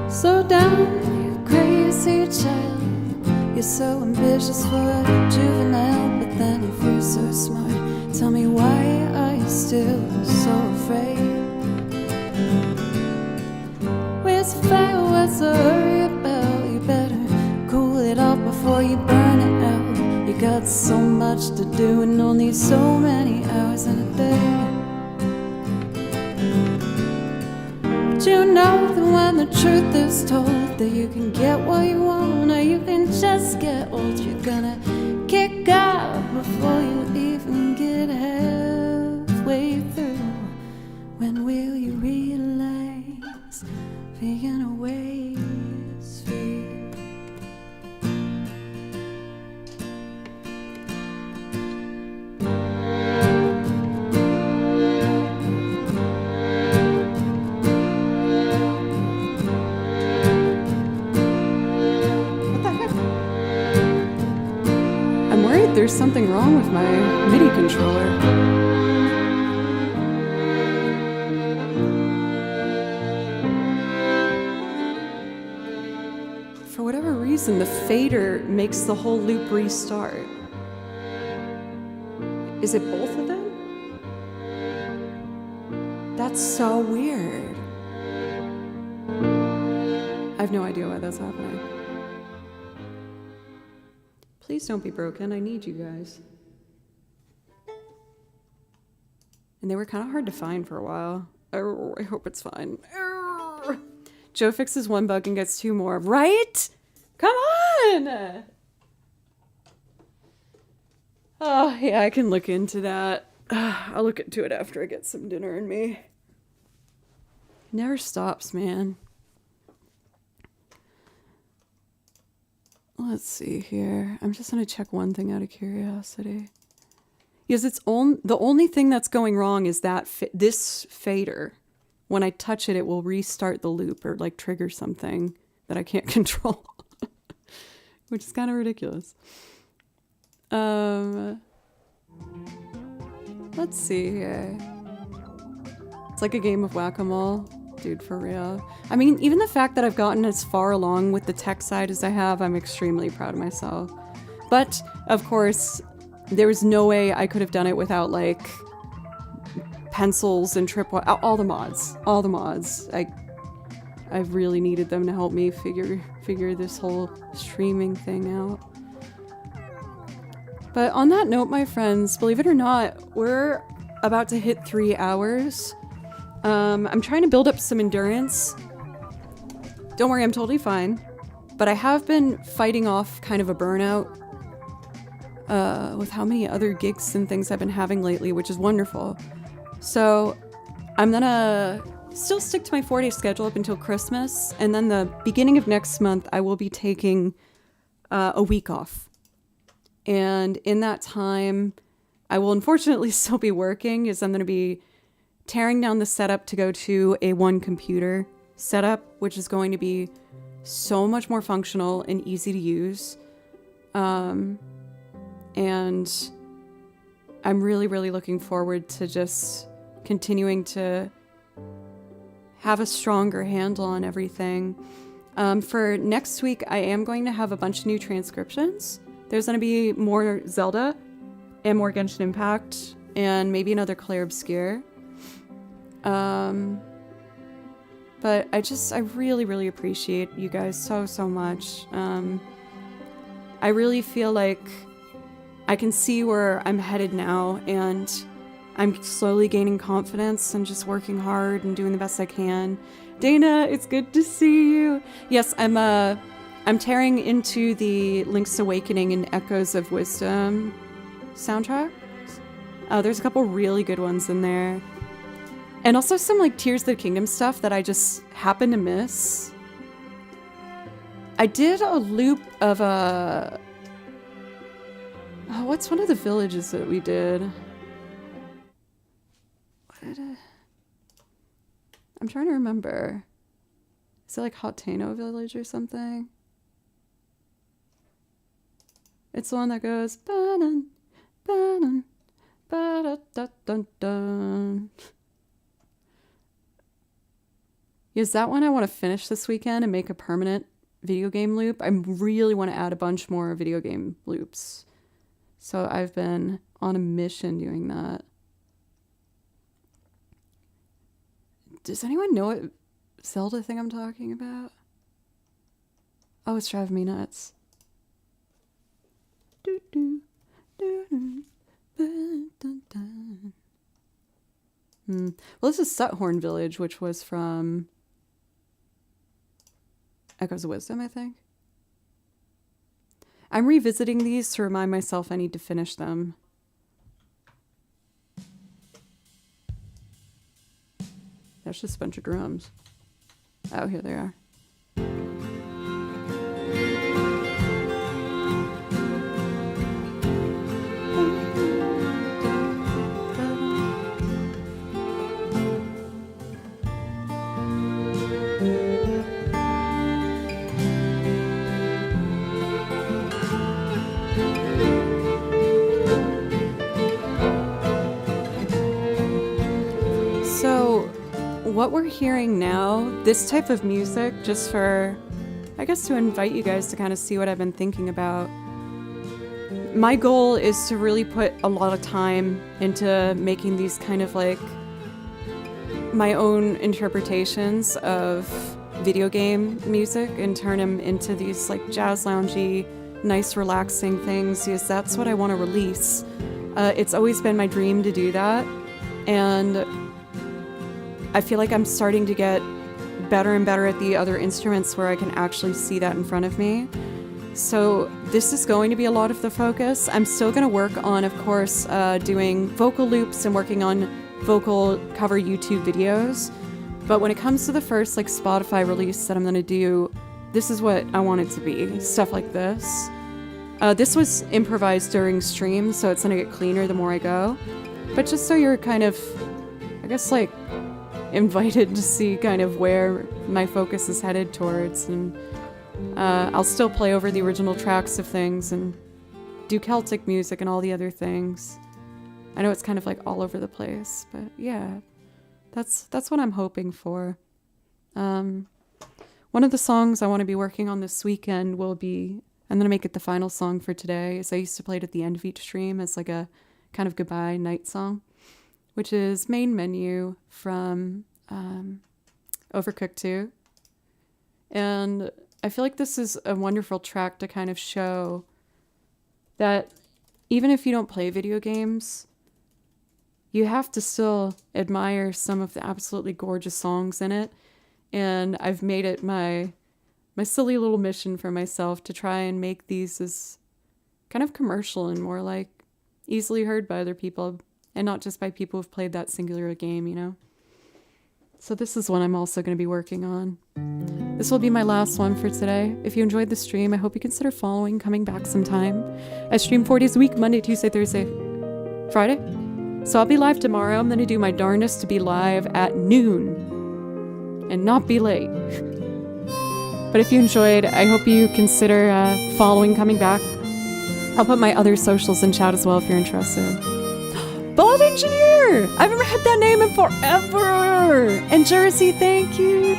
Slow down, you crazy child. You're so ambitious for a juvenile, but then if you're so smart, tell me why are you still so afraid? Where's the fire? What's the hurry about? You better cool it off before you burn it out. You got so much to do and only so many hours in a day. You know that when the truth is told, that you can get what you want, or you can just get old. You're gonna kick out before you even get halfway through. When will you realize they're gonna wait for you? There's something wrong with my MIDI controller. For whatever reason, the fader makes the whole loop restart. Is it both of them? That's so weird. I have no idea why that's happening. Please don't be broken. I need you guys. And they were kind of hard to find for a while. Oh, I hope it's fine. Oh. Joe fixes one bug and gets two more. Right? Come on! Oh, yeah, I can look into that. I'll look into it after I get some dinner in me. It never stops, man. Let's see here. I'm just going to check one thing out of curiosity. Yes, the only thing that's going wrong is that this fader. When I touch it, it will restart the loop or like trigger something that I can't control. Which is kind of ridiculous. Let's see here. It's like a game of whack-a-mole. Dude, for real. I mean, even the fact that I've gotten as far along with the tech side as I have, I'm extremely proud of myself. But, of course, there was no way I could have done it without, like, pencils and all the mods. All the mods. I've really needed them to help me figure this whole streaming thing out. But on that note, my friends, believe it or not, we're about to hit 3 hours. I'm trying to build up some endurance. Don't worry, I'm totally fine. But I have been fighting off kind of a burnout with how many other gigs and things I've been having lately, which is wonderful. So I'm gonna still stick to my 4-day schedule up until Christmas, and then the beginning of next month, I will be taking a week off. And in that time, I will unfortunately still be working, as I'm going to be tearing down the setup to go to a one computer setup, which is going to be so much more functional and easy to use. And I'm really, really looking forward to just continuing to have a stronger handle on everything. For next week, I am going to have a bunch of new transcriptions. There's going to be more Zelda and more Genshin Impact and maybe another Clair Obscure. But I really, really appreciate you guys so much. I really feel like I can see where I'm headed now, and I'm slowly gaining confidence and just working hard and doing the best I can. Dana, it's good to see you. Yes, I'm tearing into the Link's Awakening and Echoes of Wisdom soundtrack. There's a couple really good ones in there. And also some like Tears of the Kingdom stuff that I just happened to miss. I did a loop of what's one of the villages that we did? I'm trying to remember. Is it like Hateno Village or something? It's the one that goes ba-dun, ba-dun, ba-da-da-dun-dun. Is that one I want to finish this weekend and make a permanent video game loop? I really want to add a bunch more video game loops. So I've been on a mission doing that. Does anyone know what Zelda thing I'm talking about? Oh, it's driving me nuts. Well, this is Suthorn Village, which was from Echoes of Wisdom, I think. I'm revisiting these to remind myself I need to finish them. That's just a bunch of drums. Oh, here they are. What we're hearing now, this type of music, just for, I guess, to invite you guys to kind of see what I've been thinking about. My goal is to really put a lot of time into making these kind of like my own interpretations of video game music and turn them into these like jazz loungy, nice relaxing things, because that's what I want to release. It's always been my dream to do that, and I feel like I'm starting to get better and better at the other instruments where I can actually see that in front of me. So this is going to be a lot of the focus. I'm still going to work on, of course, doing vocal loops and working on vocal cover YouTube videos. But when it comes to the first like Spotify release that I'm going to do, this is what I want it to be. Stuff like this. This was improvised during stream, so it's going to get cleaner the more I go. But just so you're kind of, I guess, like, invited to see kind of where my focus is headed towards, and I'll still play over the original tracks of things and do Celtic music and all the other things. I know it's kind of like all over the place, but yeah, that's what I'm hoping for. One of the songs I want to be working on this weekend will be, I'm going to make it the final song for today, is I used to play it at the end of each stream as like a kind of goodbye night song, which is Main Menu from Overcooked 2. And I feel like this is a wonderful track to kind of show that even if you don't play video games, you have to still admire some of the absolutely gorgeous songs in it. And I've made it my silly little mission for myself to try and make these as kind of commercial and more like easily heard by other people, and not just by people who've played that singular game, you know? So this is one I'm also going to be working on. This will be my last one for today. If you enjoyed the stream, I hope you consider following, coming back sometime. I stream 4 days a week, Monday, Tuesday, Thursday, Friday. So I'll be live tomorrow. I'm going to do my darndest to be live at noon and not be late. But if you enjoyed, I hope you consider following, coming back. I'll put my other socials in chat as well if you're interested. Bald Engineer! I haven't heard that name in forever! And Jersey, thank you!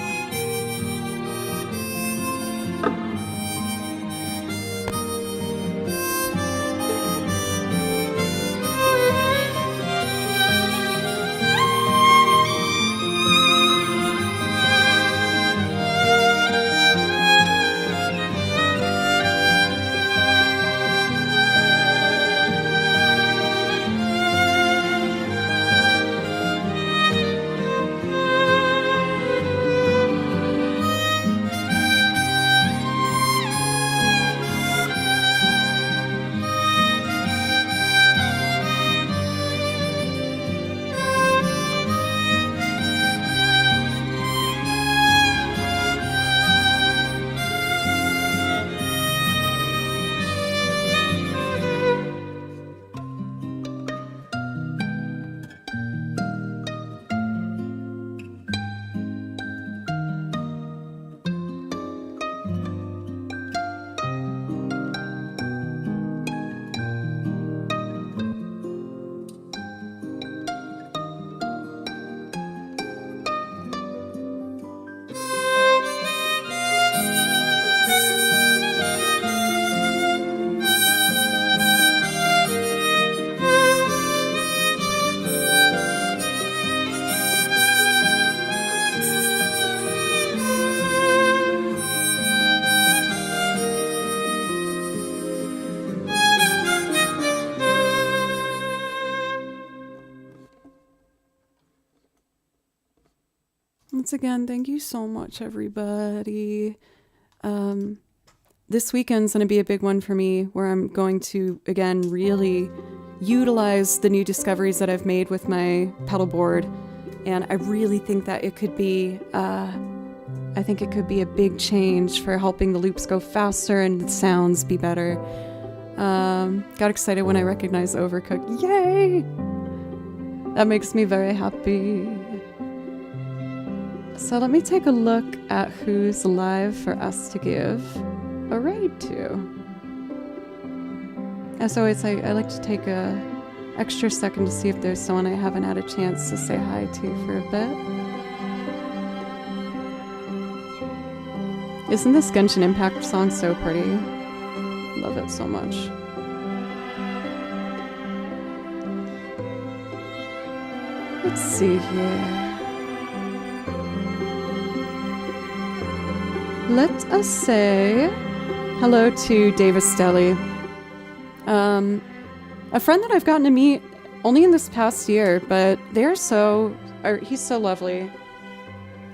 Once again, thank you so much, everybody. This weekend's going to be a big one for me, where I'm going to, again, really utilize the new discoveries that I've made with my pedal board. And I really think that it could be, I think it could be a big change for helping the loops go faster and the sounds be better. Got excited when I recognized Overcooked. Yay! That makes me very happy. So let me take a look at who's live for us to give a raid to. As always, I like to take a extra second to see if there's someone I haven't had a chance to say hi to for a bit. Isn't this Genshin Impact song so pretty? Love it so much. Let's see here. Let us say hello to Davis Deli. A friend that I've gotten to meet only in this past year, but he's so lovely.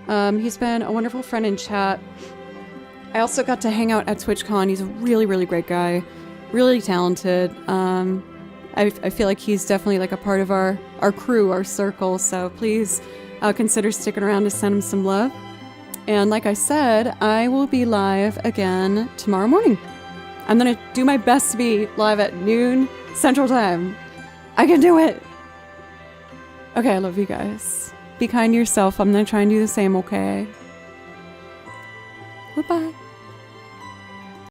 He's been a wonderful friend in chat. I also got to hang out at TwitchCon. He's a really, really great guy, really talented. I feel like he's definitely like a part of our crew, our circle, so please consider sticking around to send him some love. And like I said, I will be live again tomorrow morning. I'm going to do my best to be live at noon Central Time. I can do it! Okay, I love you guys. Be kind to yourself. I'm going to try and do the same, okay? Goodbye.